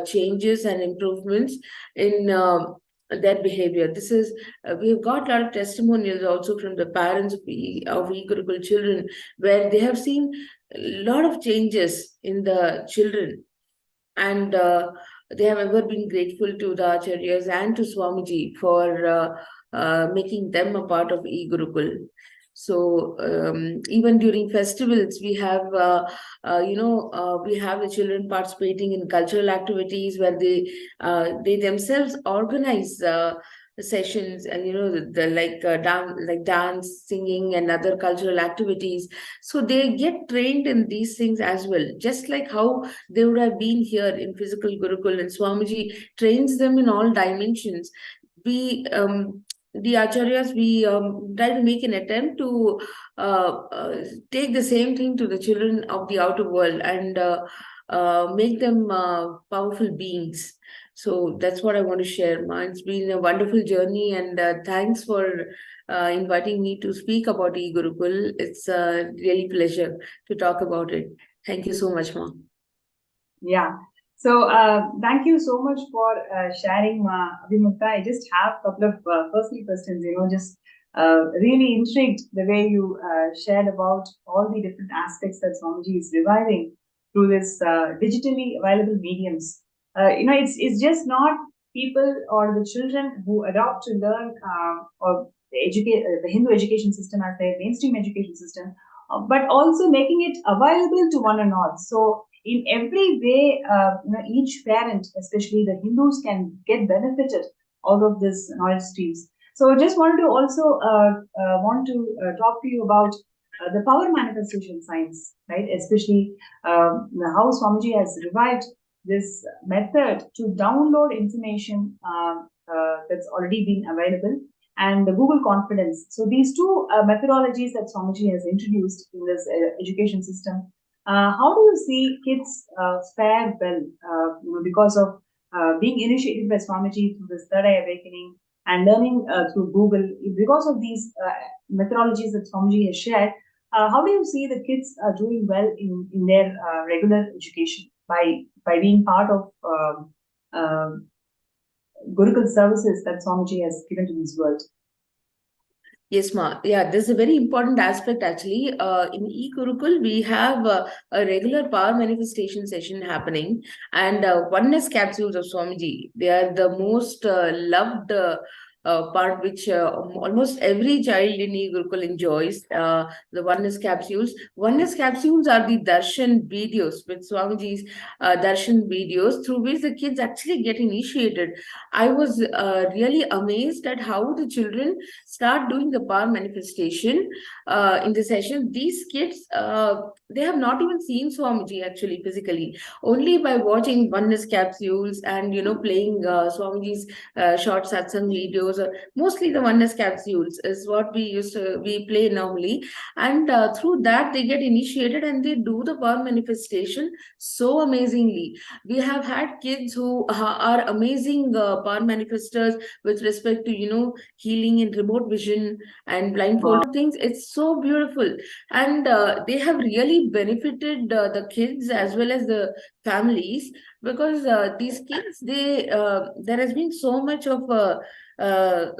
changes and improvements in their behavior. This is we have got a lot of testimonials also from the parents of e-Gurukul children, where they have seen a lot of changes in the children, and they have ever been grateful to the Acharyas and to Swamiji for making them a part of e-Gurukul. So even during festivals, we have we have the children participating in cultural activities where they themselves organize sessions, and the dance, singing, and other cultural activities. So they get trained in these things as well, just like how they would have been here in physical Gurukul, and Swamiji trains them in all dimensions. We the acharyas, we try to make an attempt to take the same thing to the children of the outer world, and make them powerful beings. So that's what I want to share, Ma. It's been a wonderful journey, and thanks for inviting me to speak about e-Gurukul. It's a really pleasure to talk about it. Thank you so much, Ma. Yeah. So thank you so much for sharing, Abhimukta. I just have a couple of personal questions, just really intrigued the way you shared about all the different aspects that Swamiji is reviving through this digitally available mediums. It's just not people or the children who adopt to learn or the Hindu education system as their mainstream education system, but also making it available to one and all. So in every way, each parent, especially the Hindus, can get benefited out of this knowledge streams. So just wanted to also talk to you about the power manifestation science, right? Especially how Swamiji has revived this method to download information that's already been available, and the Google Confidence. So these two methodologies that Swamiji has introduced in this education system, how do you see kids fare well because of being initiated by Swamiji through this third eye awakening and learning through Google? Because of these methodologies that Swamiji has shared, how do you see the kids doing well in their regular education by being part of Gurukul services that Swamiji has given to this world? Yes, Ma. Yeah, this is a very important aspect actually. In e-Gurukul, we have a regular power manifestation session happening, and oneness capsules of Swamiji. They are the most loved part which almost every child in e-Gurukul enjoys, the oneness capsules. Oneness capsules are the Darshan videos, with Swamiji's Darshan videos, through which the kids actually get initiated. I was really amazed at how the children start doing the power manifestation in the session. These kids, they have not even seen Swamiji actually physically. Only by watching oneness capsules and playing Swamiji's short satsang videos, or mostly the oneness capsules is what we play normally, and through that they get initiated and they do the power manifestation so amazingly. We have had kids who are amazing power manifestors with respect to healing in remote vision and blindfold things. It's so beautiful, and they have really benefited the kids as well as the families, because these kids, there has been so much of uh,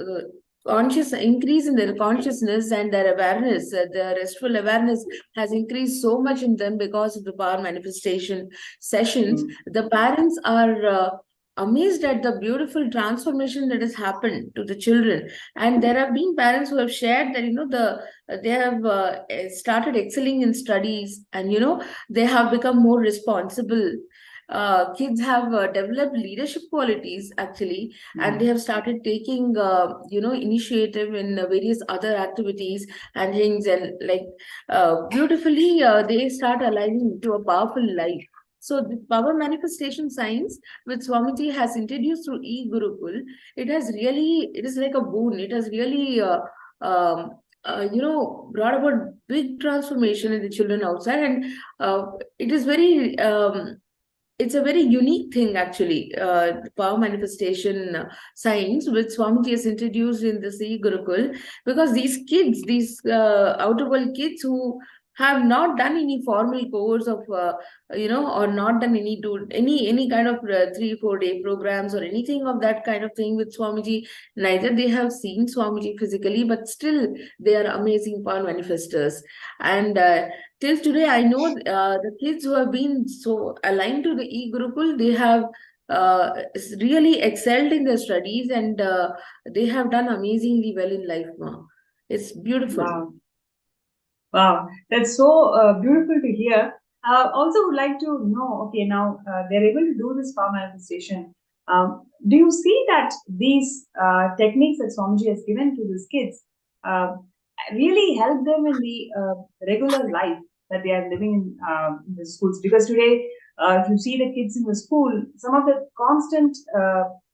conscious increase in their consciousness and their awareness. The restful awareness has increased so much in them because of the power manifestation sessions. The parents are amazed at the beautiful transformation that has happened to the children, and there have been parents who have shared that they have started excelling in studies, and they have become more responsible. Kids have developed leadership qualities actually, and they have started taking initiative in various other activities and things, and like beautifully they start aligning to a powerful life. So the power manifestation science which Swamiji has introduced through e-Gurukul, it is like a boon. It has really brought about big transformation in the children outside, and it is very it's a very unique thing actually, power manifestation science which Swamiji has introduced in the e-Gurukul, because these outer world kids who have not done any formal course of or not done any kind of 3-4 day programs or anything of that kind of thing with Swamiji. Neither they have seen Swamiji physically, but still they are amazing power manifestors. And till today, I know the kids who have been so aligned to the e-Gurukul, they have really excelled in their studies, and they have done amazingly well in life now. It's beautiful. Wow. Wow, that's so beautiful to hear. Also, would like to know, okay, now they're able to do this power manifestation. Do you see that these techniques that Swamiji has given to these kids really help them in the regular life that they are living in the schools? Because today, if you see the kids in the school, some of the constant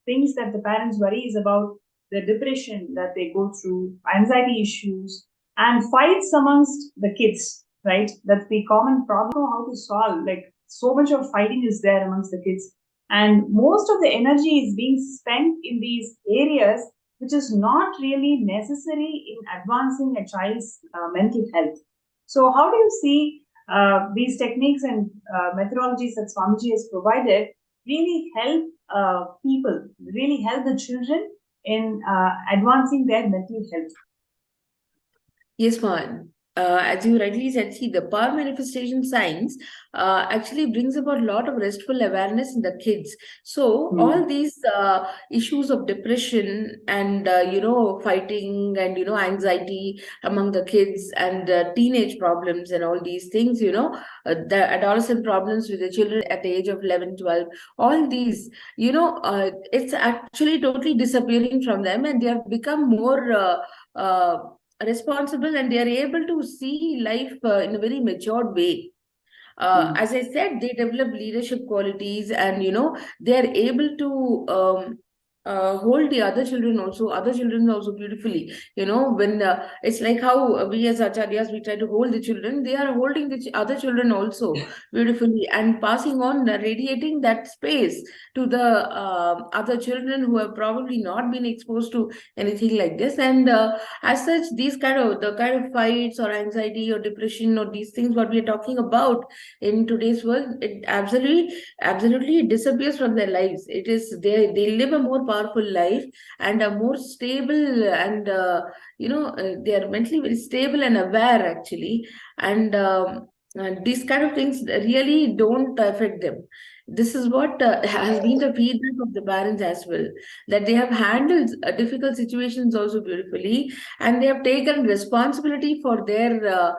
things that the parents worry is about the depression that they go through, anxiety issues, and fights amongst the kids, right? That's the common problem. How to solve, like, so much of fighting is there amongst the kids, and most of the energy is being spent in these areas which is not really necessary in advancing a child's mental health. So how do you see these techniques and methodologies that Swamiji has provided really help people, really help the children in advancing their mental health? Yes, ma'am. As you rightly said, see, the power manifestation science actually brings about a lot of restful awareness in the kids. So all these issues of depression and fighting and anxiety among the kids, and teenage problems and all these things, the adolescent problems with the children at the age of 11, 12, all these, it's actually totally disappearing from them, and they have become more responsible, and they are able to see life in a very matured way. As I said, they develop leadership qualities, and they are able to hold the other children also beautifully. When it's like how we as acharyas, we try to hold the children, they are holding the other children also beautifully, and passing on, radiating that space to the other children who have probably not been exposed to anything like this. And as such, the kind of fights or anxiety or depression or these things what we are talking about in today's world, it absolutely disappears from their lives. It is they live a more powerful life and a more stable, and they are mentally very stable and aware actually, and these kind of things really don't affect them. This is what has been the feedback of the parents as well, that they have handled difficult situations also beautifully, and they have taken responsibility for their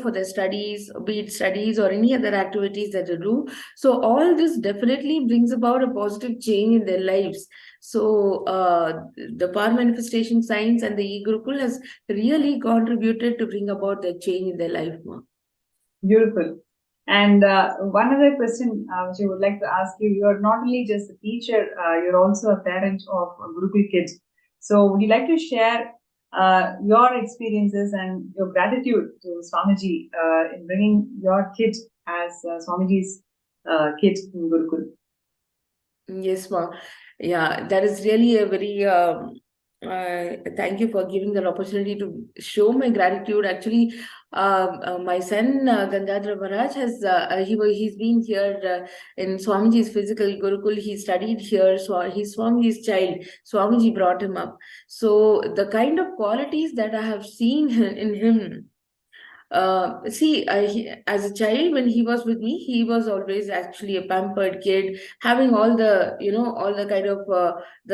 for their studies, be it studies or any other activities that they do. So all this definitely brings about a positive change in their lives. So the power manifestation science and the e-Gurukul has really contributed to bring about the change in their life. Beautiful. And one other question which I would like to ask you: you're not only just a teacher, you're also a parent of Gurukul kids. So, would you like to share your experiences and your gratitude to Swamiji in bringing your kid as Swamiji's kid in Gurukul? Yes, ma'am. Yeah, that is really a very thank you for giving that opportunity to show my gratitude. Actually, my son Gangadhara Maharaj has he's been here in Swamiji's physical Gurukul. He studied here, so he's Swamiji's child. Swamiji brought him up. So the kind of qualities that I have seen in him. As a child, when he was with me, he was always actually a pampered kid, having all the, all the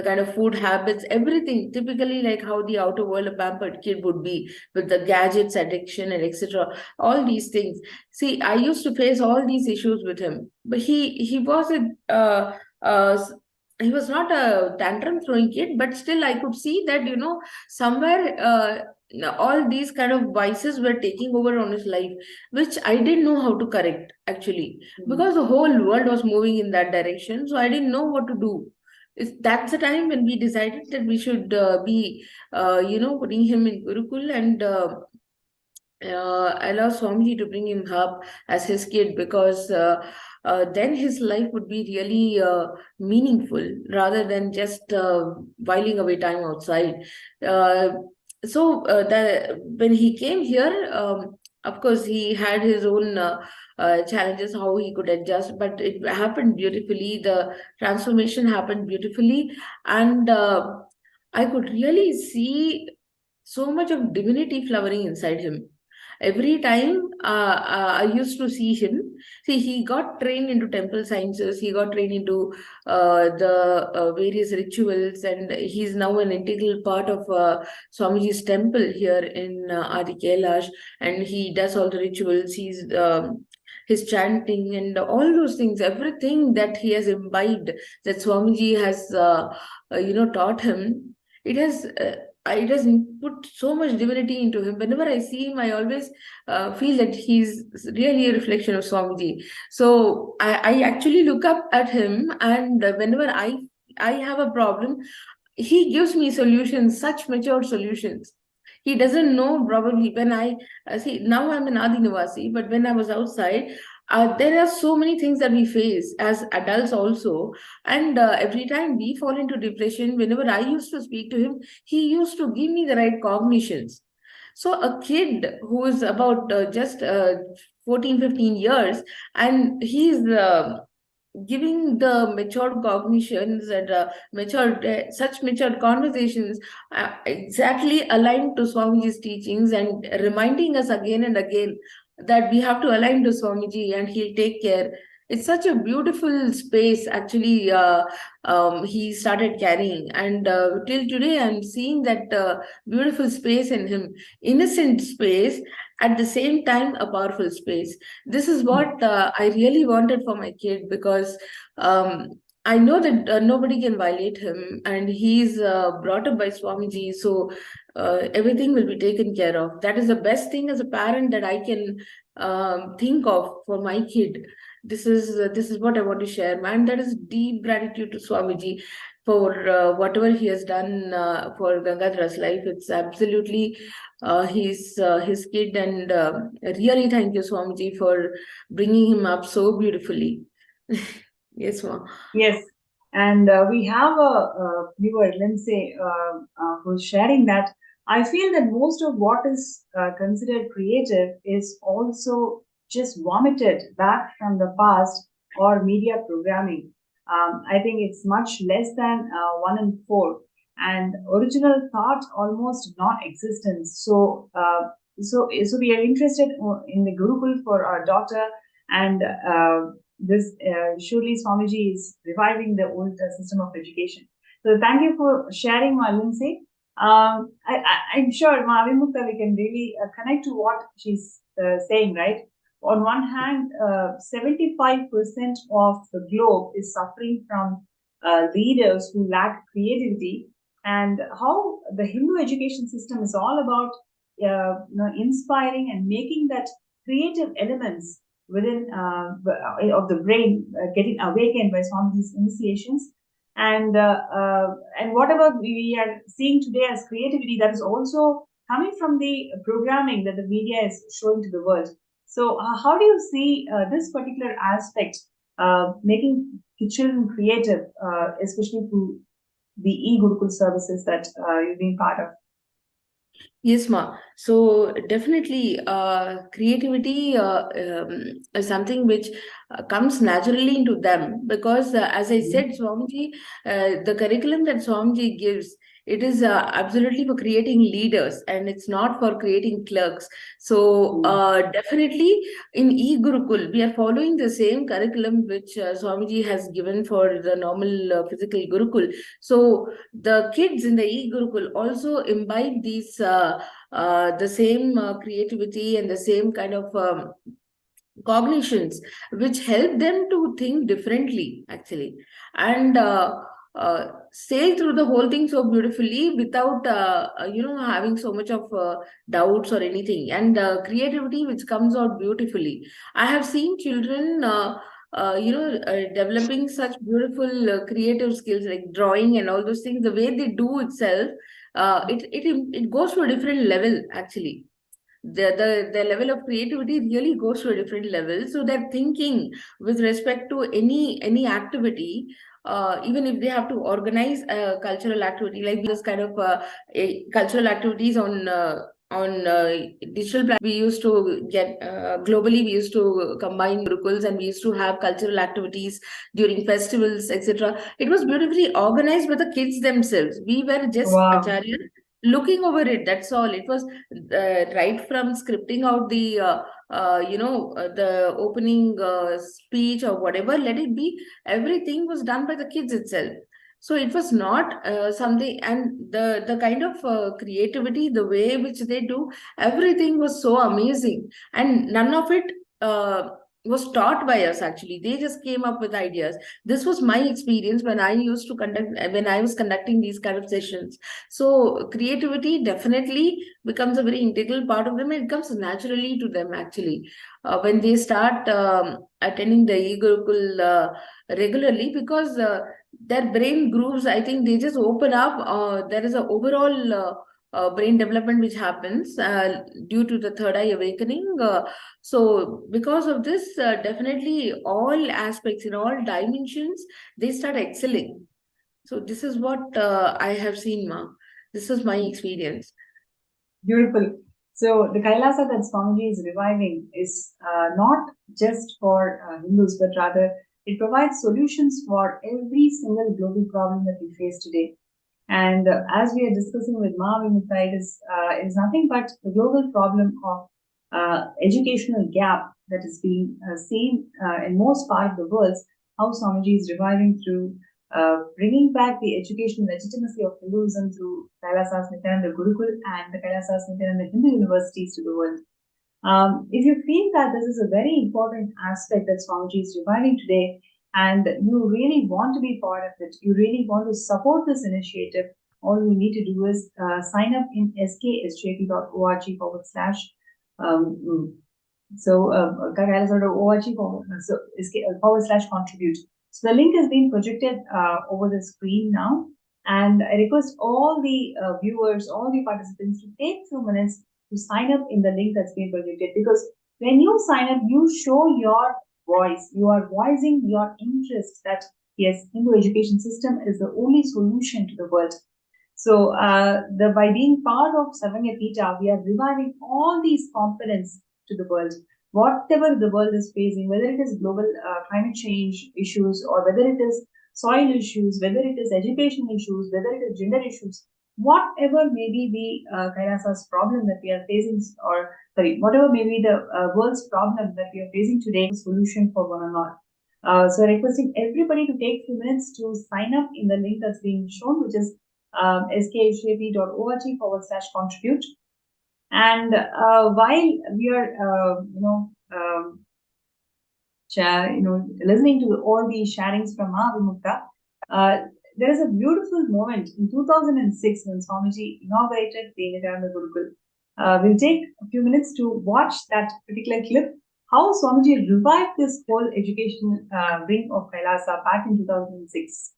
kind of food habits, everything typically like how the outer world a pampered kid would be, with the gadgets addiction and etc. All these things. See, I used to face all these issues with him, but he was he was not a tantrum throwing kid, but still I could see that somewhere. All these kind of vices were taking over on his life, which I didn't know how to correct actually, because the whole world was moving in that direction. So I didn't know what to do. That's the time when we decided that we should be, putting him in Gurukul and allow Swamiji to bring him up as his kid, because then his life would be really meaningful rather than just whiling away time outside. When he came here, of course, he had his own challenges, how he could adjust, but it happened beautifully. The transformation happened beautifully, and I could really see so much of divinity flowering inside him. Every time I used to see him, he got trained into temple sciences, he got trained into the various rituals, and he's now an integral part of Swamiji's temple here in Adi Kailash, and he does all the rituals, his chanting and all those things, everything that he has imbibed, that Swamiji has, taught him, it has put so much divinity into him. Whenever I see him, I always feel that he's really a reflection of Swamiji. So I actually look up at him, and whenever I have a problem, he gives me solutions, such mature solutions. He doesn't know probably when I see now I'm an Adinivasi, but when I was outside, there are so many things that we face as adults also, and every time we fall into depression, whenever I used to speak to him, he used to give me the right cognitions. So a kid who is about just 14, 15 years, and he's giving the matured cognitions and such matured conversations exactly aligned to Swamiji's teachings, and reminding us again and again that we have to align to Swamiji and he'll take care. It's such a beautiful space actually he started carrying, and till today I'm seeing that beautiful space in him, innocent space, at the same time a powerful space. This is what I really wanted for my kid, because I know that nobody can violate him, and he's brought up by Swamiji, so everything will be taken care of. That is the best thing as a parent that I can think of for my kid. This is what I want to share, man. That is deep gratitude to Swamiji for whatever he has done for Gangadhara's life. It's absolutely his kid, and really thank you, Swamiji, for bringing him up so beautifully. Yes, ma'am. Yes, and we have a viewer, Lindsay, who's sharing that. I feel that most of what is considered creative is also just vomited back from the past or media programming. I think it's much less than 1 in 4, and original thought almost non-existent. So we are interested in the Gurukul for our daughter, and this surely Swamiji is reviving the old system of education. So thank you for sharing, Ma Lindsay. I'm sure, Ma Avimukta, we can really connect to what she's saying, right? On one hand, 75% of the globe is suffering from leaders who lack creativity, and how the Hindu education system is all about inspiring and making that creative elements within of the brain getting awakened by Swamiji's initiations, and whatever we are seeing today as creativity, that is also coming from the programming that the media is showing to the world. So how do you see this particular aspect making children creative, especially through the e-Gurukul services that you've been part of? Yes, ma. So definitely, creativity is something which comes naturally into them, because, as I said, Swamiji, the curriculum that Swamiji gives, it is absolutely for creating leaders, and it's not for creating clerks. So definitely in e-Gurukul, we are following the same curriculum which Swamiji has given for the normal physical Gurukul. So the kids in the e-Gurukul also imbibe these the same creativity and the same kind of cognitions, which help them to think differently, actually, and sail through the whole thing so beautifully without having so much of doubts or anything, and creativity which comes out beautifully. I have seen children developing such beautiful creative skills like drawing and all those things. The way they do itself, it goes to a different level, actually. The level of creativity really goes to a different level. So they're thinking with respect to any activity, even if they have to organize a cultural activity like this kind of cultural activities on digital platforms. We used to get globally, we used to combine gurukuls, and we used to have cultural activities during festivals, etc. It was beautifully organized by the kids themselves. We were just acharya looking over it, that's all. It was right from scripting out the the opening speech or whatever, let it be, everything was done by the kids itself. So it was not something, and the kind of creativity, the way which they do, everything was so amazing, and none of it was taught by us, actually. They just came up with ideas. This was my experience when I was conducting these kind of sessions. So creativity definitely becomes a very integral part of them, and it comes naturally to them, actually, when they start attending the e-Gurukul regularly, because their brain grooves, I think, they just open up. There is an overall brain development which happens due to the third eye awakening. So because of this, definitely all aspects in all dimensions, they start excelling. So this is what I have seen, ma. This is my experience. Beautiful. So the Kailasa that Swamiji is reviving is not just for Hindus, but rather it provides solutions for every single global problem that we face today. And as we are discussing with Ma Vimukta, it is nothing but the global problem of educational gap that is being seen in most part of the world. How Swamiji is reviving through bringing back the educational legitimacy of Hinduism through Kailasas Nithyananda Gurukul and the Kailasas Nithyananda Hindu universities to the world. If you feel that this is a very important aspect that Swamiji is reviving today, and you really want to be part of it, you really want to support this initiative, all you need to do is sign up in sksjp.org /org contribute. So the link has been projected over the screen now, and I request all the viewers, all the participants to take 2 minutes to sign up in the link that's been projected, because when you sign up, you show your voice, you are voicing your interest that yes, Hindu education system is the only solution to the world. So by being part of Savanya Pita, we are reviving all these components to the world. Whatever the world is facing, whether it is global climate change issues, or whether it is soil issues, whether it is education issues, whether it is gender issues, whatever may be the Kailasa's problem that we are facing, or sorry, whatever may be the world's problem that we are facing today, solution for one and all. So requesting everybody to take a few minutes to sign up in the link that's being shown, which is skshap.org/contribute. And while we are, listening to all the sharings from Mahavimukta, there is a beautiful moment in 2006 when Swamiji inaugurated the Nithyananda Gurukul. We'll take a few minutes to watch that particular clip, how Swamiji revived this whole education wing of Kailasa back in 2006.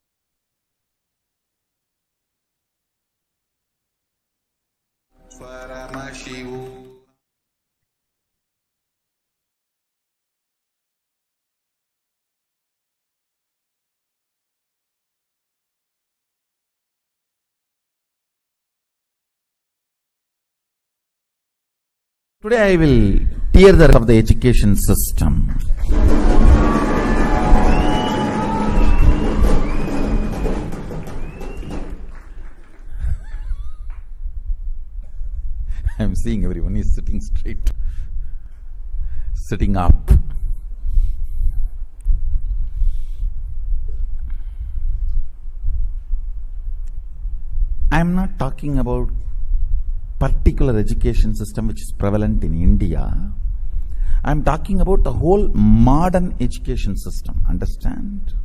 Paramashivam. Today I will tear the of the education system. I am seeing everyone is sitting straight, sitting up. I am not talking about particular education system which is prevalent in India. I am talking about the whole modern education system. Understand?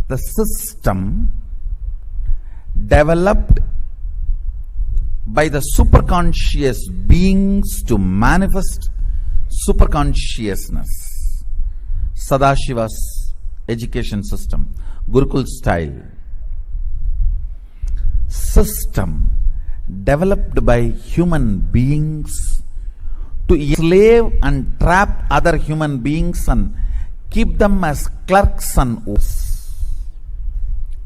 The system developed by the superconscious beings to manifest superconsciousness. Sadashiva's education system, Gurukul style. System developed by human beings to enslave and trap other human beings and keep them as clerks and oaths.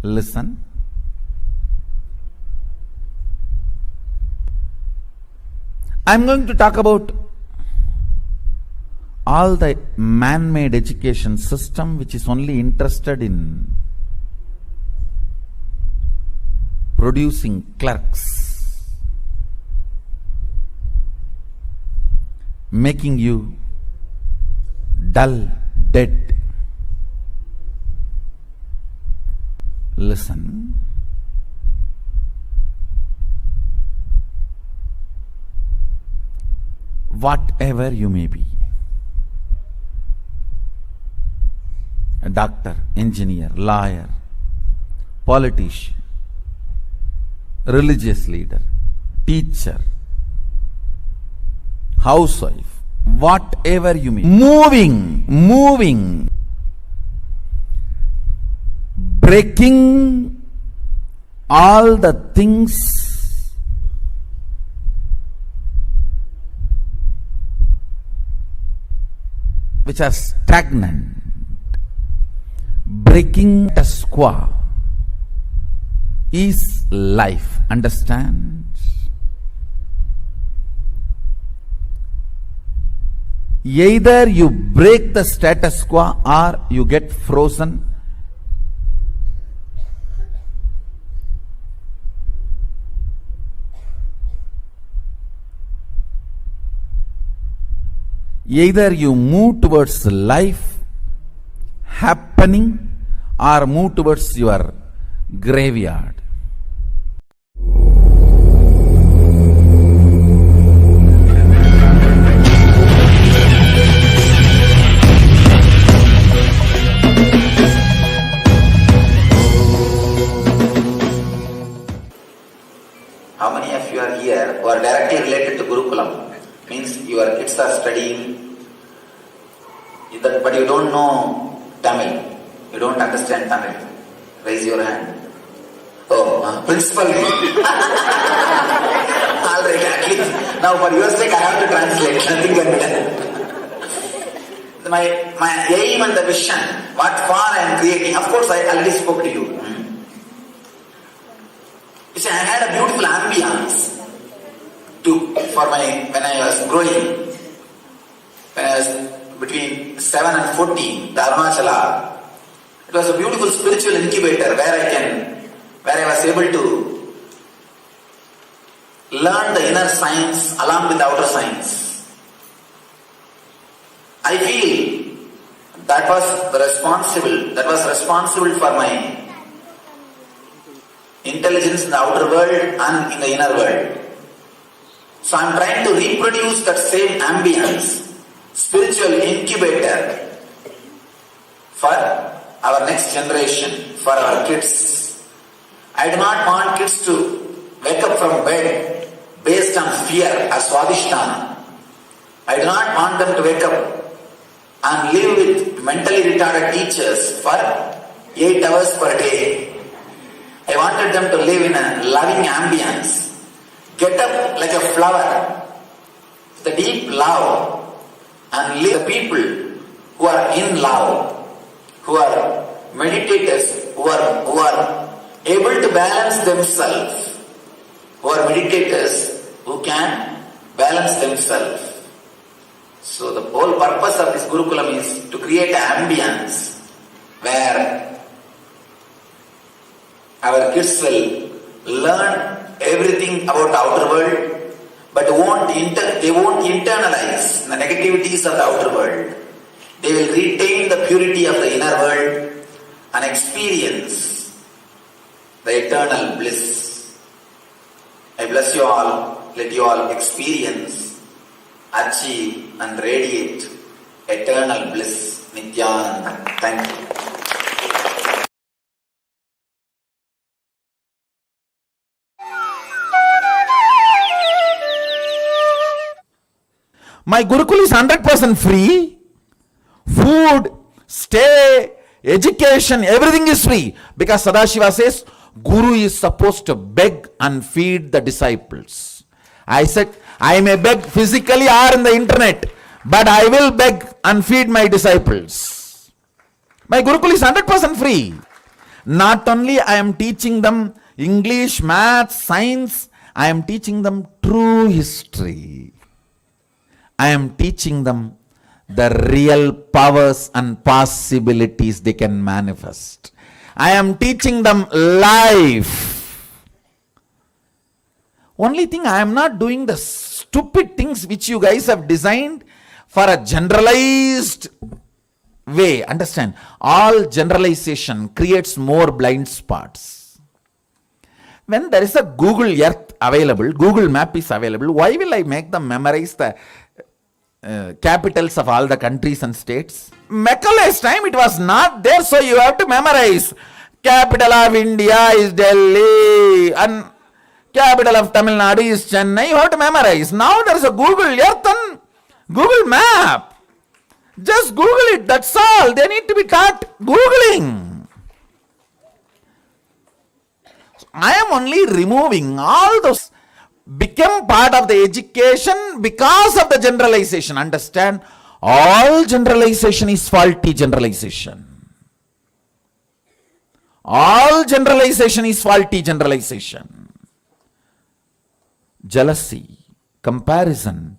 Listen. I am going to talk about all the man-made education system which is only interested in producing clerks, making you dull, dead. Listen. Whatever you may be, a doctor, engineer, lawyer, politician, religious leader, teacher, housewife, whatever you may, moving, breaking all the things which are stagnant, breaking status quo is life. Understand? Either you break the status quo or you get frozen. Either you move towards life happening or move towards your graveyard. How many of you are here who are directly related to Gurukulam? Means your kids are studying, but you don't know Tamil. You don't understand Tamil. Raise your hand. Oh, principal. All right, at least. Now for your sake I have to translate. Nothing can be done. My aim and the vision, what for I am creating, of course I already spoke to you. You see, I had a beautiful ambience when I was growing, when I was between 7 and 14, the Arunachala. It was a beautiful spiritual incubator where I was able to learn the inner science along with the outer science. I feel that was responsible for my intelligence in the outer world and in the inner world. So I am trying to reproduce that same ambience, spiritual incubator for our next generation, for our kids. I do not want kids to wake up from bed based on fear or swadhisthana. I do not want them to wake up and live with mentally retarded teachers for 8 hours per day. I wanted them to live in a loving ambience. Get up like a flower, the deep love, and live the people who are in love, who are meditators, who are able to balance themselves, who are meditators, who can balance themselves. So the whole purpose of this Gurukulam is to create an ambience where our kids will learn everything about the outer world, but they won't internalize the negativities of the outer world. They will retain the purity of the inner world and experience the eternal bliss. I bless you all. Let you all experience, achieve and radiate eternal bliss. Nithyananda. Thank you. My Gurukul is 100% free. Food, stay, education, everything is free. Because Sadashiva says, Guru is supposed to beg and feed the disciples. I said, I may beg physically or in the internet, but I will beg and feed my disciples. My Gurukul is 100% free. Not only I am teaching them English, maths, science, I am teaching them true history. I am teaching them the real powers and possibilities they can manifest. I am teaching them life. Only thing, I am not doing the stupid things which you guys have designed for a generalized way. Understand? All generalization creates more blind spots. When there is a Google Earth available, Google Map is available, why will I make them memorize the capitals of all the countries and states? Macaulay's time it was not there, so you have to memorize. Capital of India is Delhi and capital of Tamil Nadu is Chennai. You have to memorize. Now there is a Google Earth and Google Map. Just Google it, that's all. They need to be taught Googling. I am only removing all those. Become part of the education because of the generalization. Understand? All generalization is faulty generalization. All generalization is faulty generalization. Jealousy, comparison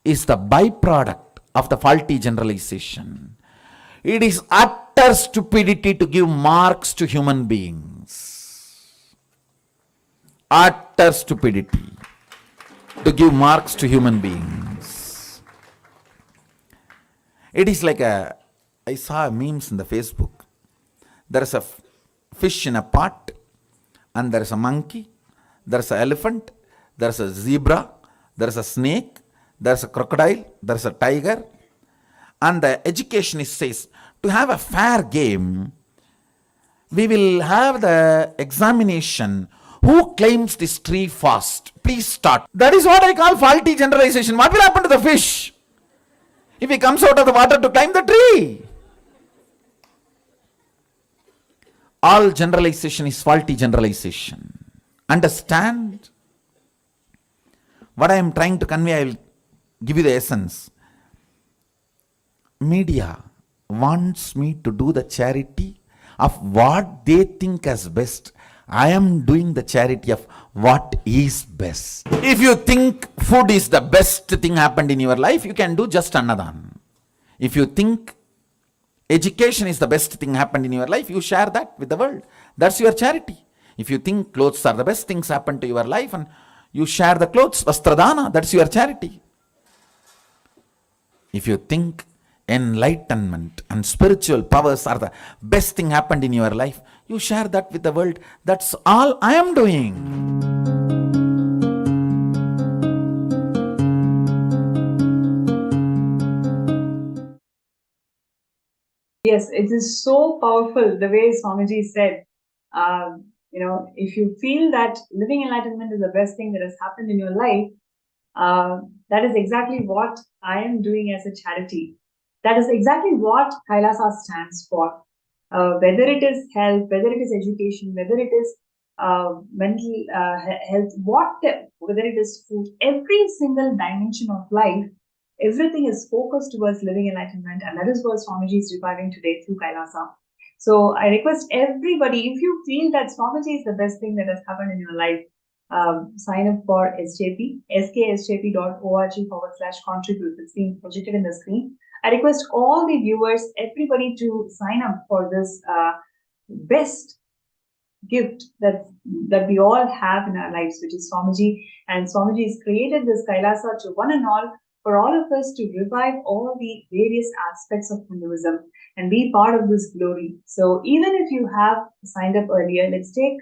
is the byproduct of the faulty generalization. It is utter stupidity to give marks to human beings. Utter stupidity to give marks to human beings. It is like I saw memes in the Facebook. There is a fish in a pot, and there is a monkey, there is an elephant, there is a zebra, there is a snake, there is a crocodile, there is a tiger. And the educationist says, to have a fair game, we will have the examination. Who claims this tree first? Please start. That is what I call faulty generalization. What will happen to the fish if he comes out of the water to climb the tree? All generalization is faulty generalization. Understand? What I am trying to convey, I will give you the essence. Media wants me to do the charity of what they think as best. I am doing the charity of what is best. If you think food is the best thing happened in your life, you can do just annadan. If you think education is the best thing happened in your life, you share that with the world. That's your charity. If you think clothes are the best things happened to your life and you share the clothes, vastradana, that's your charity. If you think enlightenment and spiritual powers are the best thing happened in your life, you share that with the world. That's all I am doing. Yes, it is so powerful the way Swamiji said. If you feel that living enlightenment is the best thing that has happened in your life, that is exactly what I am doing as a charity. That is exactly what Kailasa stands for. Whether it is health, whether it is education, whether it is mental health, whether it is food, every single dimension of life, everything is focused towards living enlightenment, and that is what Swamiji is reviving today through Kailasa. So I request everybody, if you feel that Swamiji is the best thing that has happened in your life, sign up for SJP, sksjp.org/contribute. It's being projected in the screen. I request all the viewers, everybody to sign up for this best gift that we all have in our lives, which is Swamiji. And Swamiji has created this Kailasa to one and all, for all of us to revive all the various aspects of Hinduism and be part of this glory. So even if you have signed up earlier, let's take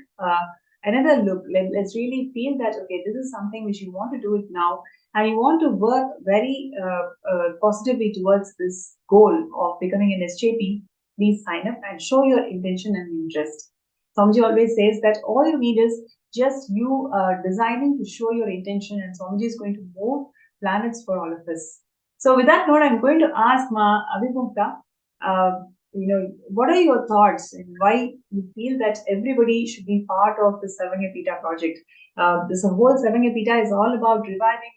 another look. Let's really feel that, okay, this is something which you want to do it now, and you want to work very positively towards this goal of becoming an SJP. Please sign up and show your intention and interest. Swamiji always says that all you need is just you designing to show your intention, and Swamiji is going to move planets for all of us. So with that note, I'm going to ask Ma Abhimukta, what are your thoughts and why you feel that everybody should be part of the Sarvagya Pita project? This whole Sarvagya Pita is all about reviving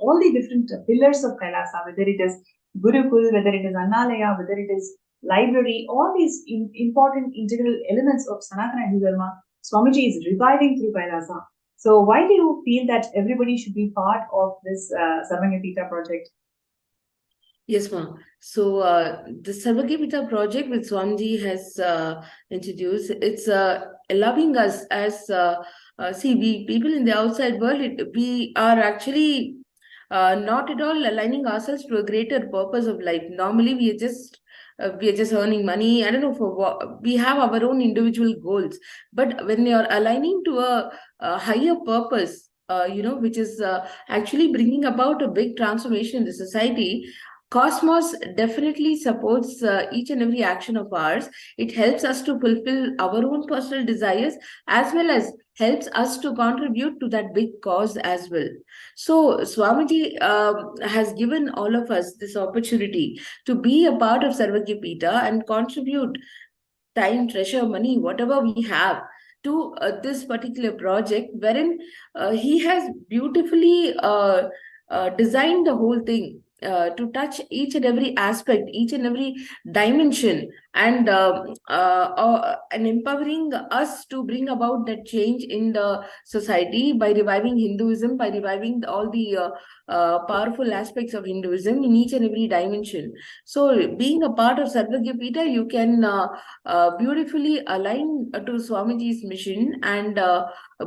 all the different pillars of Kailasa, whether it is Gurukul, whether it is Annalaya, whether it is library, all these important integral elements of Sanatana Hindu Dharma, Swamiji is reviving through Kailasa. So why do you feel that everybody should be part of this Sarvagya Pita project? Yes, ma'am. So the Sarvagya Pita project which Swamiji has introduced, it's allowing us as we people in the outside world, we are actually not at all aligning ourselves to a greater purpose of life. Normally, we are just earning money. I don't know for what we have our own individual goals, but when you're aligning to a higher purpose, which is actually bringing about a big transformation in the society. Cosmos definitely supports each and every action of ours. It helps us to fulfill our own personal desires, as well as helps us to contribute to that big cause as well. So Swamiji has given all of us this opportunity to be a part of Sarvagya Pita and contribute time, treasure, money, whatever we have to this particular project, wherein he has beautifully designed the whole thing to touch each and every aspect, each and every dimension, and empowering us to bring about that change in the society by reviving Hinduism, by reviving all the powerful aspects of Hinduism in each and every dimension. So being a part of Sarvagya Pita, you can beautifully align to Swamiji's mission and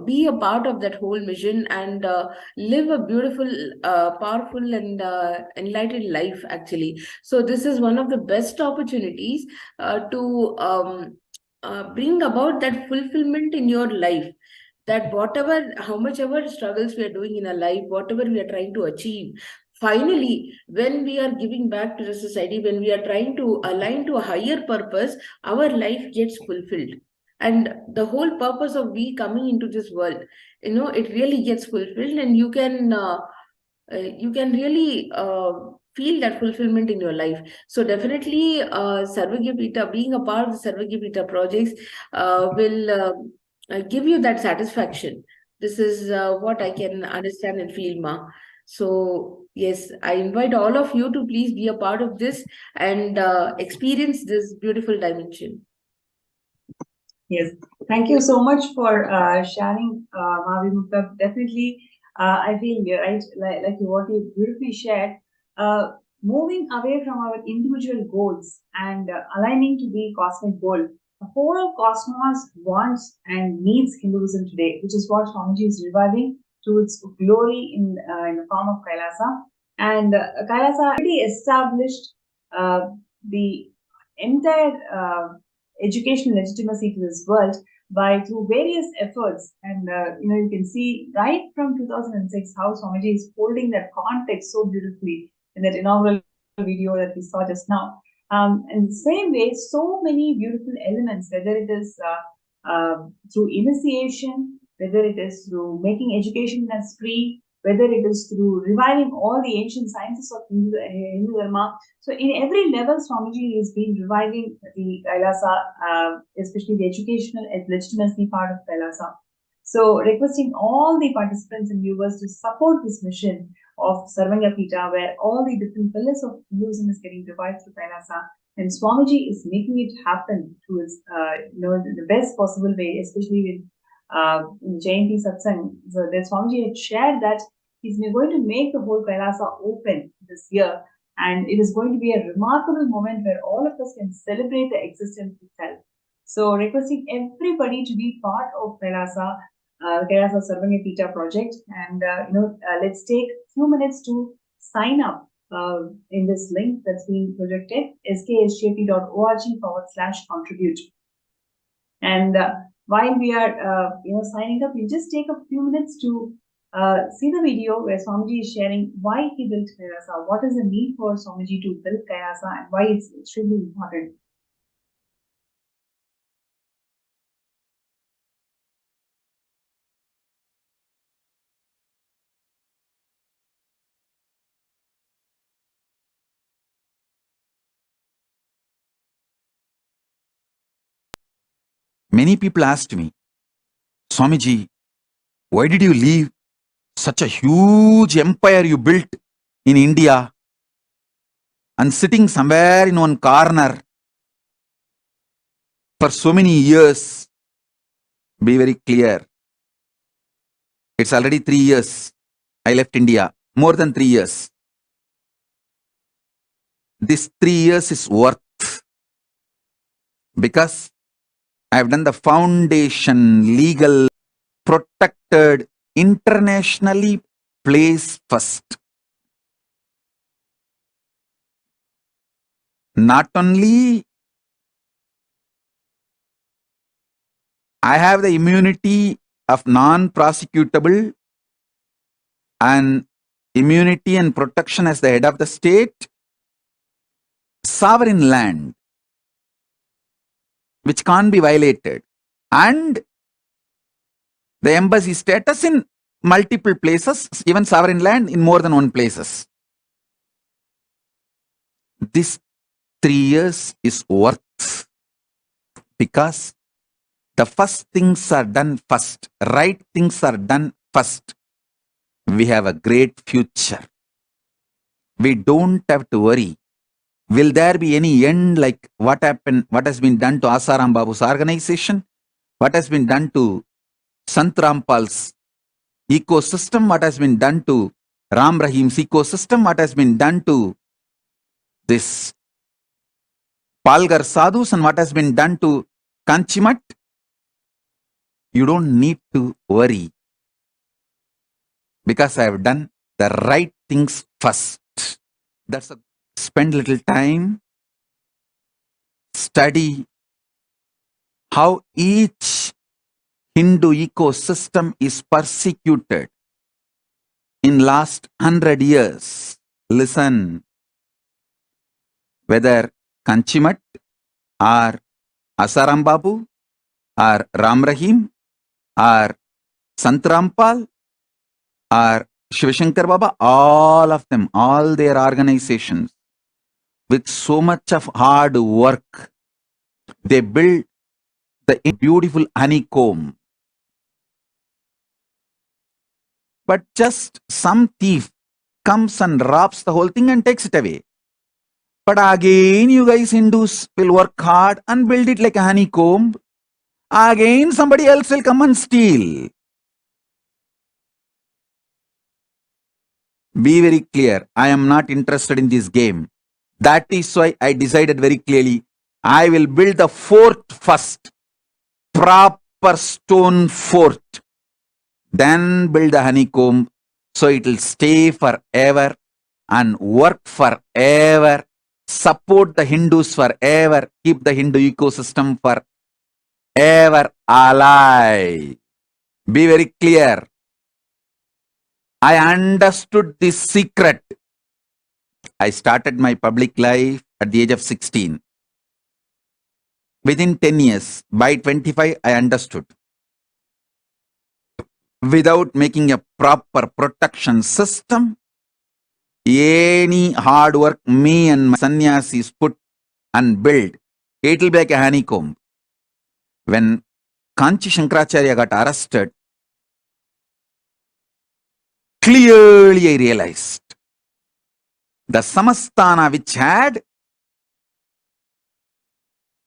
be a part of that whole mission and live a beautiful, powerful and enlightened life actually. So this is one of the best opportunities to bring about that fulfillment in your life, that how much ever struggles we are doing in our life, whatever we are trying to achieve, finally, when we are giving back to the society, when we are trying to align to a higher purpose, our life gets fulfilled. And the whole purpose of we coming into this world, it really gets fulfilled, and you can really feel that fulfillment in your life. So definitely Sarvagya Pita, being a part of the Sarvagya Pita projects will give you that satisfaction. This is what I can understand and feel, Ma. So yes, I invite all of you to please be a part of this and experience this beautiful dimension. Yes, thank you so much for sharing, Mavi Mukta. Definitely, I feel you're right, like what you beautifully shared. Moving away from our individual goals and aligning to the cosmic goal. The whole cosmos wants and needs Hinduism today, which is what Swamiji is reviving to its glory in the form of Kailasa. And Kailasa already established the entire educational legitimacy to this world by through various efforts. And you can see right from 2006 how Swamiji is holding that context so beautifully in that inaugural video that we saw just now. In the same way, so many beautiful elements, whether it is through initiation, whether it is through making education as free, whether it is through reviving all the ancient sciences of Hindu Dharma. So in every level, Swamiji has been reviving the Kailasa, especially the educational and legitimacy part of Kailasa. So requesting all the participants and viewers to support this mission of Sarvanga Pita, where all the different pillars of Hinduism is getting revived through Kailasa. And Swamiji is making it happen to his, the best possible way, especially with in Jayanti Satsang. So that Swamiji had shared that he's going to make the whole Kailasa open this year. And it is going to be a remarkable moment where all of us can celebrate the existence itself. So requesting everybody to be part of Kailasa, Kailasa Sarvanga Pita project. And, let's take a few minutes to sign up in this link that's being projected, skshjp.org/contribute. And while we are, signing up, we just take a few minutes to see the video where Swamiji is sharing why he built Kailasa, what is the need for Swamiji to build Kailasa, and why it's extremely important. Many people asked me, Swamiji, why did you leave such a huge empire you built in India and sitting somewhere in one corner for so many years? Be very clear. It's already 3 years. I left India. More than 3 years. This 3 years is worth, because I've done the foundation, legal, protected, internationally place first. Not only I have the immunity of non-prosecutable and immunity and protection as the head of the state, sovereign land, which can't be violated, and the embassy status in multiple places, even sovereign land in more than one places. This 3 years is worth, because the first things are done first, right things are done first. We have a great future. We don't have to worry. Will there be any end like what happened, what has been done to Asaram Babu's organization? What has been done to Sant Rampal's ecosystem? What has been done to Ram Rahim's ecosystem? What has been done to this Palgar Sadhus, and what has been done to Kanchimat? You don't need to worry, because I have done the right things first. That's a spend little time, study how each Hindu ecosystem is persecuted in last 100 years. Listen, whether Kanchimat or Asaram Babu or Ram Rahim or Sant Rampal or Shivashankar Baba, all of them, all their organizations, with so much of hard work, they build the beautiful honeycomb. But just some thief comes and robs the whole thing and takes it away. But again, you guys Hindus will work hard and build it like a honeycomb. Again, somebody else will come and steal. Be very clear, I am not interested in this game. That is why I decided very clearly, I will build the fort first, proper stone fort, then build the honeycomb, so it will stay forever and work forever, support the Hindus forever, keep the Hindu ecosystem forever alive. Be very clear. I understood this secret. I started my public life at the age of 16. Within 10 years, by 25, I understood. Without making a proper protection system, any hard work me and my sannyasis put and build, it will be like a honeycomb. When Kanchi Shankaracharya got arrested, clearly I realized the Samasthana, which had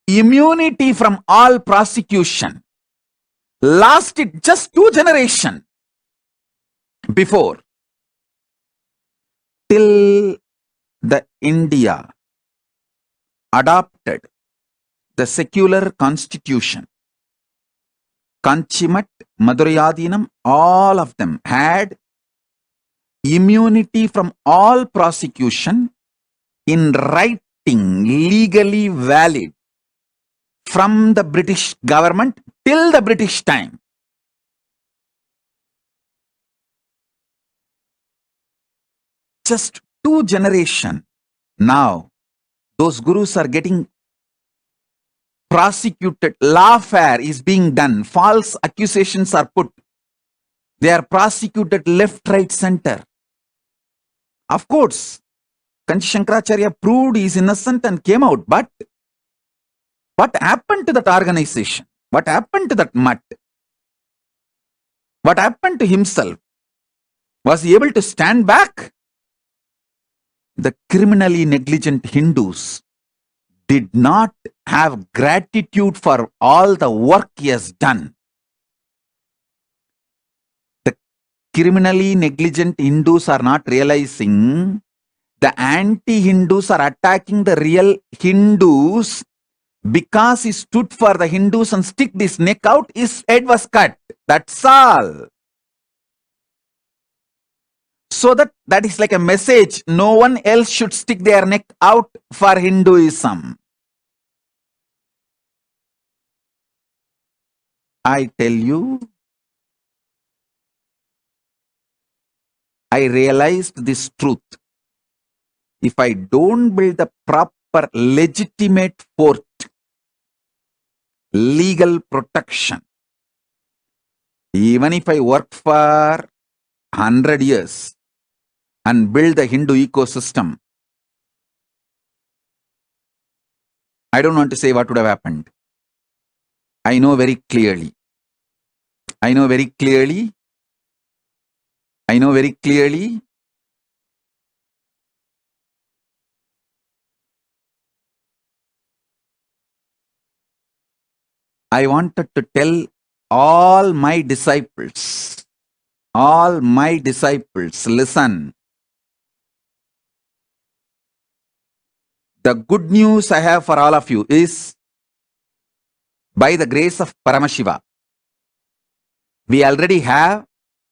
immunity from all prosecution, lasted just 2 generations before, till the India adopted the secular constitution. Kanchimat, Madurayadinam, all of them had immunity from all prosecution in writing, legally valid, from the British government till the British time. Just 2 generations. Now, those gurus are getting prosecuted. Lawfare is being done. False accusations are put. They are prosecuted left, right, center. Of course, Kanchi Shankaracharya proved he is innocent and came out. But what happened to that organization? What happened to that mutt? What happened to himself? Was he able to stand back? The criminally negligent Hindus did not have gratitude for all the work he has done. The criminally negligent Hindus are not realizing the anti-Hindus are attacking the real Hindus because he stood for the Hindus and stick his neck out, his head was cut. That's all. So that is like a message. No one else should stick their neck out for Hinduism. I tell you, I realized this truth. If I don't build the proper legitimate fort, legal protection, even if I work for 100 years and build the Hindu ecosystem, I don't want to say what would have happened. I know very clearly. I know very clearly. I know very clearly. I wanted to tell all my disciples, listen. The good news I have for all of you is, by the grace of Paramashiva, we already have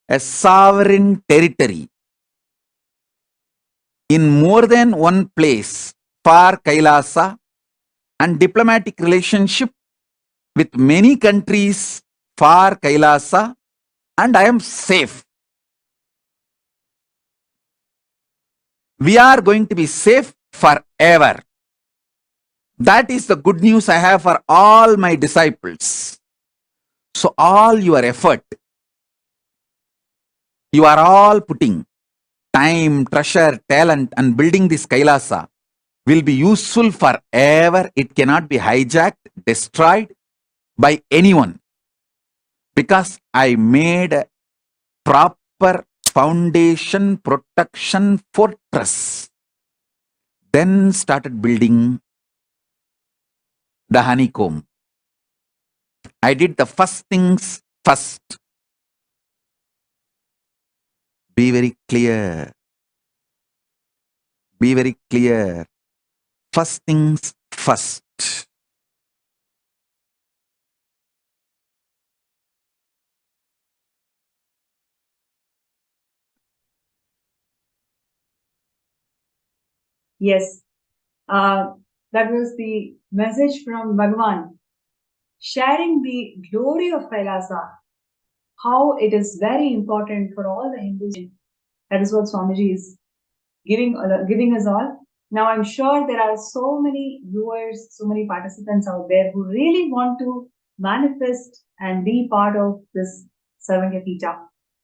a sovereign territory in more than one place for Kailasa and diplomatic relationship with many countries for Kailasa, and I am safe. We are going to be safe forever. That is the good news I have for all my disciples. So all your effort, you are all putting time, treasure, talent and building this Kailasa will be useful forever. It cannot be hijacked, destroyed by anyone, because I made a proper foundation protection fortress. Then started building the honeycomb. I did the first things first. Be very clear. Be very clear. First things first. Yes, That was the message from Bhagavan, sharing the glory of Kailasa, how it is very important for all the Hindus. That is what Swamiji is giving us all. Now, I'm sure there are so many viewers, so many participants out there who really want to manifest and be part of this Sarvanya Pita.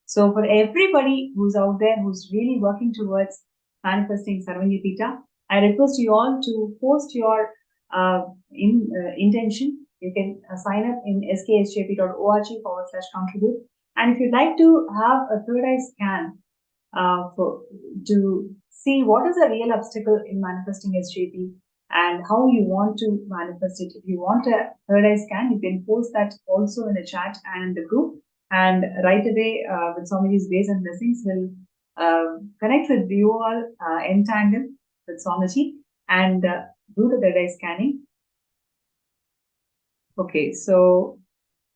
So, for everybody who's out there who's really working towards manifesting Sarvanya Pita, I request you all to post your intention. You can sign up in skshjp.org/contribute. And if you'd like to have a third eye scan to see what is the real obstacle in manifesting SJP and how you want to manifest it. If you want a third eye scan, you can post that also in the chat and in the group. And right away, with Swamiji's grace and blessings, will connect with you all in tandem with Swamiji and do the third eye scanning. Okay, so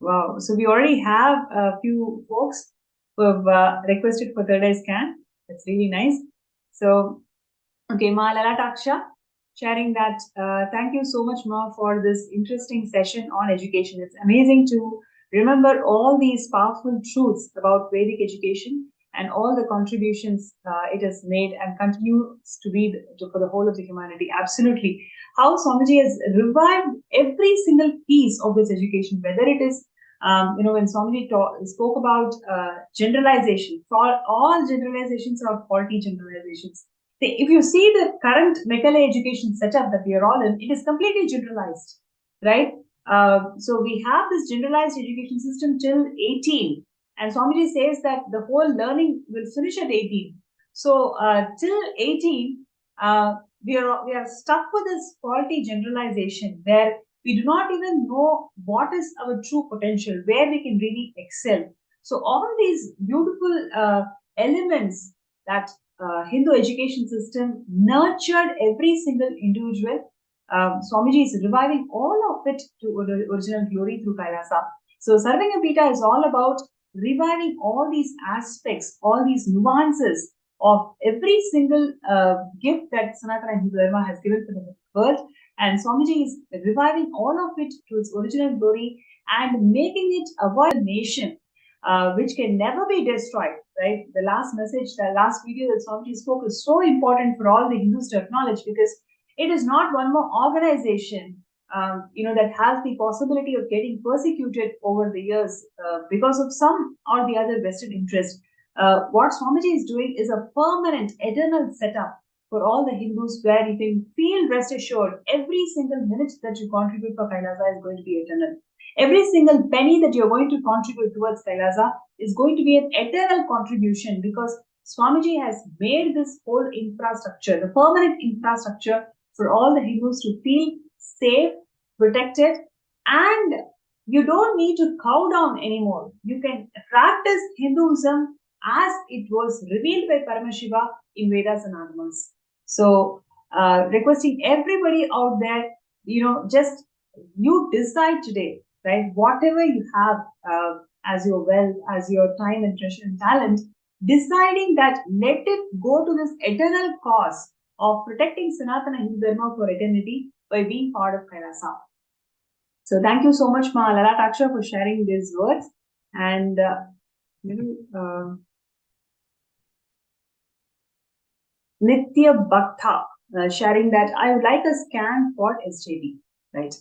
wow, so we already have a few folks who have requested for third eye scan. That's really nice. So, okay, Ma Lalataksha sharing that. Thank you so much, Ma, for this interesting session on education. It's amazing to remember all these powerful truths about Vedic education and all the contributions it has made and continues to be for the whole of the humanity. Absolutely. How Swamiji has revived every single piece of this education, whether it is when Swamiji spoke about generalization, for all generalizations are faulty generalizations. If you see the current Mekale education setup that we are all in, it is completely generalized, right? So we have this generalized education system till 18, and Swamiji says that the whole learning will finish at 18. So till 18, we are stuck with this faulty generalization where we do not even know what is our true potential, where we can really excel. So all these beautiful elements that Hindu education system nurtured every single individual, Swamiji is reviving all of it to original glory through Kailasa. So Sarvanya Pita is all about reviving all these aspects, all these nuances of every single gift that Sanatana Hindu Dharma has given to the world. And Swamiji is reviving all of it to its original glory and making it a world nation which can never be destroyed, right? The last message, the last video that Swamiji spoke is so important for all the Hindus to acknowledge, because it is not one more organization that has the possibility of getting persecuted over the years because of some or the other vested interest. What Swamiji is doing is a permanent, eternal setup for all the Hindus, where you can feel rest assured every single minute that you contribute for Kailasa is going to be eternal. Every single penny that you're going to contribute towards Kailasa is going to be an eternal contribution, because Swamiji has made this whole infrastructure, the permanent infrastructure for all the Hindus to feel safe, protected, and you don't need to cow down anymore. You can practice Hinduism as it was revealed by Paramashiva in Vedas and Agamas. So, requesting everybody out there, just you decide today, right? Whatever you have as your wealth, as your time and treasure and talent, deciding that let it go to this eternal cause of protecting Sanatana Hindu Dharma for eternity by being part of Kailasa. So thank you so much, Ma Lalataksha, for sharing these words. And Nitya Bhakta sharing that I would like a scan for SJP, right?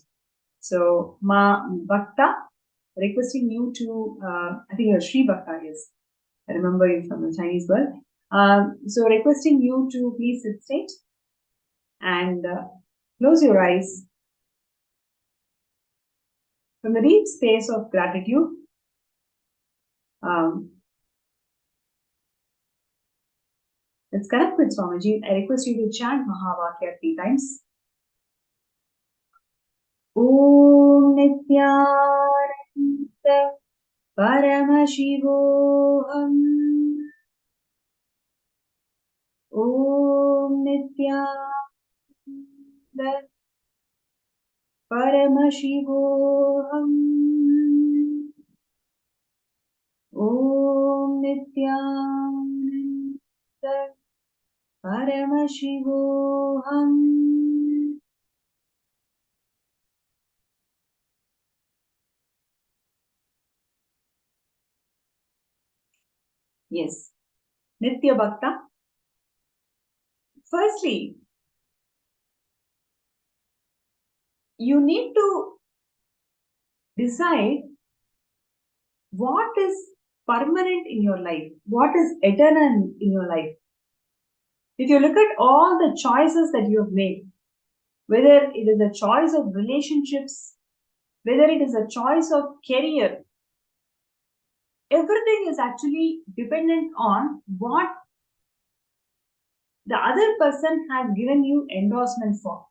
So Ma Bhakta, requesting you to, I think you're Sri Bhakta, yes. I remember you from the Chinese world. So requesting you to please sit straight and close your eyes. From the deep space of gratitude, let's connect with Swamiji. I request you to chant Mahavakya 3 times. Om Nithyananda Paramashivam. Om Nithyananda Paramashivam. Om Nithyananda Paramashivam. Yes. Nitya Bhakta. Firstly, you need to decide what is permanent in your life, what is eternal in your life. If you look at all the choices that you have made, whether it is a choice of relationships, whether it is a choice of career, everything is actually dependent on what the other person has given you endorsement for.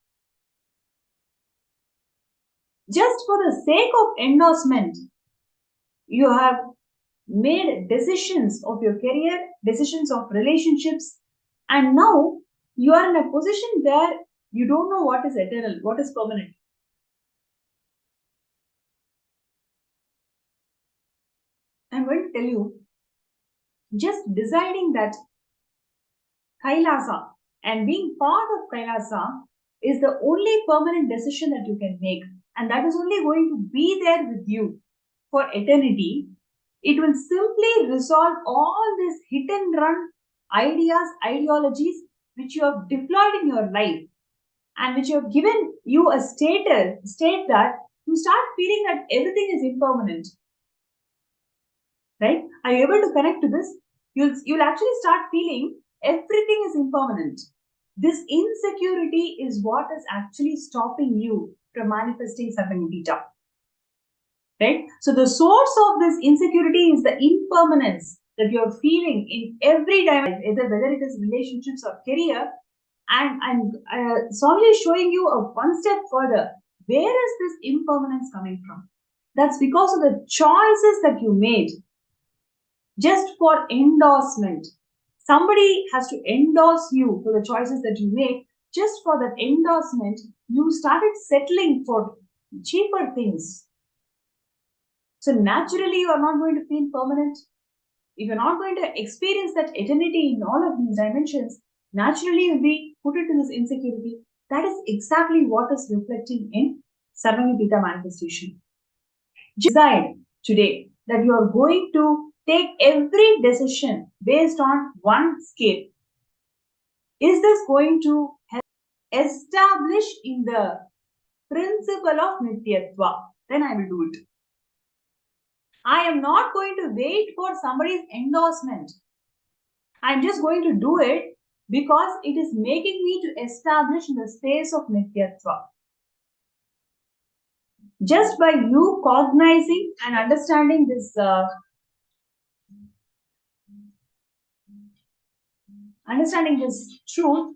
Just for the sake of endorsement, you have made decisions of your career, decisions of relationships, and now you are in a position where you don't know what is eternal, what is permanent. I'm going to tell you, just deciding that Kailasa and being part of Kailasa is the only permanent decision that you can make, and that is only going to be there with you for eternity. It will simply resolve all these hit and run ideas, ideologies which you have deployed in your life and which have given you a state that you start feeling that everything is impermanent. Right? Are you able to connect to this? You'll actually start feeling everything is impermanent. This insecurity is what is actually stopping you from manifesting Samadhi. Right? So the source of this insecurity is the impermanence that you're feeling in every dimension, either whether it is relationships or career. And Swami is showing you a one step further. Where is this impermanence coming from? That's because of the choices that you made just for endorsement. Somebody has to endorse you for the choices that you make. Just for that endorsement, you started settling for cheaper things. So naturally, you are not going to feel permanent. If you're not going to experience that eternity in all of these dimensions, naturally you'll be put into this insecurity. That is exactly what is reflecting in Sarvamipita manifestation. Just decide today that you are going to take every decision based on one scale. Is this going to help establish in the principle of Nityatva? Then I will do it. I am not going to wait for somebody's endorsement. I'm just going to do it because it is making me to establish in the space of Nityatva. Just by you cognizing and understanding this truth,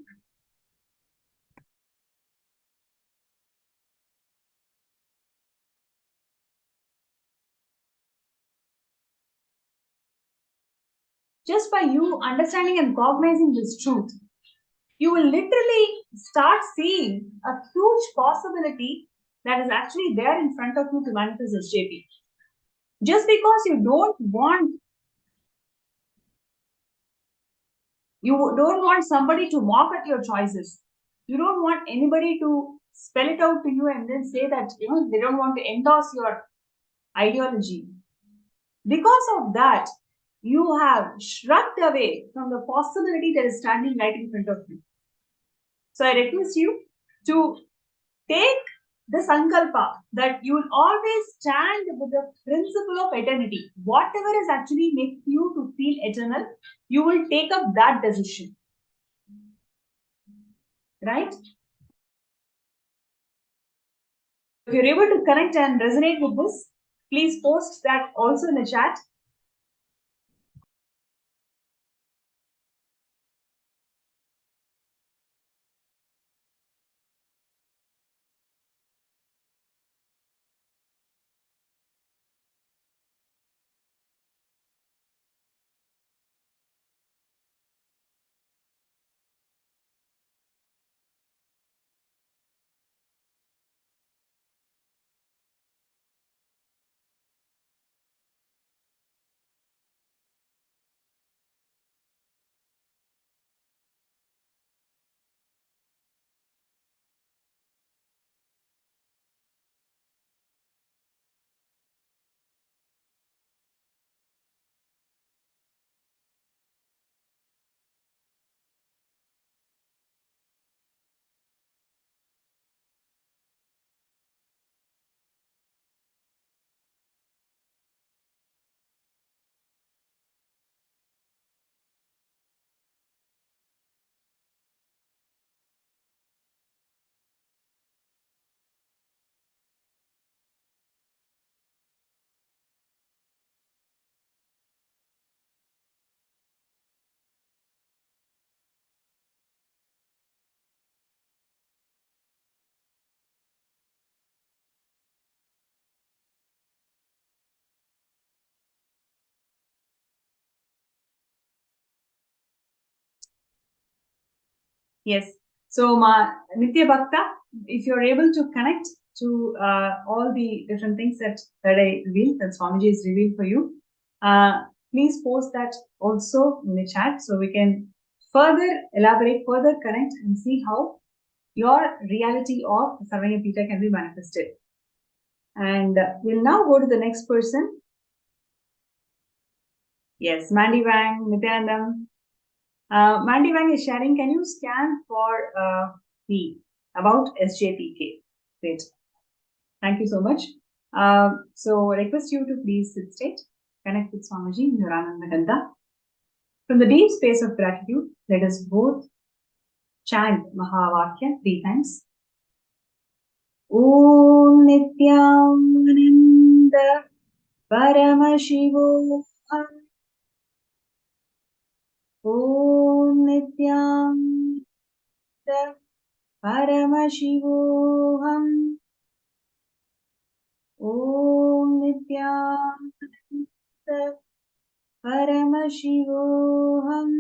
just by you understanding and cognizing this truth, you will literally start seeing a huge possibility that is actually there in front of you to manifest as JP. Just because you don't want somebody to mock at your choices. You don't want anybody to spell it out to you and then say that they don't want to endorse your ideology. Because of that, you have shrugged away from the possibility that is standing right in front of you. So I request you to take the sankalpa that you will always stand with the principle of eternity. Whatever is actually making you to feel eternal, you will take up that decision. Right? If you're able to connect and resonate with this, please post that also in the chat. Yes. So, Nitya Bhakta, if you're able to connect to all the different things that I revealed, that Swamiji has revealed for you, please post that also in the chat so we can further elaborate, further connect and see how your reality of Sarvanya Pita can be manifested. And we'll now go to the next person. Yes, Mandy Wang, Nithyanandam. Mandy Wang is sharing, can you scan for the about SJPK? Great. Thank you so much. So I request you to please sit straight, connect with Swamiji in your Ananda Gandha. From the deep space of gratitude, let us both chant Mahavakya 3 times. Om Nityananda Paramashivam. Om Nityananda Paramashivam. Om Nityananda Paramashivam.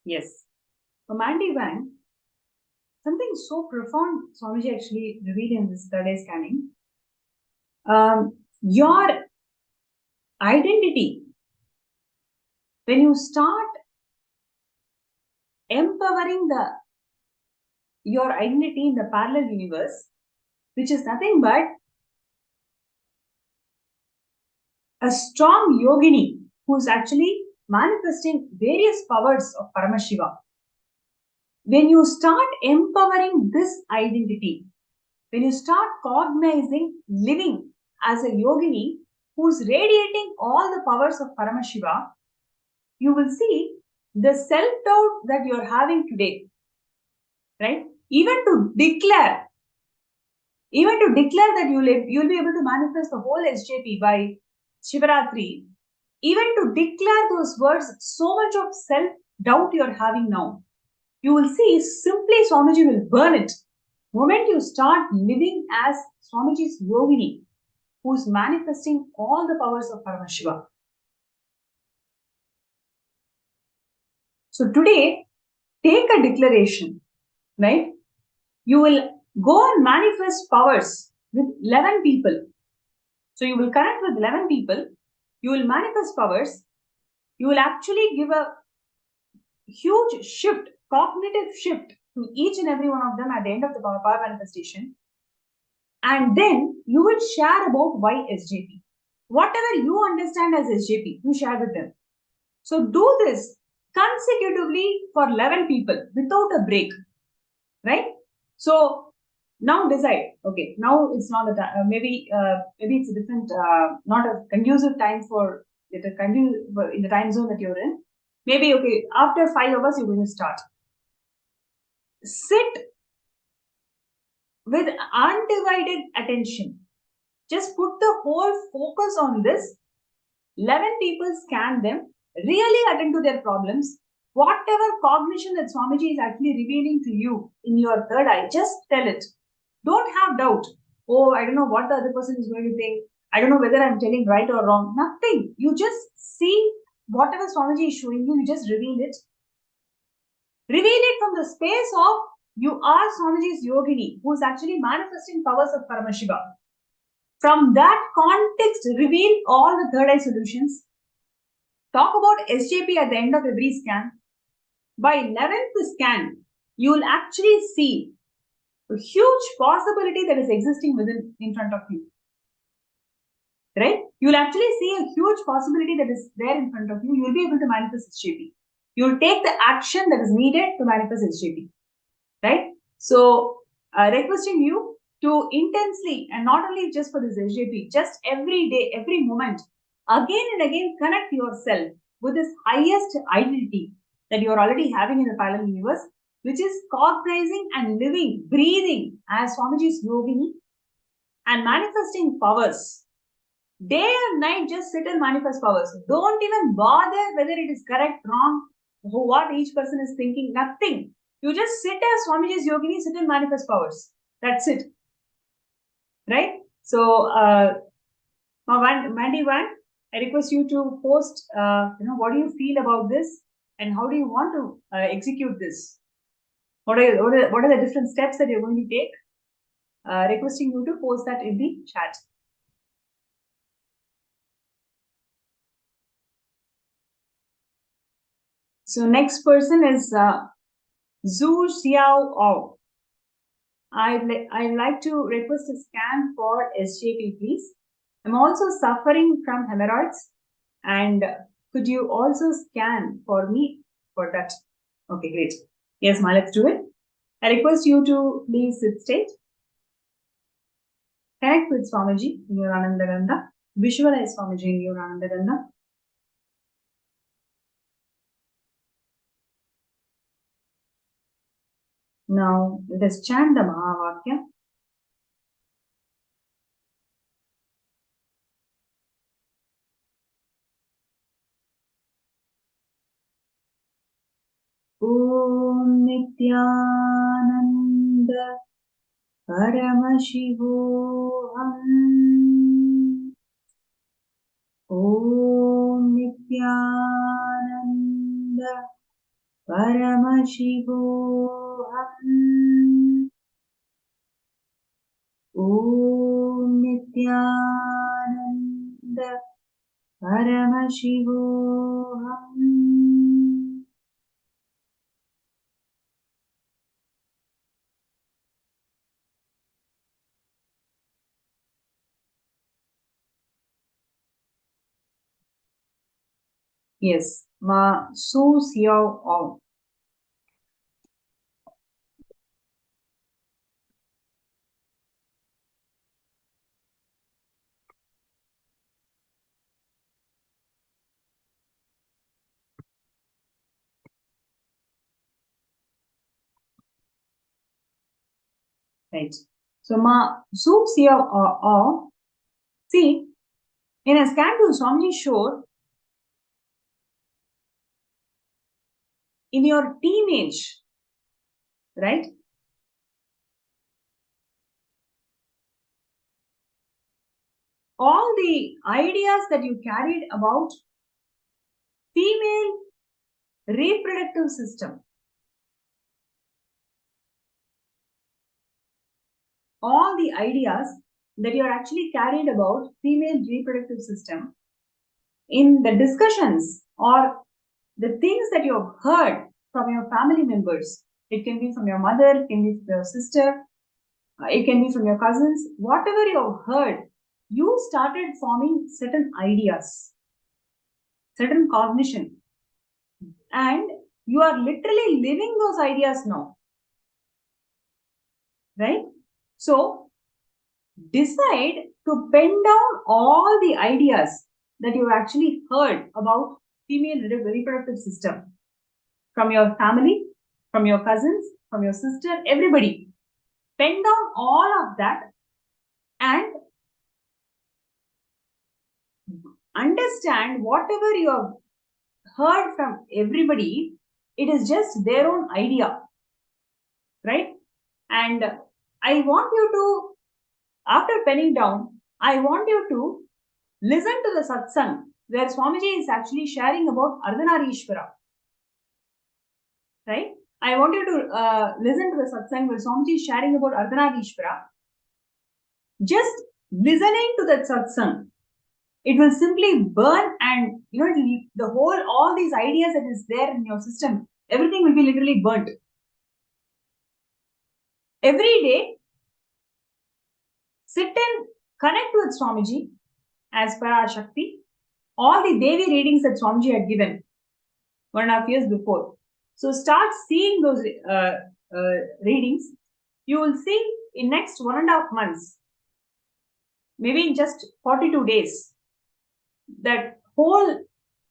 Yes. For Mandy Wang, something so profound Swamiji actually revealed in this third eye scanning. Your identity, when you start empowering your identity in the parallel universe, which is nothing but a strong yogini who is actually manifesting various powers of Paramashiva. When you start empowering this identity, when you start cognizing living as a yogini who's radiating all the powers of Paramashiva, you will see the self-doubt that you're having today, right? Even to declare that you'll be able to manifest the whole SJP by Shivaratri, even to declare those words, so much of self-doubt you're having now, you will see simply Swamiji will burn it. The moment you start living as Swamiji's yogini, who's manifesting all the powers of Paramashiva. So today, take a declaration, right? You will go and manifest powers with 11 people. So you will connect with 11 people, you will manifest powers, you will actually give a huge shift, cognitive shift to each and every one of them at the end of the power manifestation. And then you will share about why SJP. Whatever you understand as SJP, you share with them. So do this consecutively for 11 people without a break, right? So now decide, okay, now it's not the time, maybe it's a different, not a conducive time for in the time zone that you're in. Maybe, okay, after 5 hours, you're going to start. Sit with undivided attention. Just put the whole focus on this. 11 people scan them, really attend to their problems. Whatever cognition that Swamiji is actually revealing to you in your third eye, just tell it. Don't have doubt. Oh, I don't know what the other person is going to think. I don't know whether I'm telling right or wrong. Nothing. You just see whatever Swamiji is showing you, you just reveal it. Reveal it from the space of you are Swamiji's yogini, who is actually manifesting powers of Paramashiva. From that context, reveal all the third eye solutions. Talk about SJP at the end of every scan. By 11th scan, you will actually see a huge possibility that is existing in front of you. Right? You will actually see a huge possibility that is there in front of you. You will be able to manifest SJP. You will take the action that is needed to manifest SJP. Right? So, requesting you to intensely, and not only just for this SJP, just every day, every moment, again and again connect yourself with this highest identity that you are already having in the parallel universe, which is cognizing and living, breathing as Swamiji's yogini, and manifesting powers. Day and night, just sit and manifest powers. Don't even bother whether it is correct, wrong, what each person is thinking, nothing. You just sit as Swamiji's yogini, sit and manifest powers. That's it. Right? So, Mandy Van, I request you to post, what do you feel about this and how do you want to execute this? What are the different steps that you're going to take? Requesting you to post that in the chat. So next person is Zhu Xiao Ao. I'd like to request a scan for SJP, please. I'm also suffering from hemorrhoids, and could you also scan for me for that? Okay, great. Yes, Ma, let's do it. I request you to please sit straight. Connect with Swamiji in your Ananda Gandha. Visualize Swamiji in your Ananda Gandha. Now, let us chant the Mahavakya. Om Nithyananda Paramashivam. Om Nithyananda Paramashivam. Om Nithyananda Paramashivam. Yes, Ma Su Xiao Ao. Right. So Ma Su Xiao Ao. See, in a scan to Swamiji showed, in your teenage, right? All the ideas that you carried about female reproductive system, all the ideas that you are actually carried about female reproductive system, in the discussions or the things that you have heard from your family members, it can be from your mother, it can be from your sister, it can be from your cousins, whatever you have heard, you started forming certain ideas, certain cognition, and you are literally living those ideas now. Right? So, decide to pen down all the ideas that you actually heard about female reproductive system from your family, from your cousins, from your sister, everybody. Pen down all of that and understand whatever you have heard from everybody, it is just their own idea. Right? And I want you to, after penning down, I want you to listen to the satsang where Swamiji is actually sharing about Ardhanarishvara. Right? I want you to listen to the satsang where Swamiji is sharing about Ardhanarishvara. Just listening to that satsang, it will simply burn, and the whole, all these ideas that is there in your system, everything will be literally burnt. Every day, sit and connect with Swamiji as per our Shakti. All the Devi readings that Swamiji had given 1.5 years before. So start seeing those readings. You will see in next 1.5 months, maybe in just 42 days, that whole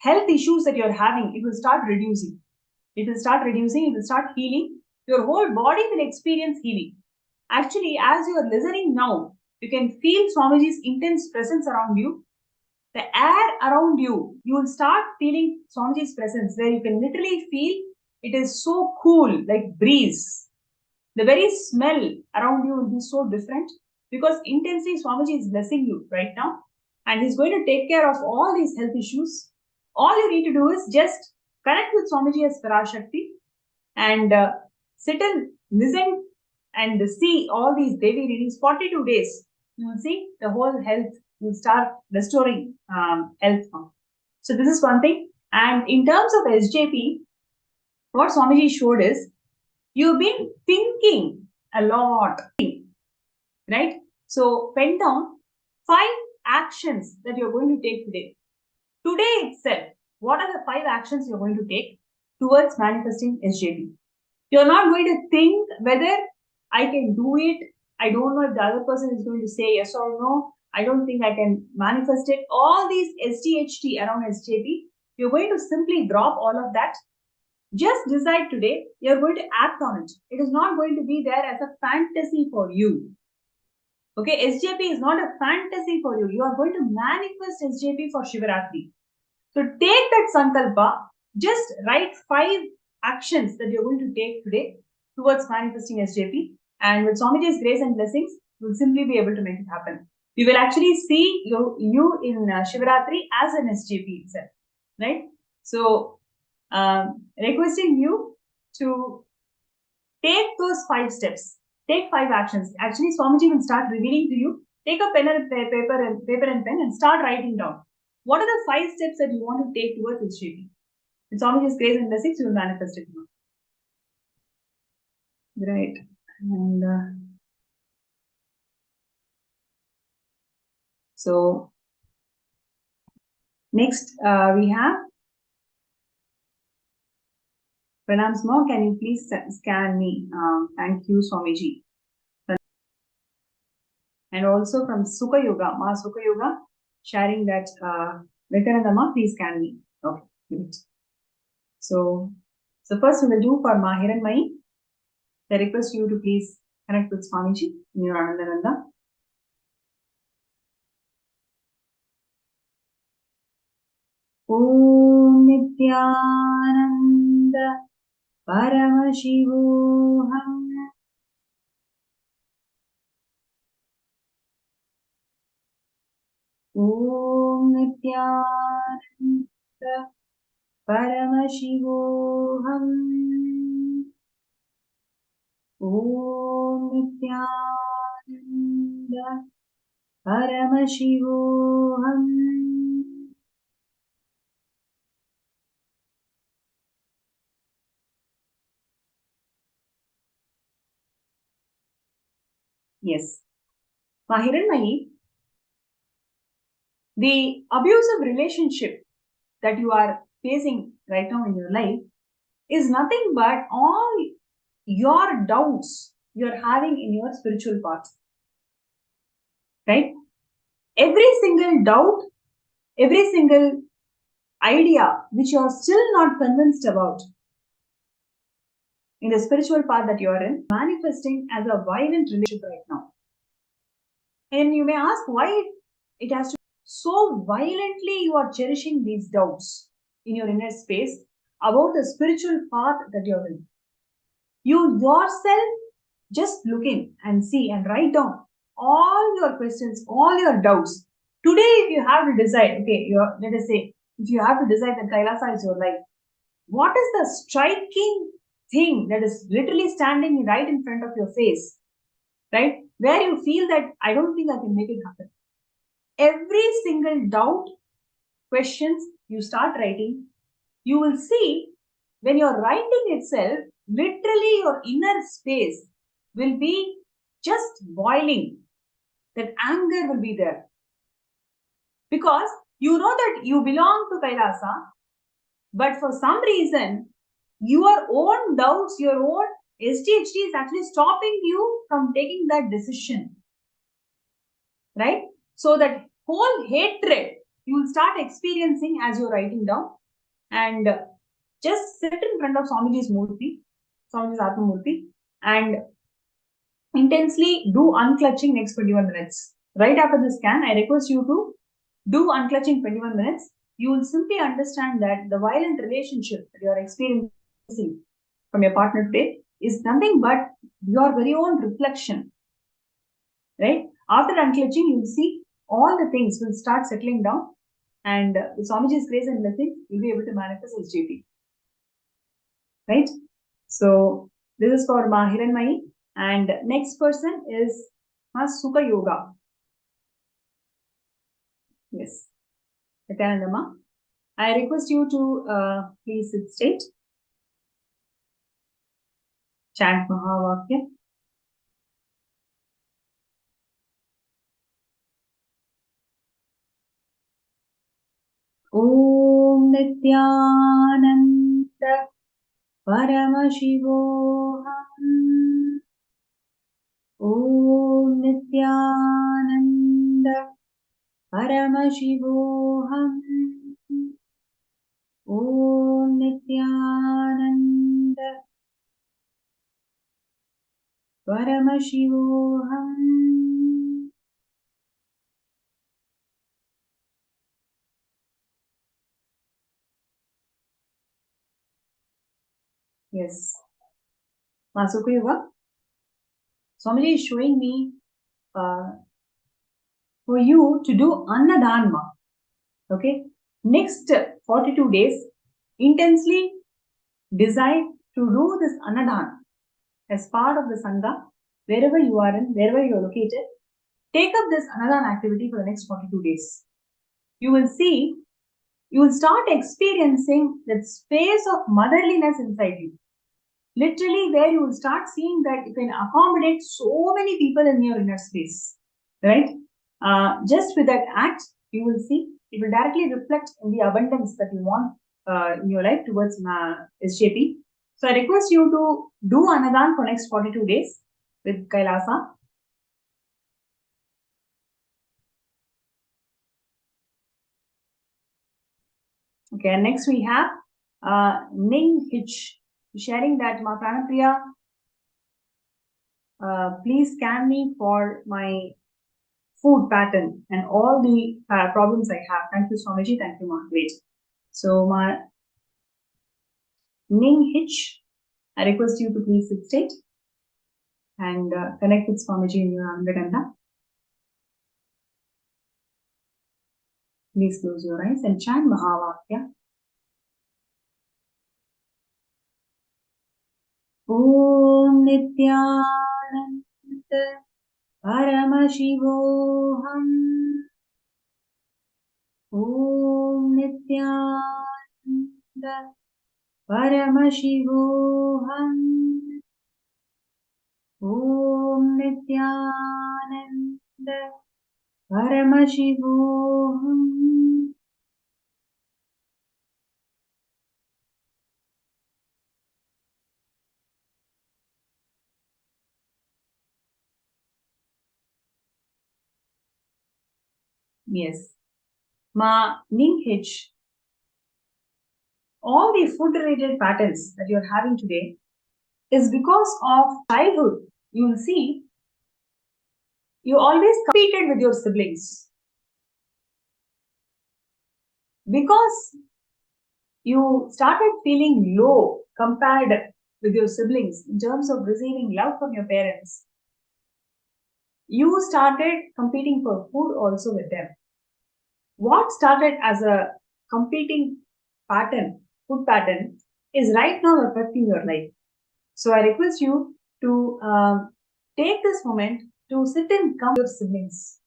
health issues that you're having, it will start reducing. It will start reducing, it will start healing. Your whole body will experience healing. Actually, as you are listening now, You can feel Swamiji's intense presence around you. The air around you, you will start feeling Swamiji's presence, where you can literally feel it is so cool, like breeze. The very smell around you will be so different, because intensely Swamiji is blessing you right now, and he's going to take care of all these health issues. All you need to do is just connect with Swamiji as Parashakti and sit and listen and see all these Devi readings. 42 days, you will see the whole health will start restoring health. So this is one thing. And in terms of SJP, what Swamiji showed is, you've been thinking a lot, right? So pen down 5 actions that you're going to take today. Today itself, what are the 5 actions you're going to take towards manifesting SJP? You're not going to think whether I can do it. I don't know if the other person is going to say yes or no. I don't think I can manifest it. All these SDHT around SJP, you're going to simply drop all of that. Just decide today, you're going to act on it. It is not going to be there as a fantasy for you. Okay, SJP is not a fantasy for you. You are going to manifest SJP for Shivaratri. So take that sankalpa, just write 5 actions that you're going to take today towards manifesting SJP. And with Swamiji's grace and blessings, you'll simply be able to make it happen. We will actually see you in Shivaratri as an SJP itself, right? So, requesting you to take those 5 steps, take 5 actions. Actually, Swamiji will start revealing to you. Take a pen and paper and pen and start writing down. What are the 5 steps that you want to take towards SJP? With Swamiji's grace and blessings, you will manifest it now. Right. And so next we have Pranam Small. Can you please scan me? Thank you, Swamiji. And also from Sukha Yoga, Ma Sukha Yoga, sharing that Nithyananda Ma, please scan me. Okay, great. So first we will do for Ma Hiranmayi. I request you to please connect with Swamiji in your Anandananda. Om Nithyananda Paramashivam. Om Nithyananda Paramashivam. Om Nithyananda Paramashivam. Yes. Ma Hiranmayi, the abusive relationship that you are facing right now in your life is nothing but all your doubts you're having in your spiritual path. Right? Every single doubt, every single idea which you are still not convinced about in the spiritual path that you are in, manifesting as a violent relationship right now. And you may ask why it has to so violently you are cherishing these doubts in your inner space about the spiritual path that you're in. You yourself just look in and see and write down all your questions, all your doubts. Today, if you have to decide, okay, let us say, if you have to decide that Kailasa is your life, what is the striking thing that is literally standing right in front of your face, right? Where you feel that I don't think I can make it happen. Every single doubt, questions you start writing, you will see when you're writing itself, literally your inner space will be just boiling. That anger will be there. Because you know that you belong to Kailasa, but for some reason, your own doubts, your own SDHT is actually stopping you from taking that decision. Right? So that whole hatred you will start experiencing as you're writing down, and just sit in front of Swamiji's Murthy, Swamiji's Atma Murthy, and intensely do unclutching next 21 minutes. Right after the scan, I request you to do unclutching 21 minutes. You will simply understand that the violent relationship that you are experiencing from your partner today is nothing but your very own reflection. Right? After unclutching, you will see all the things will start settling down, and with Swamiji's grace and blessing, you'll be able to manifest SJP. Right? So this is for Ma Hiranmayi, and next person is Ma Sukha Yoga. Yes, Nithyananda, I request you to please sit straight. Chant Mahavakya. Om Nithyananda Paramashivam. Om Nithyananda Paramashivam. Om Nithyananda Paramashivam. Yes. Ma Sukha Yoga. Swamiji is showing me for you to do Annadanma. Okay. Next 42 days, intensely decide to do this Annadan as part of the Sangha, wherever you are in, wherever you are located. Take up this Annadan activity for the next 42 days. You will see, you will start experiencing that space of motherliness inside you. Literally, where you will start seeing that you can accommodate so many people in your inner space. Right? Just with that act, you will see it will directly reflect in the abundance that you want in your life towards SJP. So I request you to do Annadan for next 42 days with Kailasa. Okay, and next we have Ning Hitch sharing that Ma Pranapriya, please scan me for my food pattern and all the problems I have. Thank you, Swamiji. Thank you, Ma. Great. So, Ma Ning Hitch, I request you to please sit straight and connect with Swamiji in your Angaganda. Please close your eyes and chant Mahavakya. Om Nithyananda Paramashivoham. Om Nithyananda Paramashivoham. Om Nithyananda Paramashivoham. Yes. Ma Ning Hitch, all the food related patterns that you're having today is because of childhood. You will see you always competed with your siblings. Because you started feeling low compared with your siblings in terms of receiving love from your parents, you started competing for food also with them. What started as a competing pattern, food pattern, is right now affecting your life. So I request you to take this moment to sit and come with your siblings.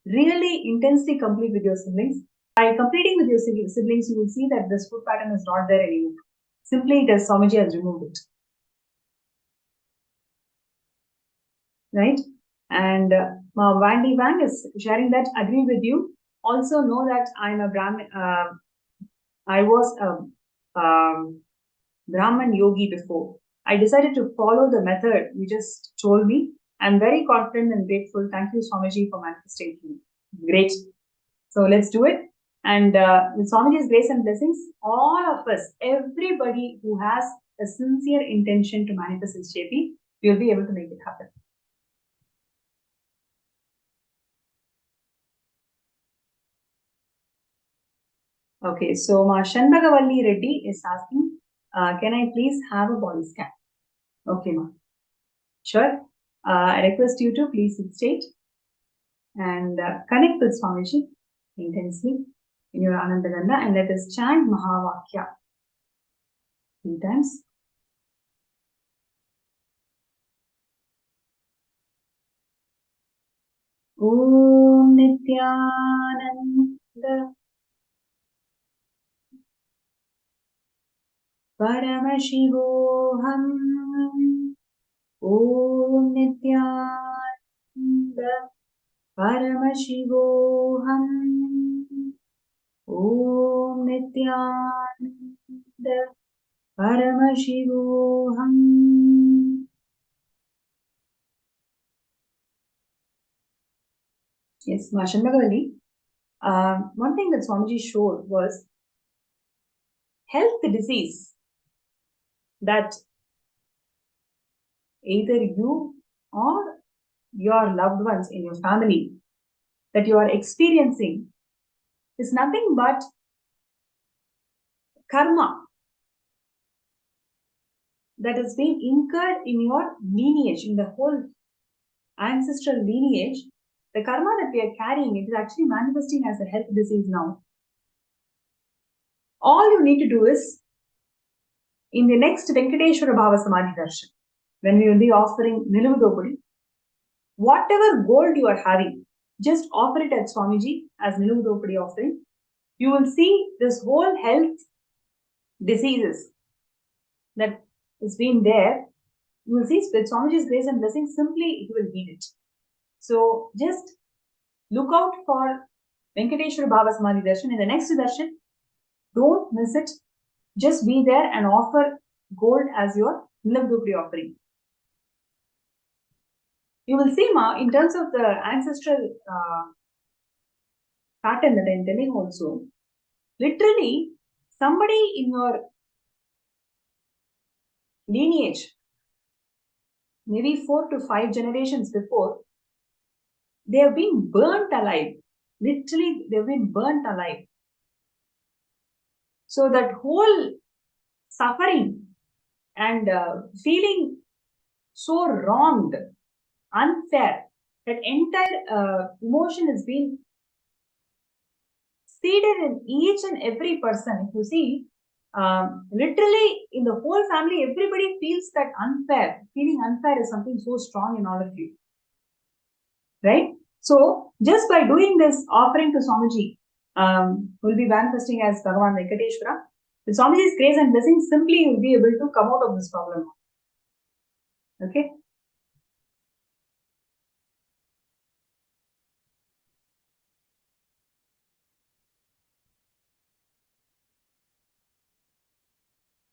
Really intensely complete with your siblings. By completing with your siblings, you will see that this food pattern is not there anymore. Simply, it is Swamiji has removed it. Right? And Vandy Wang is sharing that, agree with you. Also know that I'm a Brahmin, I was a Brahman yogi before. I decided to follow the method you just told me. I'm very confident and grateful. Thank you, Swamiji, for manifesting me. Great. So let's do it. And with Swamiji's grace and blessings, all of us, everybody who has a sincere intention to manifest his JP, will be able to make it happen. Okay, so Ma Shanbagavalli Reddy is asking, can I please have a body scan? Okay, ma. Sure. I request you to please sit straight and connect with Swamiji intensely in your Anandaganda and let us chant Mahavakya 3 times. Om Nithyananda Paramashivoham Om Nithyananda Paramashivoham Om Nithyananda Paramashivoham. Yes, Ma Shanbagavalli. One thing that Swamiji showed was health disease that either you or your loved ones in your family that you are experiencing is nothing but karma that has been incurred in your lineage, in the whole ancestral lineage. The karma that we are carrying, it is actually manifesting as a health disease now. All you need to do is, in the next Venkateshwara Bhava Samadhi Darshan, when we will be offering Niluvudopudi, whatever gold you are having, just offer it at Swamiji as Niluvudopudi offering. You will see this whole health diseases that has been there. You will see with Swamiji's grace and blessing, simply it will heal it. So just look out for Venkateshwara Bhava Samadhi Darshan. In the next darshan, don't miss it. Just be there and offer gold as your Niluvudopudi offering. You will see, Ma, in terms of the ancestral pattern that I am telling also, literally somebody in your lineage, maybe 4 to 5 generations before, they have been burnt alive. Literally, they've been burnt alive. So that whole suffering and feeling so wronged, unfair, that entire emotion has been seeded in each and every person. If you see, literally in the whole family, everybody feels that unfair. Feeling unfair is something so strong in all of you. Right? So, just by doing this offering to Swamiji, will be manifesting as Bhagavan Venkateshwara. With Swamiji's grace and blessing, simply you will be able to come out of this problem. Okay?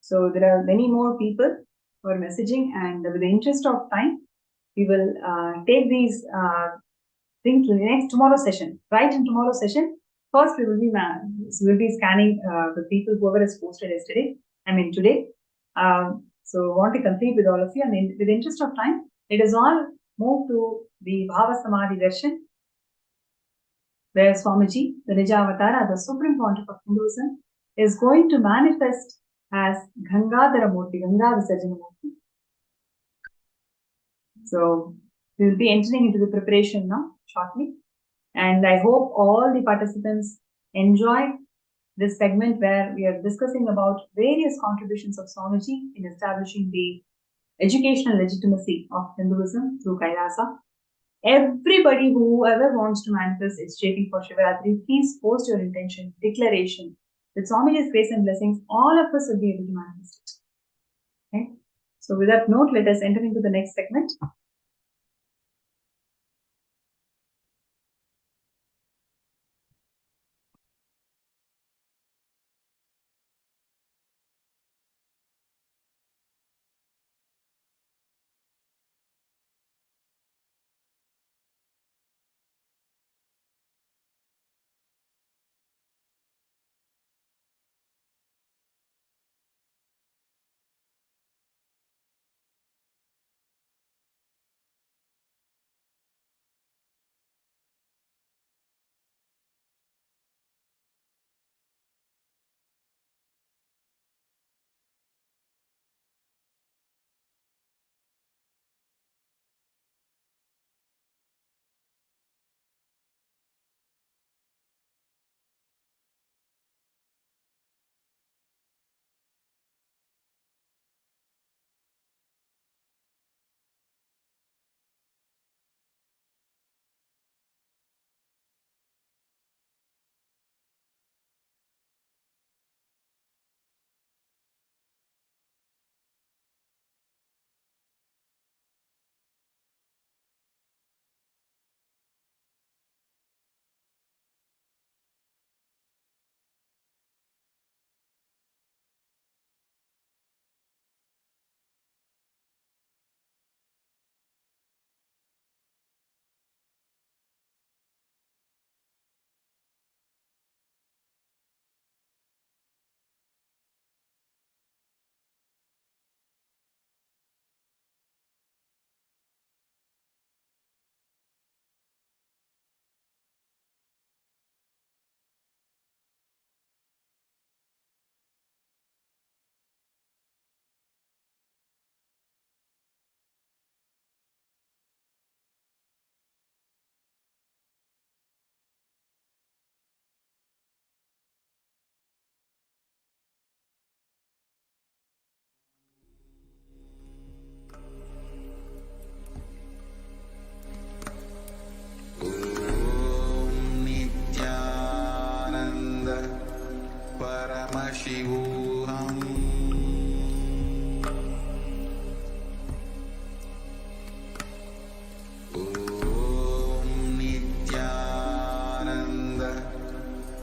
So there are many more people who are messaging, and with the interest of time, we will take these things to the next tomorrow session. Right in tomorrow session, first we will be scanning the people whoever has posted yesterday. I mean today. So want to complete with all of you, and with the interest of time, let us all move to the Bhava Samadhi Darshan, where Swamiji, the Nijavatara, the Supreme Pontiff of Hinduism, is going to manifest as Gangadhara Murthy, Ganga Visarjana Murthy. So we will be entering into the preparation now shortly, and I hope all the participants enjoy this segment where we are discussing about various contributions of Swamiji in establishing the educational legitimacy of Hinduism through Kailasa. Everybody, whoever wants to manifest SJP for Shivaratri, please post your intention, declaration. With Swamiji's grace and blessings, all of us will be able to manifest it. Okay? So with that note, let us enter into the next segment.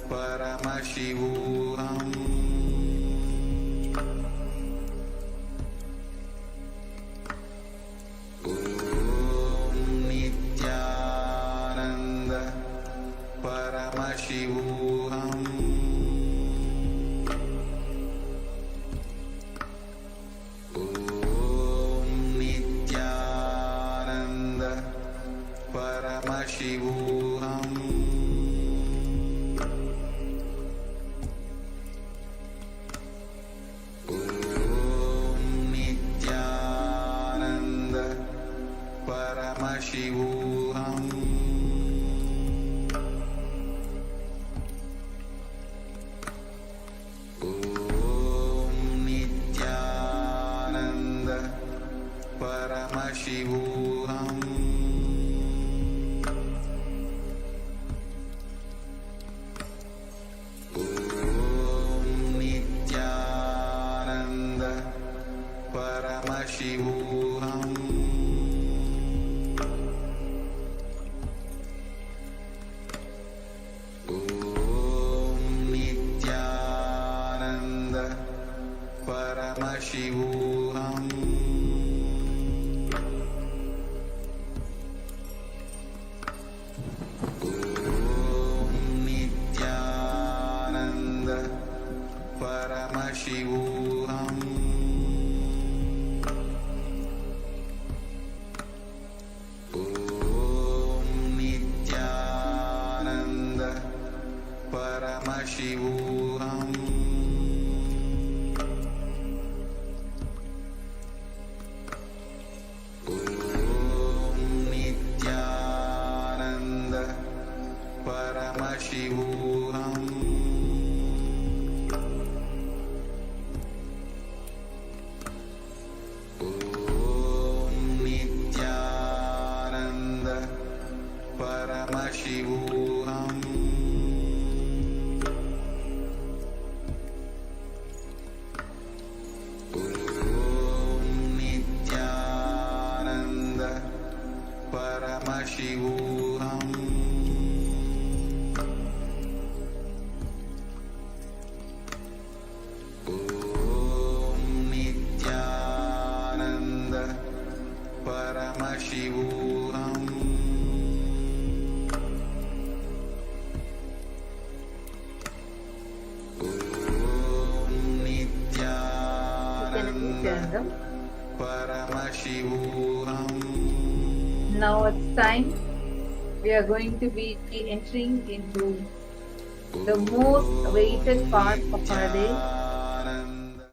Paramashivam. Om Nithyananda Paramashivam. Om Nithyananda Paramashivam. Om Nithyananda Paramashivam. Om Nithyananda Paramashivam. Om Nithyananda Paramashivam. Om Nithyananda Paramashivam. Om Nithyananda Paramashivam. Om Nithyananda Paramashivam. Om Nithyananda Paramashivam. Om Nithyananda Paramashivam. Om Nithyananda Paramashivam. Om Nithyananda Paramashivam. Om Nithyananda Paramashivam. Now it's time. We are going to be entering into the most awaited part of our day.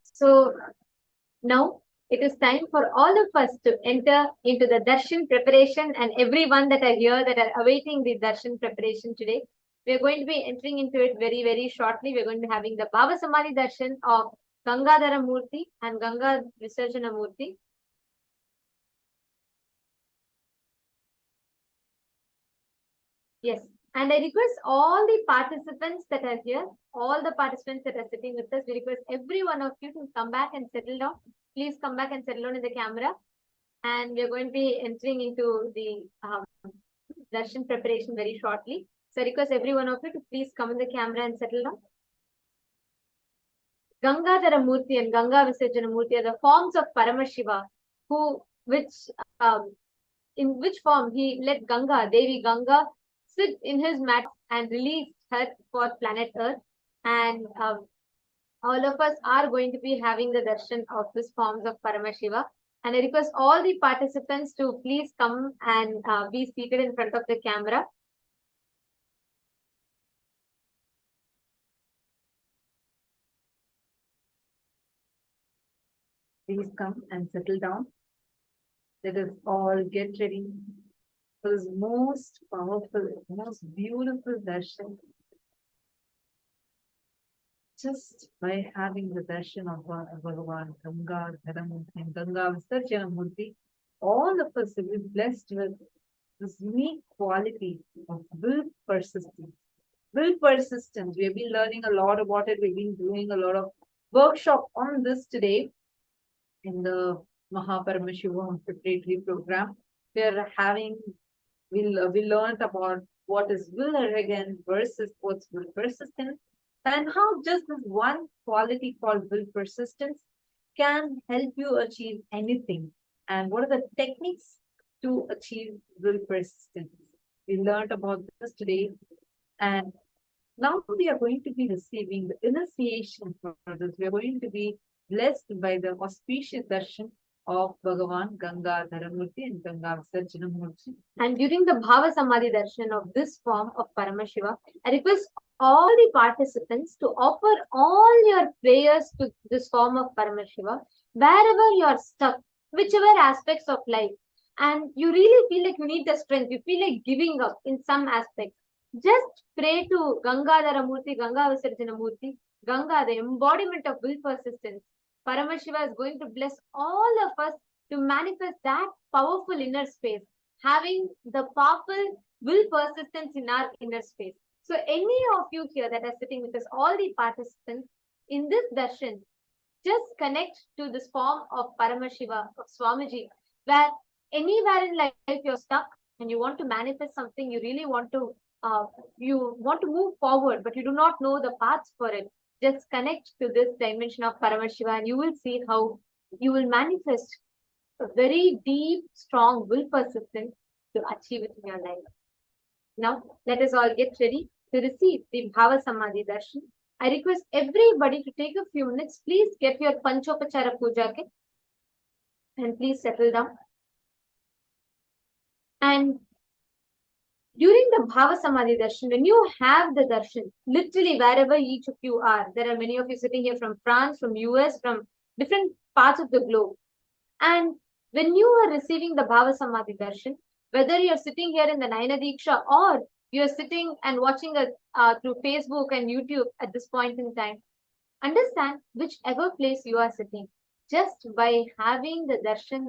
So now it is time for all of us to enter into the darshan preparation, and everyone that are here that are awaiting the darshan preparation today. We are going to be entering into it very, very shortly. We are going to be having the Bhava Samadhi darshan of Gangadhara Murthy and Ganga Visarjana Murthy. Yes, and I request all the participants that are here, all the participants that are sitting with us, we request every one of you to come back and settle down. Please come back and settle down in the camera. And we are going to be entering into the darshan preparation very shortly. So I request every one of you to please come in the camera and settle down. Gangadhara Murthy and Ganga Visarjana Murthy are the forms of Paramashiva, in which form he let Ganga, Devi Ganga, sit in his mat and release her for planet Earth. And all of us are going to be having the darshan of these forms of Paramashiva. And I request all the participants to please come and be seated in front of the camera. Please come and settle down. Let us all get ready for this most powerful, most beautiful darshan. Just by having the darshan of Bhagavan, Gangadhara Murthy and Ganga Visarjana Murthy, all of us will be blessed with this unique quality of will persistence. Will persistence. We have been learning a lot about it. We've been doing a lot of workshop on this today in the Paramashivam preparatory program. We learned about what is will arrogance versus what's will persistence, and how just this one quality called will persistence can help you achieve anything, and what are the techniques to achieve will persistence. We learned about this today, and now we are going to be receiving the initiation for this. We are going to be blessed by the auspicious darshan of Bhagavan Gangadhara Murthy and Ganga Visarjana Murthy. And during the Bhava Samadhi darshan of this form of Paramashiva, I request all the participants to offer all your prayers to this form of Paramashiva wherever you are stuck, whichever aspects of life, and you really feel like you need the strength, you feel like giving up in some aspects. Just pray to Gangadhara Murthy, Ganga Visarjana Murthy, Ganga, the embodiment of will persistence. Paramashiva is going to bless all of us to manifest that powerful inner space, having the powerful will persistence in our inner space. So any of you here that are sitting with us, all the participants in this darshan, just connect to this form of Paramashiva, of Swamiji, where anywhere in life you're stuck and you want to manifest something, you really want to move forward, but you do not know the paths for it. Just connect to this dimension of Paramashiva and you will see how you will manifest a very deep, strong will persistence to achieve it in your life. Now, let us all get ready to receive the Bhava Samadhi Darshan. I request everybody to take a few minutes. Please get your Panchopachara Puja kit and please settle down. And during the Bhava Samadhi Darshan, when you have the darshan, literally wherever each of you are, there are many of you sitting here from France, from US, from different parts of the globe. And when you are receiving the Bhava Samadhi Darshan, whether you're sitting here in the Nayana Diksha or you're sitting and watching us through Facebook and YouTube at this point in time, understand whichever place you are sitting, just by having the Darshan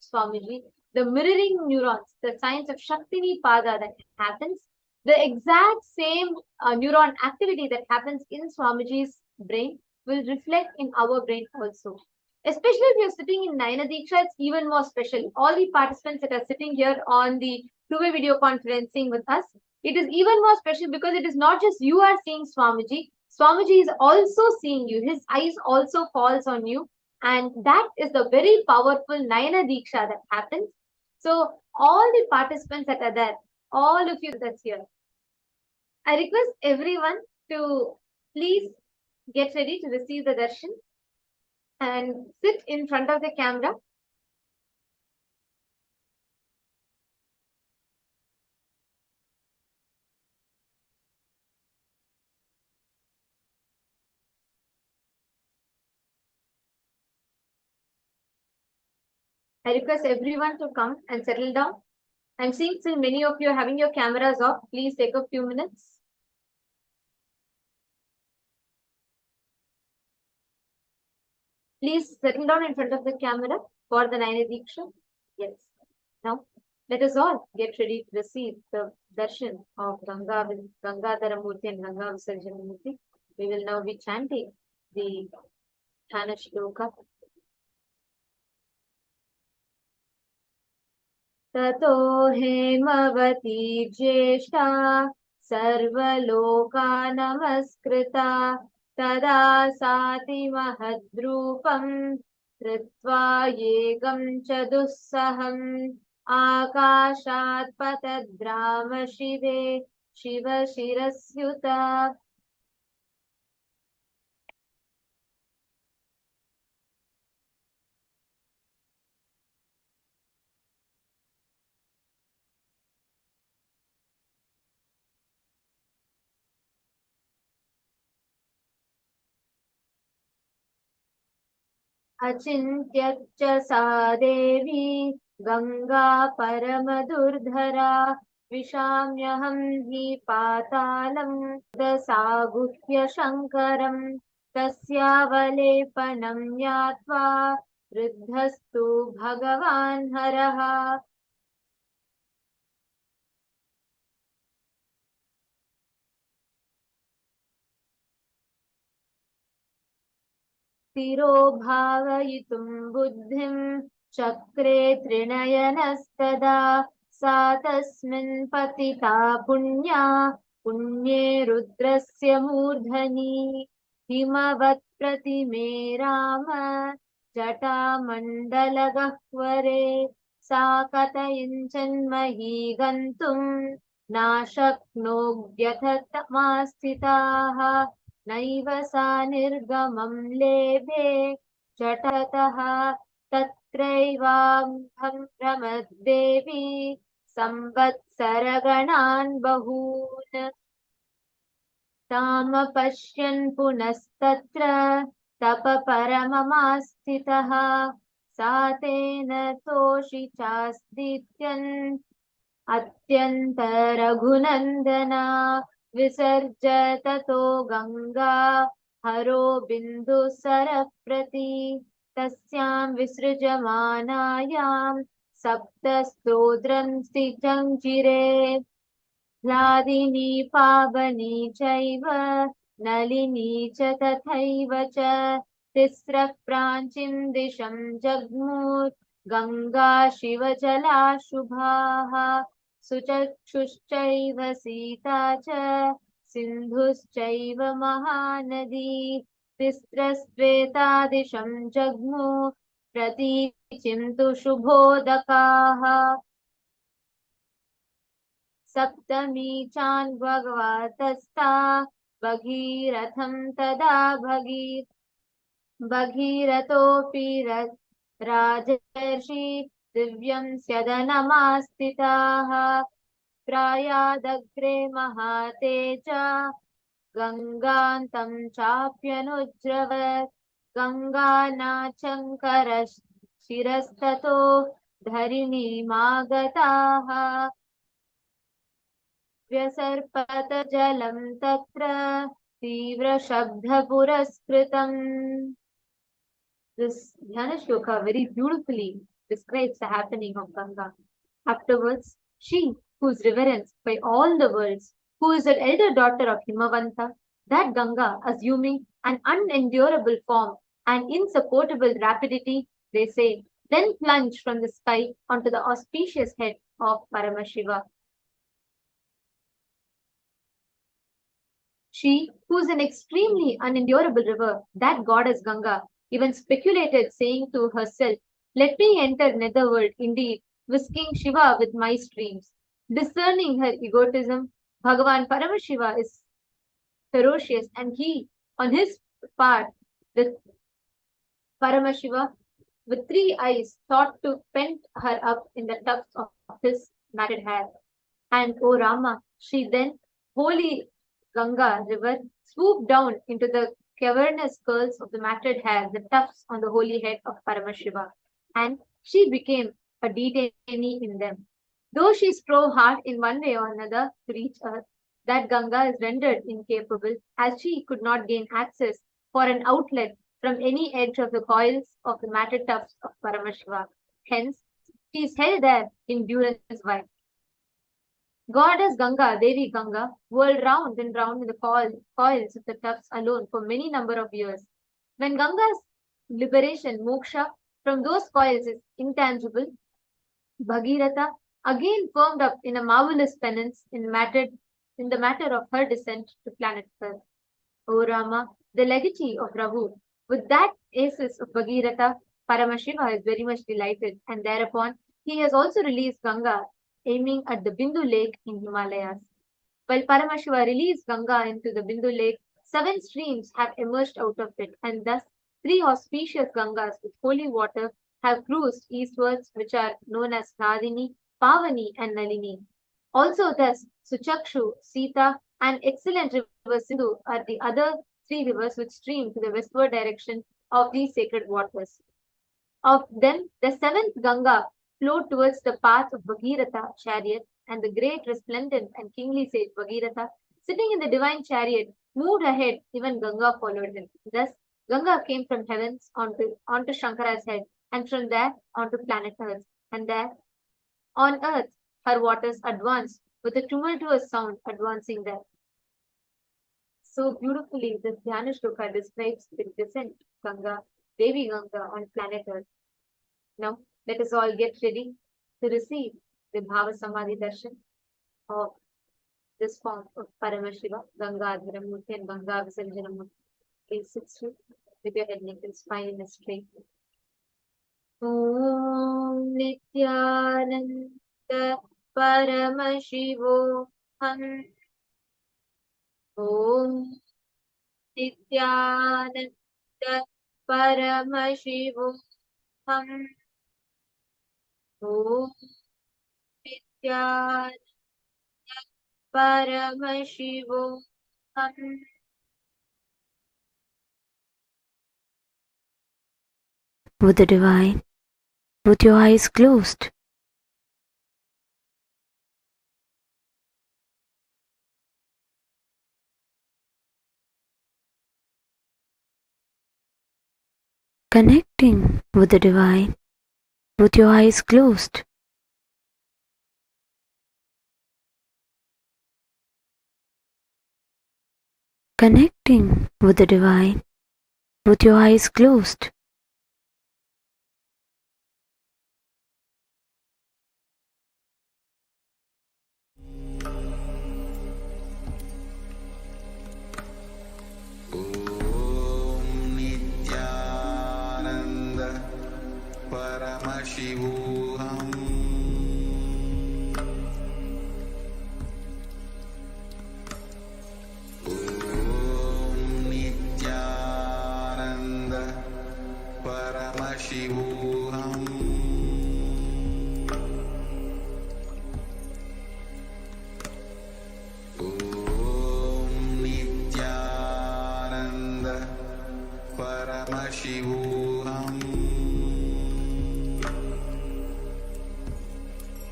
Swamiji, the mirroring neurons, the science of Shaktini Pada that happens, the exact same neuron activity that happens in Swamiji's brain will reflect in our brain also. Especially if you're sitting in Nayana Diksha, it's even more special. All the participants that are sitting here on the two-way video conferencing with us, it is even more special because it is not just you are seeing Swamiji. Swamiji is also seeing you. His eyes also falls on you. And that is the very powerful Nayana Diksha that happens. So all the participants that are there, all of you that's here, I request everyone to please get ready to receive the darshan and sit in front of the camera. I request everyone to come and settle down. I'm seeing still many of you are having your cameras off. Please take a few minutes. Please settle down in front of the camera for the Nayana Diksha. Yes. Now, let us all get ready to receive the darshan of Gangadhara Murthy and Ganga Visarjana Murthy. We will now be chanting the Dhana Shloka. ततो हेमवती ज्येष्ठा सर्वलोका नमस्कृता तदा साति महद्रूपं धृत्वा येगं च दुस्सहम् आकाशात् पतद्राम शिवे शिवशिरस्युता अचिन्त्यच्च सा देवी गंगा परमदुर्धरा विशाम्यहं हि पातालं दसागुह्य शङ्करं तस्यावलेपनं ज्ञात्वा वृद्धस्तु भगवान् हरः स्थिरो भावयितुं बुद्धिं चक्रे त्रिनयनस्तदा सा तस्मिन् पतिता पुण्या पुण्ये रुद्रस्य मूर्धनि हिमवत् प्रतिमे राम जटामण्डलगह्वरे सा कथयिञ्चन्मही गन्तुम् नाशक्नोद्यथ तमास्थिताः नैव सा निर्गमं लेभे जटतः तत्रैवाहं भ्रमद्देवी संवत्सरगणान् बहून् तामपश्यन् पुनस्तत्र तपपरममास्थितः सा तेन तोषिचास्दित्यन् अत्यन्तरघुनन्दना विसर्ज ततो गङ्गा हरो बिन्दुसरप्रति तस्यां विसृजमानायां सप्तस्तोत्रं स्थितञ्चिरे ह्लादिनी पावनी चैव नलिनी च तथैव च तिस्रः प्राचीं दिशं जग्मुः गङ्गा शिवजला शुभाः सुचक्षुश्चैव सीता च सिन्धुश्चैव महानदी तिस्रस्त्वेतादिशं जग्मुः प्रतीचिं तु शुभोदकाः सप्तमी चान्भगवतस्ता भगीरथं तदा भगीरथोऽपि राजर्षि दिव्यं स्यदनमास्थिताः प्रायादग्रे महातेजा गङ्गान्तं चाप्यनुज्रवत् गङ्गानाचङ्करशिरस्ततो धरिणीमागताः व्यसर्पत जलं तत्र तीव्रशब्दपुरस्कृतम्. This Dhyana Shloka very beautifully describes the happening of Ganga. Afterwards, she, who is reverenced by all the worlds, who is the elder daughter of Himavanta, that Ganga, assuming an unendurable form and insupportable rapidity, they say, then plunged from the sky onto the auspicious head of Paramashiva. She, who is an extremely unendurable river, that goddess Ganga, even speculated, saying to herself, "Let me enter netherworld indeed, whisking Shiva with my streams." Discerning her egotism, Bhagavan Paramashiva is ferocious, and he, on his part, the Paramashiva, with 3 eyes, thought to pent her up in the tufts of his matted hair. And O Rama, she then, holy Ganga river, swooped down into the cavernous curls of the matted hair, the tufts on the holy head of Paramashiva, and she became a detainee in them. Though she strove hard in one way or another to reach earth, that Ganga is rendered incapable, as she could not gain access for an outlet from any edge of the coils of the matted tufts of Paramashiva. Hence, she is held there in durance vile. Goddess Ganga, Devi Ganga, whirled round and round in the coils of the tufts alone for many number of years. When Ganga's liberation, moksha, from those coils is intangible, Bhagirath again firmed up in a marvelous penance in the matter of her descent to planet Earth. O Rama, the legatee of Rahu, with that aces of Bhagirath, Paramashiva is very much delighted, and thereupon he has also released Ganga, aiming at the Bindu lake in Himalayas. While Paramashiva released Ganga into the Bindu lake, 7 streams have emerged out of it, and thus 3 auspicious Gangas with holy water have cruised eastwards, which are known as Hladini, Pavani, and Nalini. Also, thus, Suchakshu, Sita, and excellent river Sindhu are the other 3 rivers which stream to the westward direction of these sacred waters. Of them, the 7th Ganga flowed towards the path of Bhagiratha chariot, and the great, resplendent, and kingly sage Bhagiratha, sitting in the divine chariot, moved ahead, even Ganga followed him. Thus, Ganga came from heavens onto Shankara's head, and from there onto planet Earth, and there on Earth her waters advanced with a tumultuous sound advancing there. So beautifully, this Dhyana Shloka describes the descent of Ganga, Devi Ganga on planet Earth. Now, let us all get ready to receive the Bhava Samadhi Darshan of this form of Paramashiva, Gangadhara Murthy and Ganga Visarjana Murthy. Please sit still with your head, neck and spine in a straight. Om Nithyananda Paramashivam. Om Nithyananda Paramashivam. Om Nithyananda Paramashivam. With the divine, with your eyes closed. Connecting with the divine, with your eyes closed. Connecting with the divine, with your eyes closed. Om Nithyananda Paramashivam. Om Nithyananda Paramashivam. Om Nithyananda Paramashivam. Om Nithyananda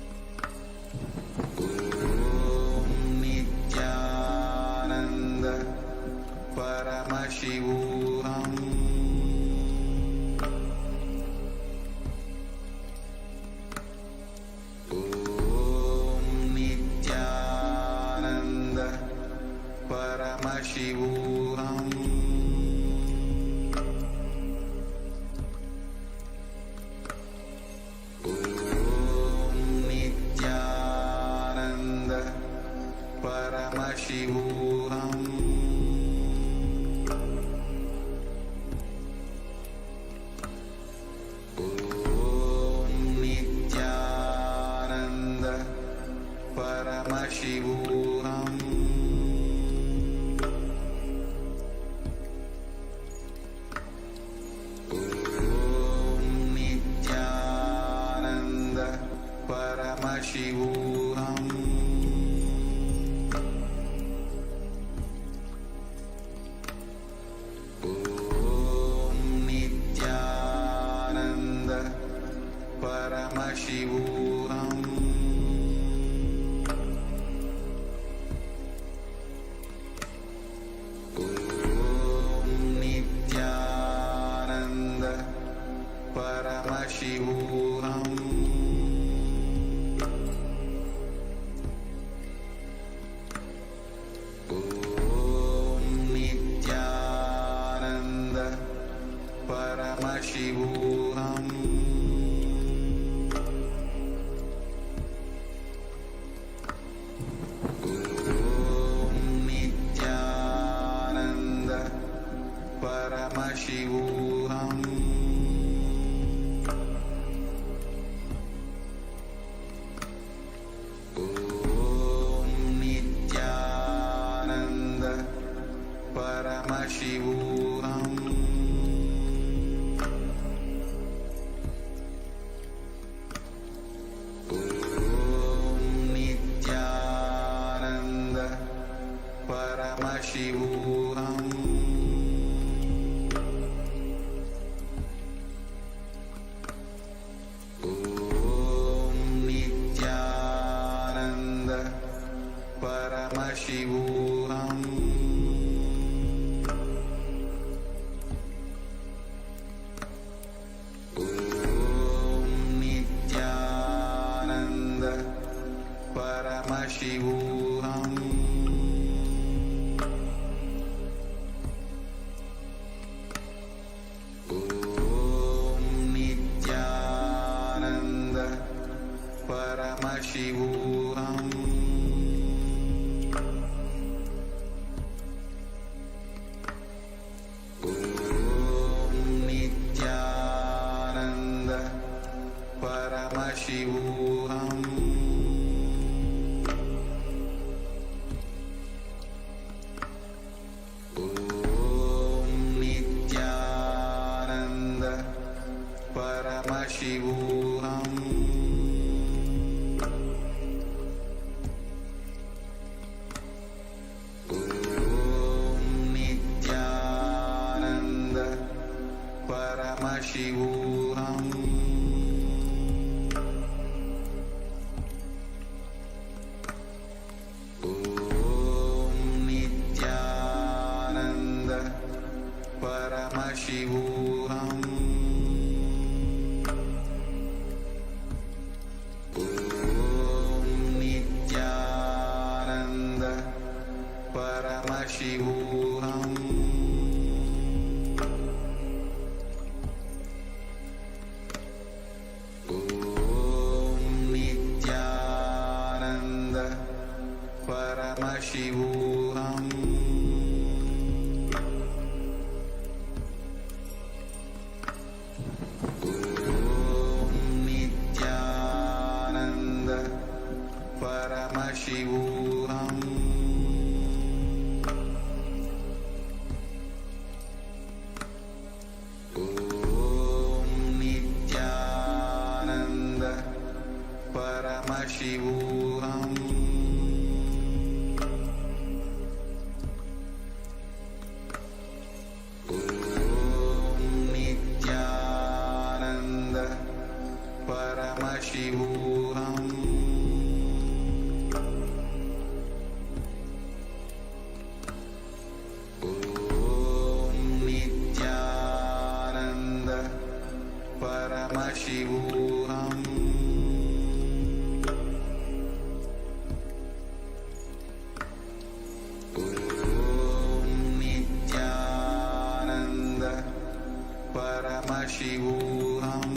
Paramashivam. Om Nithyananda Paramashivam. Om Nithyananda Paramashivam. Om Nithyananda Paramashivam. Om Nithyananda Paramashivam. Om Nithyananda Paramashivam. Om Nithyananda Paramashivam. Om Nithyananda Paramashivam. Om Nithyananda Paramashivam. Om Nithyananda Paramashivam. Om Nithyananda Paramashivam. Om Nithyananda Paramashivam. Om Nithyananda Paramashivam. Om Nithyananda Paramashivam. Paramashivam. Om Nithyananda Paramashivam. Om Nithyananda Paramashivam. Om Nithyananda Paramashivam. Om Nithyananda Paramashivam. Om Nithyananda Paramashivam. Om Nithyananda Paramashivam. Om Nithyananda Paramashivam. Om Nithyananda Paramashivam.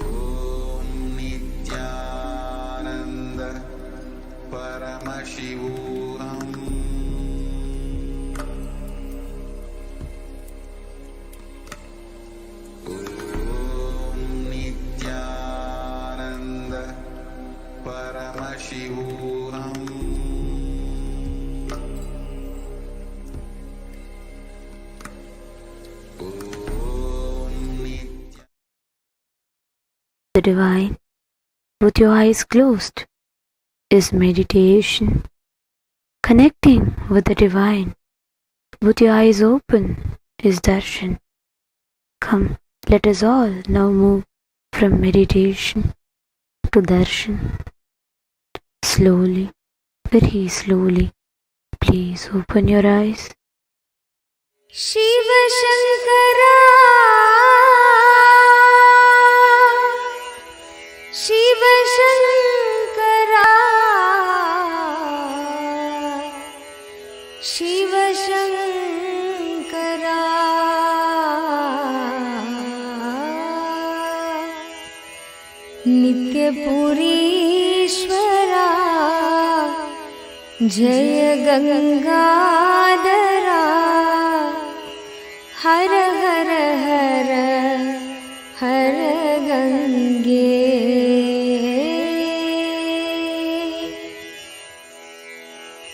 Om Nithyananda Paramashivam. Om Nithyananda Paramashivam. Om Nithyananda The divine, with your eyes closed, is meditation. Connecting with the divine, with your eyes open, is darshan. Come, let us all now move from meditation to darshan. Slowly, very slowly, please open your eyes. Shiva Shankara, Shiva Shankara, Shiva Shankara, Nitya Purishwara, Jaya Gangadhara, Har Har Har Har Gange,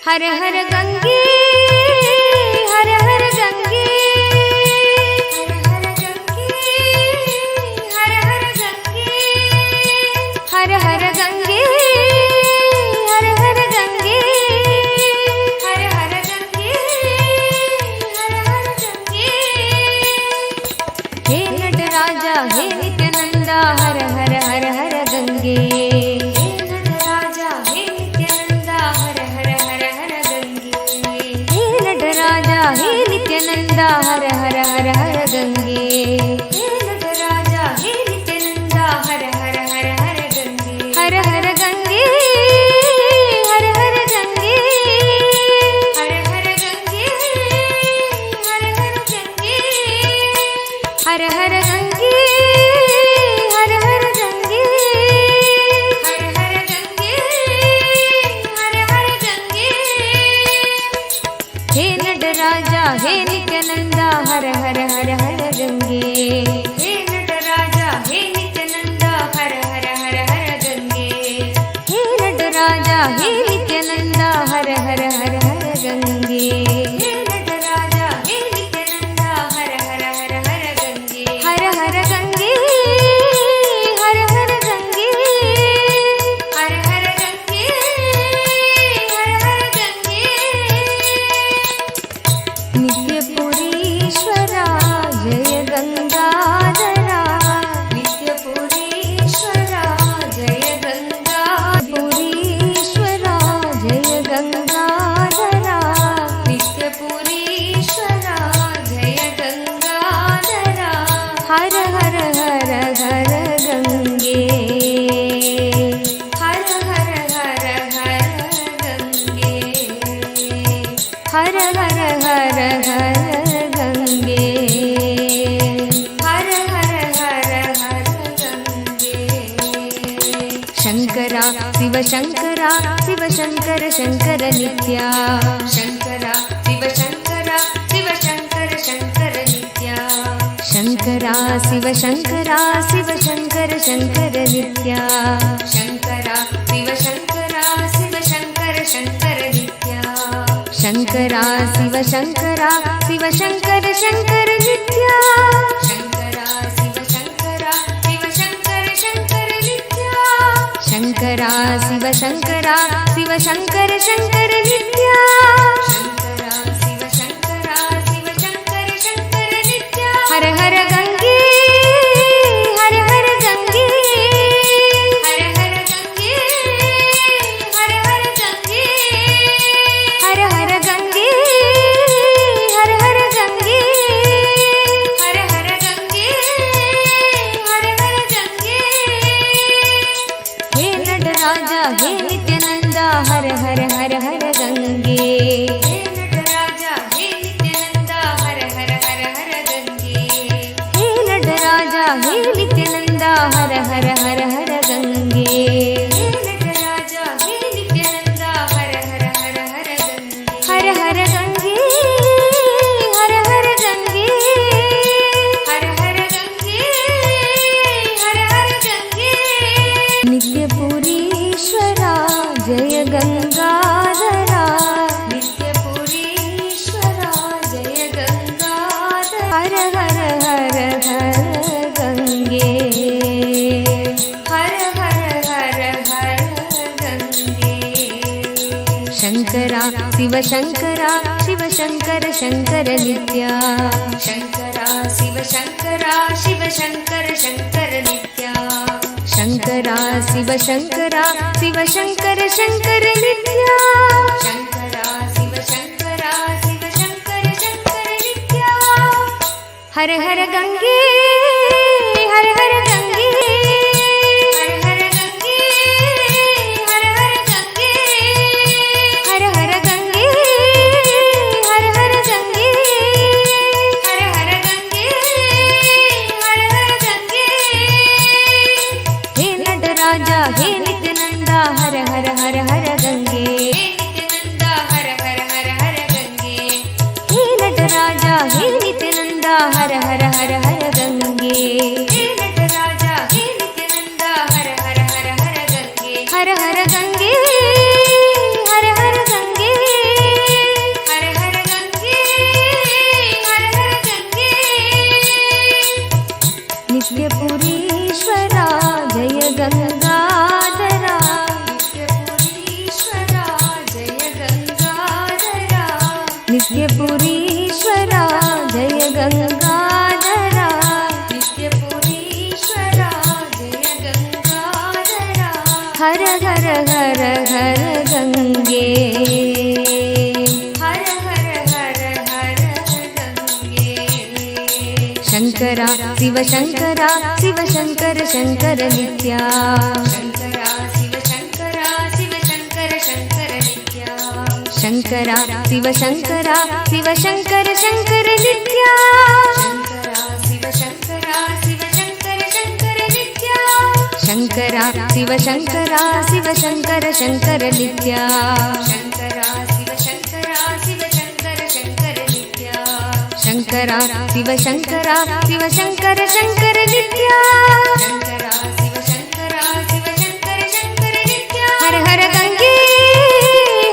Har Har Gange, Har Har Gange, Har Har Gange, Har Har Gange, Har Har Gange, Har Har Gange, Har Har Gange, हे नटराजा हे नित्यानंदा हर हर हर हर गंगे, हे नटराजा हे नित्यानंदा हर हर हर हर गंगे, हे नटराजा हे नित्यानंदा हर हर हर हर गंगे, हे नटराजा हे नित्यानंदा हर हर हर हर गंगे, हर हर गंगे, हर हर गंगे, हर हर गंगे, हर हर गंगे, हर हर गंगे, हर हर गंगे, हर हर गंगे, हर हर गंगे, हे नटराजा हे नित्यानंदा हर हर हर हर गंगे, हे नटराजा हे नित्यानंदा हर हर हर हर गंगे, हे नटराजा हे नित्यानंदा हर हर हर हर गंगे, हे नटराजा हे नित्यानंदा हर हर हर हर गंगे, हर हर गंगे, हर हर गंगे, हर हर गंगे, हर हर गंगे, शङ्करा शिव शङ्करा शिव शङ्कर शङ्कर नित्या शङ्करा शिव शङ्करा शिव शङ्कर शङ्कर नित्या शङ्करा शिव शङ्करा शिव शङ्कर शङ्कर नित्या शङ्करा शिव शङ्करा शिव शङ्कर शङ्कर नित्या शङ्करा शिव शङ्करा शिव शङ्कर शङ्कर नित्या शङ्करा शिव शङ्करा शिव शङ्कर शङ्कर नित्या शङ्करा शिव शङ्करा शिव शङ्कर शङ्कर नित्या शङ्करा शिव शङ्करा शिव शङ्कर शङ्कर नित्या हर हर गङ्गे हर हर गङ्गे हर हर गङ्गे हर हर गङ्गे हर हर गङ्गे हर हर गङ्गे हर हर गङ्गे हर हर गङ्गे हे नटराजा हे नित्यानंदा हर हर हर हर गंगे हे नटराजा हे नित्यानंदा हर हर हर हर गंगे हे नटराजा हे नित्यानंदा हर हर हर हर गंगे हे नटराजा हे नित्यानंदा हर हर हर हर गंगे हर हर गंगे हर हर गंगे हर हर गंगे हर हर गंगे नित्यपुरीश्वरा जय गंगाधरा नित्यपुरीश्वरा जय गंगाधरा हर हर हर हर गंगे हर हर हर हर गंगे शंकरा शिव शंकरा शिव शंकर शंकर नित्या शंकरा शिव शंकरा शिव शंकर शंकर नित्या शंकरा शिव शंकरा शिव शंकर शंकर नित्या शंकरा शिव शंकरा शिव शंकर शंकर नित्या हर हर गंगे हर हर गंगे हर हर गंगे हर हर गंगे हर हर गंगे हर हर गंगे हर हर गंगे हर हर गंगे हे नटराजा हे नित्यानंदा हर हर हर हर गंगे हे नित्यानंदा हर हर हर हर गंगे हे नटराजा हे नित्यानंदा हर हर हर हर गंगे हे नटराजा हे नित्यानंदा हर हर हर हर गंगे हर हर गंगे हर हर गंगे हर हर गंगे हर हर गंगे नित्यपुरीश्वरा जय गंगाधरा नित्यपुरीश्वरा जय गंगाधरा नित्यपुरीश्वरा जय गंगाधरा नित्यपुरीश्वरा जय गंगाधरा हर हर हर हर गंगे हर हर हर हर गंगे शंकरा शिव शंकरा शिव शंकर शंकर नित्या शंकरा शिव शंकरा शिव शंकर शंकर नित्या शंकरा शिव शंकरा शिव शंकर शंकर नित्या शंकरा शिव शंकरा शिव शंकर शंकर नित्या शंकरा शिव शंकरा शिव शंकर शंकर नित्या शंकरा शिव शंकरा शिव शंकर शंकर नित्या शंकरा शिव शंकरा शिव शंकर शंकर नित्या शंकरा शिव शंकरा शिव शंकर शंकर नित्या हर हर गंगे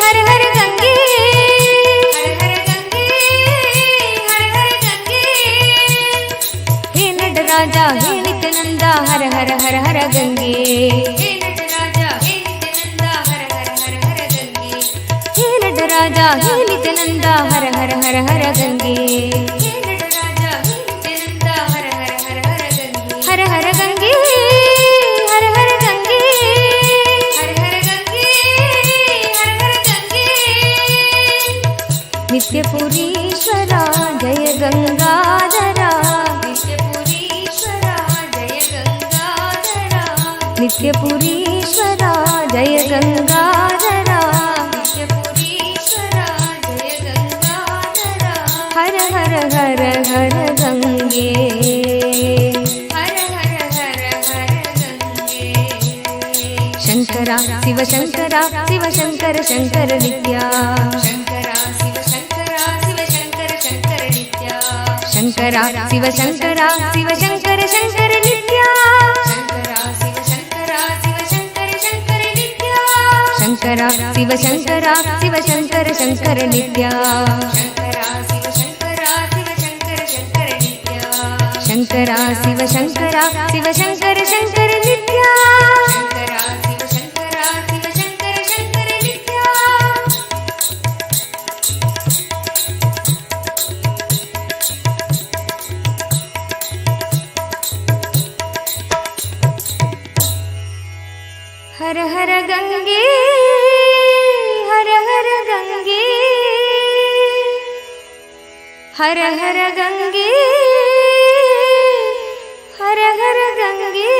हर हर गंगे हर हर गंगे हर हर गंगे हे नटराजा हे नित्यानंदा हर हर हर हर गंगे हे नटराजा हे नित्यानंदा हर हर हर हर गंगे हे नटराजा हे नित्यानंदा हर हर हर हर गंगे हे नटराजा हे नित्यानंदा हर हर हर हर गंगे हर हर गंगे हर हर गंगे हर हर गंगे हर हर गंगे नित्यपुरीश्वरा जय गंगाधरा नित्यपुरीश्वरा जय गंगाधरा नित्यपुरीश्वरा जय गंगाधरा नित्यपुरीश्वरा जय गंगाधरा हर हर हर हर गंगे हर हर हर हर गंगे शङ्करा शिव शङ्करा शिव शङ्कर शङ्कर नित्या शङ्करा शिव शङ्करा शिव शङ्कर शङ्कर नित्या शङ्करा शिव शङ्करा शिव शङ्कर शङ्कर नित्या शङ्करा शिव शङ्करा शिव शङ्कर शङ्कर नित्या शङ्करा शिव शङ्करा शिव शङ्कर शङ्कर नित्या शङ्करा शिव शङ्करा शिव शङ्कर शङ्कर नित्या शङ्करा शिव शङ्करा शिव शङ्कर शङ्कर नित्या शङ्करा शिव शङ्करा शिव शङ्कर शङ्कर नित्या हर हर गंगे हर हर गंगे हर हर गंगे हर हर गंगे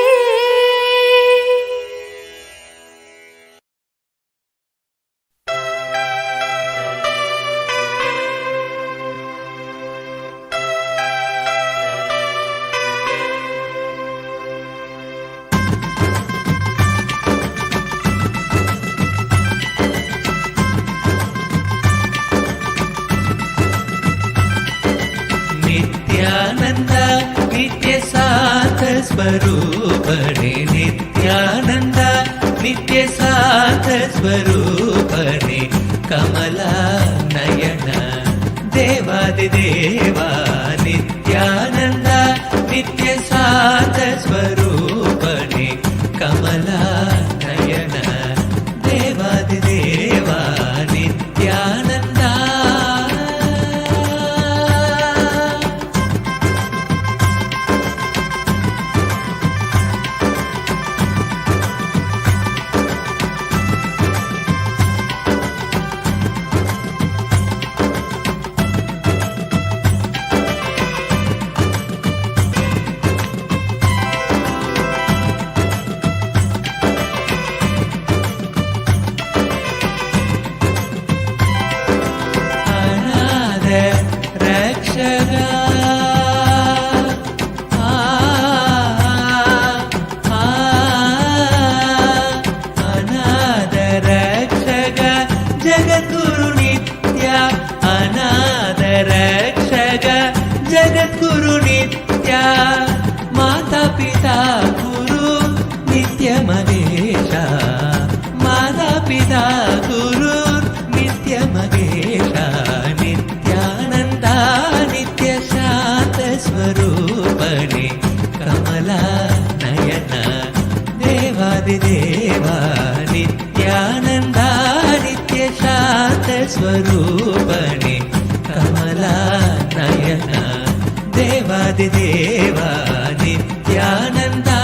नित्यानंद नित्य साथ स्वरूपणे नित्यानंद नित्य साथ स्वरूपणे कमला नयन देवादिदेवा नित्यानंद नित्य साथ स्वरूपणे कमला नयन देवादिदेवा नित्यानंदा जगद्गुरु नित्या माता पिता गुरु नित्य महेशा माता पिता गुरु नित्य महेशा नित्यानंदा नित्य शांत स्वरूपणे कमला नयन देवादिदेवा नित्यानंदा नित्य शांत स्वरूपणे कमला नयन देवादिदेवा नित्यानंदा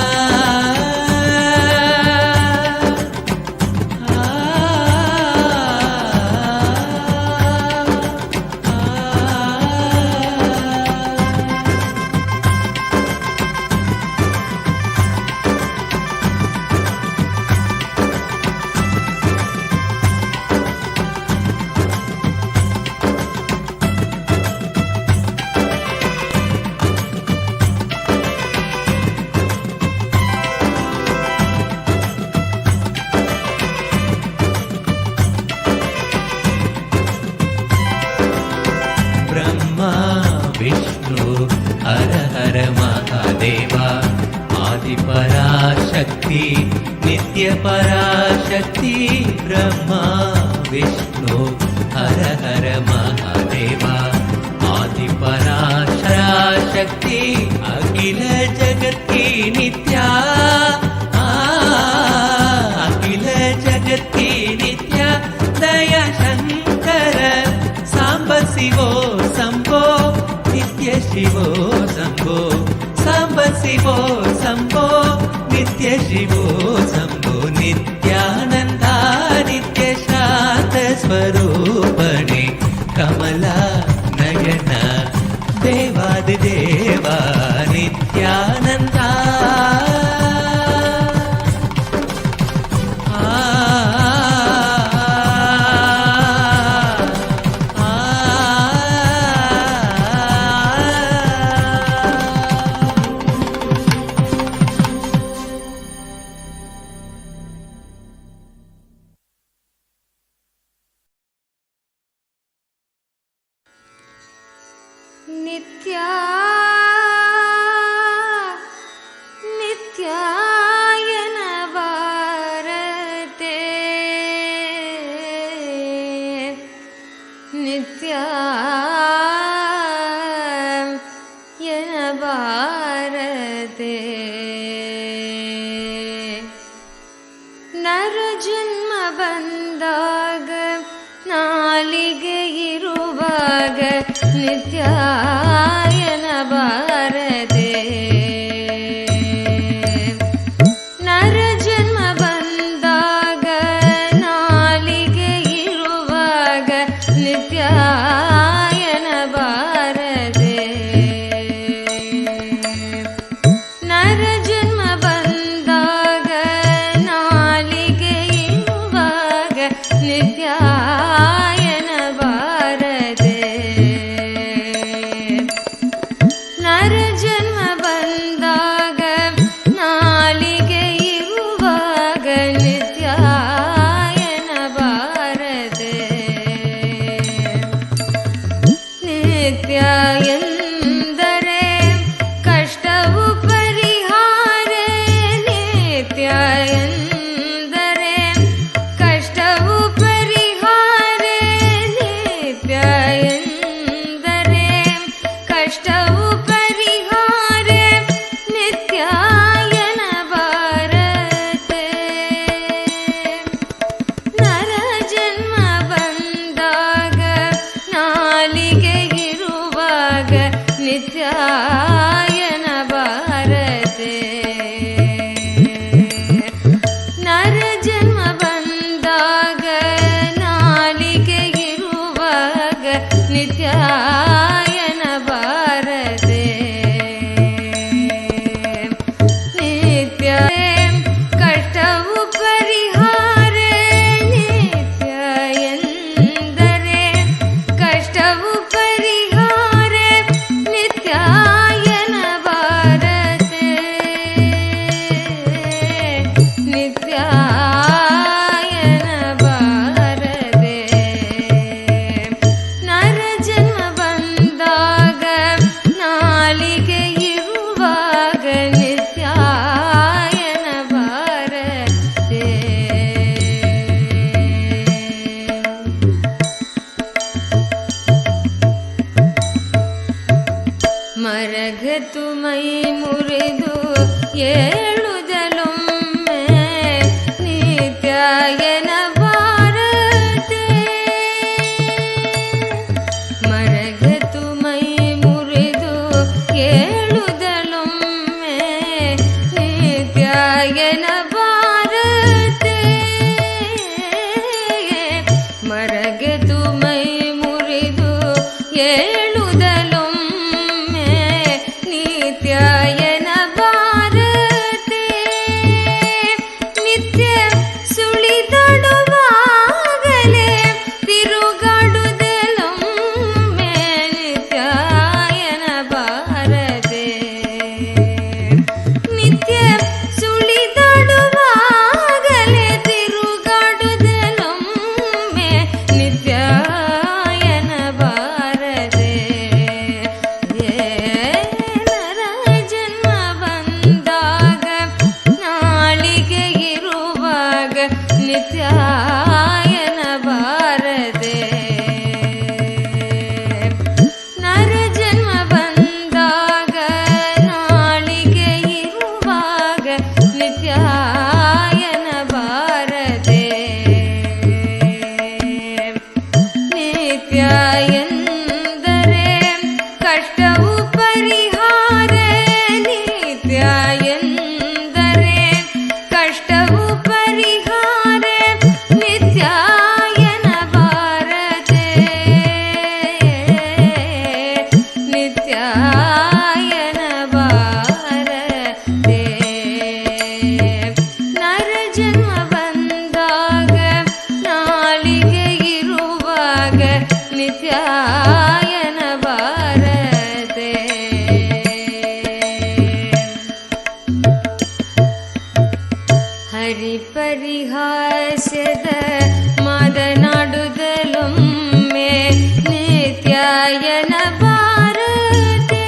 विष्णु हर हर महादेवा आदि पराशक्ति नित्य पराशक्ति ब्रह्मा विष्णु हर हर महादेवा आदि पराशक्ति अखिल जगत की नित्या अखिल जगत की नित्या दया शंकर सांब शिवो शंभो नित्य शिवो शंभो सांब शिवो शंभो नित्य शिवो शंभो नित्यानंदा नित्य शांत स्वरूपणे कमला नयन देवादिदेवा नित्यानंदा ನರ ಜನ್ಮ ಬಂದಾಗ ನಾಲಿಗೆ ಇರುವಾಗ ನಿತ್ಯಾಯನ ಬಾರದೆ. ನರ ಜನ್ಮ ಬಂದಾಗ ನಾಲಿಗೆ ಇರುವಾಗ ನಿತ್ಯಾಯನ ಬಾರದೆ. ನರ ಜನ್ಮ ಬಂದಾಗ ನಾಲಿಗೆ ಇರುವಾಗ ನಿತ್ಯಾಯನ ಬಾರದೆ. ನರ ಜನ್ಮ ಬಂದಾಗ ನಾಲಿಗೆ ಇರುವಾಗ ನಿತ್ಯಾಯನ ಬಾರದೆ. ನಿತ್ಯ ಎಂದರೆ ಕಷ್ಟವು ಪರಿಹಾರ. ನಿತ್ಯ ಎಂದರೆ ಕಷ್ಟವು ಪರಿಹಾರ. ನಿತ್ಯ ಎಂದರೆ ಕಷ್ಟವು ಪರಿಹಾರ. ನಿತ್ಯಾಯನ ಬಾರದೆ. ನರ ಜನ್ಮ ಬಂದಾಗ ನಾಲಿಗೆ ಇರುವಾಗ ನಿತ್ಯಾಯನ ಬಾರದೆ. ನರ ಜನ್ಮ ಬಂದಾಗ ನಾಲಿಗೆ ಇರುವಾಗ ನಿತ್ಯಾಯನ ಬಾರದೆ. ನಿತ್ಯ ಕಷ್ಟವು ಪರಿಹಾರ. ನಿತ್ಯ ಎಂದರೆ ಕಷ್ಟವು ಪರಿಹಾರ. ನಿತ್ಯಾಯನ ಬಾರದೆ. ನಿತ್ಯಾಯನ ಬಾರದೆ. ನರ ಜನ್ಮ ಬಂದಾಗ ನಾಲಿಗೆ ಇರುವಾಗ ನಿತ್ಯಾಯನ ಬಾರದೆ. ಮರಗತು ಮೈ ಮುರಿದು ಏಳುದಲೊಮ್ಮೆ ನಿತ್ಯಾಯನ ಬಾರದೆ. ಮರಗತು ಮೈ ಮುರಿದು ಏಳುದಲೊಮ್ಮೆ ನಿತ್ಯಾಯನ ಬಾರದೆ. ಮರಗತು ಮೈ ಮುರಿದು ಏಳುದಲೊಮ್ಮೆ ನಿತ್ಯಾಯನ ಬಾರದೆ. ನಿತ್ಯ ಸುಳಿದೊಡುವಾಗಲೇ ತಿರುಗಾಡುದಲೊಮ್ಮೆ ನಿತ್ಯಾಯನ ಬಾರದೆ. ನಿತ್ಯ ಸುಳಿದೊಡುವಾಗಲೇ ತಿರುಗಾಡುದಲೊಮ್ಮೆ ನಿತ್ಯಾಯನ ಬಾರದೆ. ನರ ಜನ್ಮ ಬಂದಾಗ ನಾಲಿಗೆ ಇರುವಾಗ ನಿತ್ಯಾಯನ ಬಾರದೆ. ನರ ಜನ್ಮ ಬಂದಾಗ ನಾಲಿಗೆ ಇರುವಾಗ ನಿತ್ಯಾಯನ ಬಾರದೆ. ನಿತ್ಯ ಎಂದರೆ ಕಷ್ಟವು ಪರಿಹಾರ. ನಿತ್ಯ ಎಂದರೆ ಕಷ್ಟವು ಪರಿಹಾರ. ನಿತ್ಯಾಯನ ಬಾರದೆ. ನಿತ್ಯಾಯನ ಬಾರದೆ. ನರ ಜನ್ಮ ಬಂದಾಗ ನಾಲಿಗೆ ಇರುವಾಗ ನಿತ್ಯಾಯನ ಬಾರದೆ. ಹರಿ ಪರಿಹಾಸ್ಯದ ಮಾತನಾಡುದಲೊಮ್ಮೆ ನಿತ್ಯಾಯನ ಬಾರದೆ.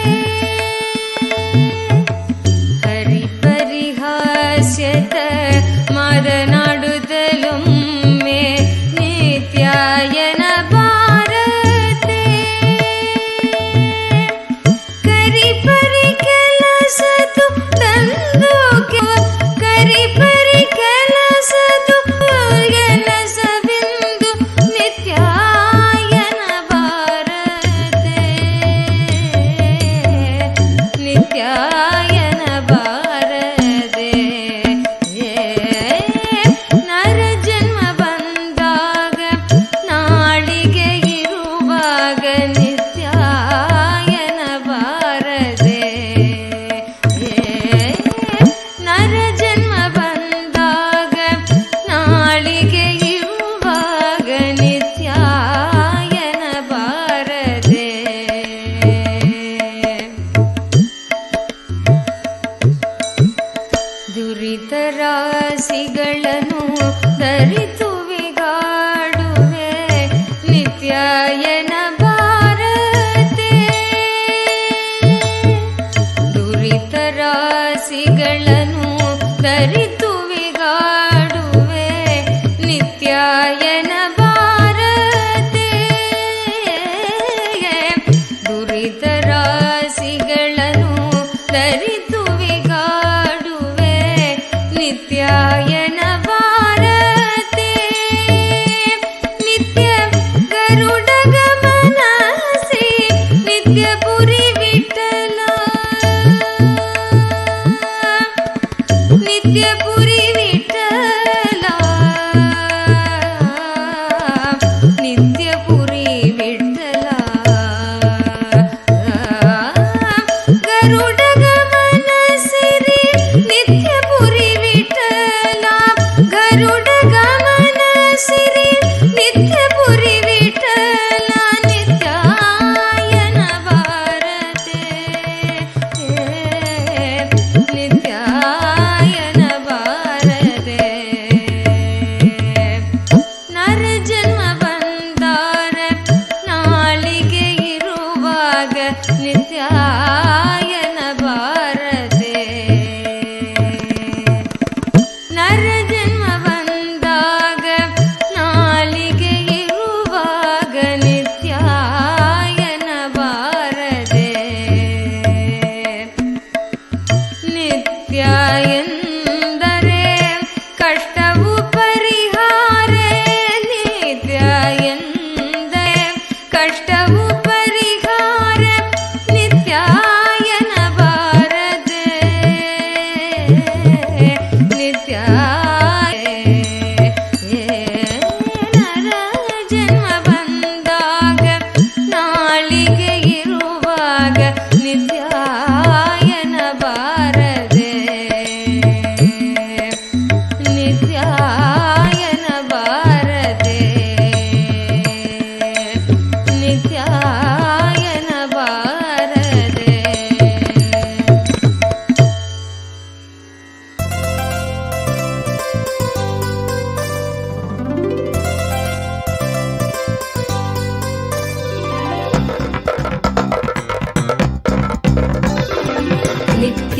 ಹರಿ ಪರಿಹಾಸ್ಯದ ಮಾತನಾಡುದಲೊಮ್ಮೆ ನಿತ್ಯಾಯನ ಬಾರದೆ. ಕರಿ ಪರಿ ಕೆಲಸದು ತಂದು ಕರಿ ಪರಿ ಕೆಲಸದು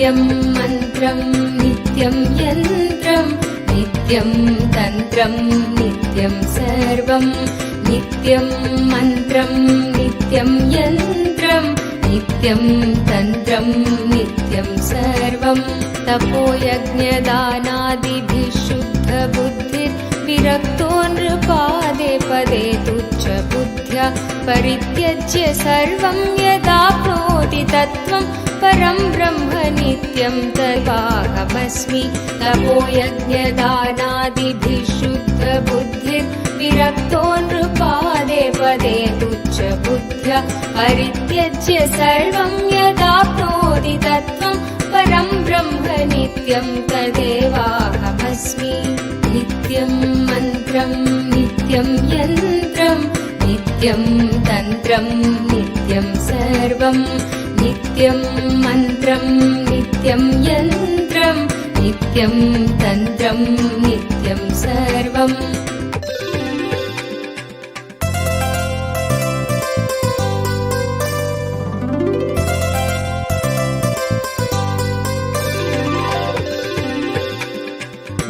नित्यं मन्त्रं नित्यं यन्त्रं नित्यं तन्त्रं नित्यं सर्वं नित्यं मन्त्रं नित्यं यन्त्रं नित्यं तन्त्रं नित्यं सर्वं तपोयज्ञदानादिभिः शुद्धबुद्धिर्विरक्तो नृपादे पदे तुच्छबुद्ध्या परित्यज्य सर्वं यदाप्नोति तत्त्वं परं ब्रह्म नित्यं तद्वाहमस्मि तपोयज्ञदानादिभिः शुद्धबुद्धिर्विरक्तो नृपादे पदे तुच्छबुद्ध्या परित्यज्य सर्वं यदाप्नोति तत्त्वं परं ब्रह्म नित्यं तदेवाहमस्मि नित्यं मन्त्रं नित्यं यन्त्रं नित्यं तन्त्रं नित्यं सर्वं नित्यं मन्त्रं नित्यं यन्त्रं नित्यं तन्त्रं नित्यं सर्वम्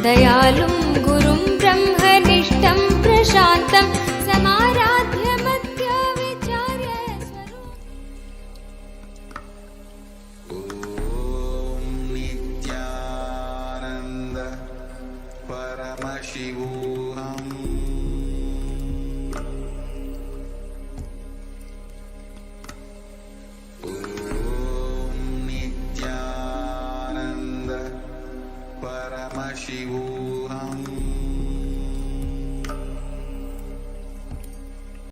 दयालुं गुरुं ब्रह्मनिष्ठं प्रशान्तं समाराध्य मत्या विचार्य ॐ नित्यानन्द परमशिवो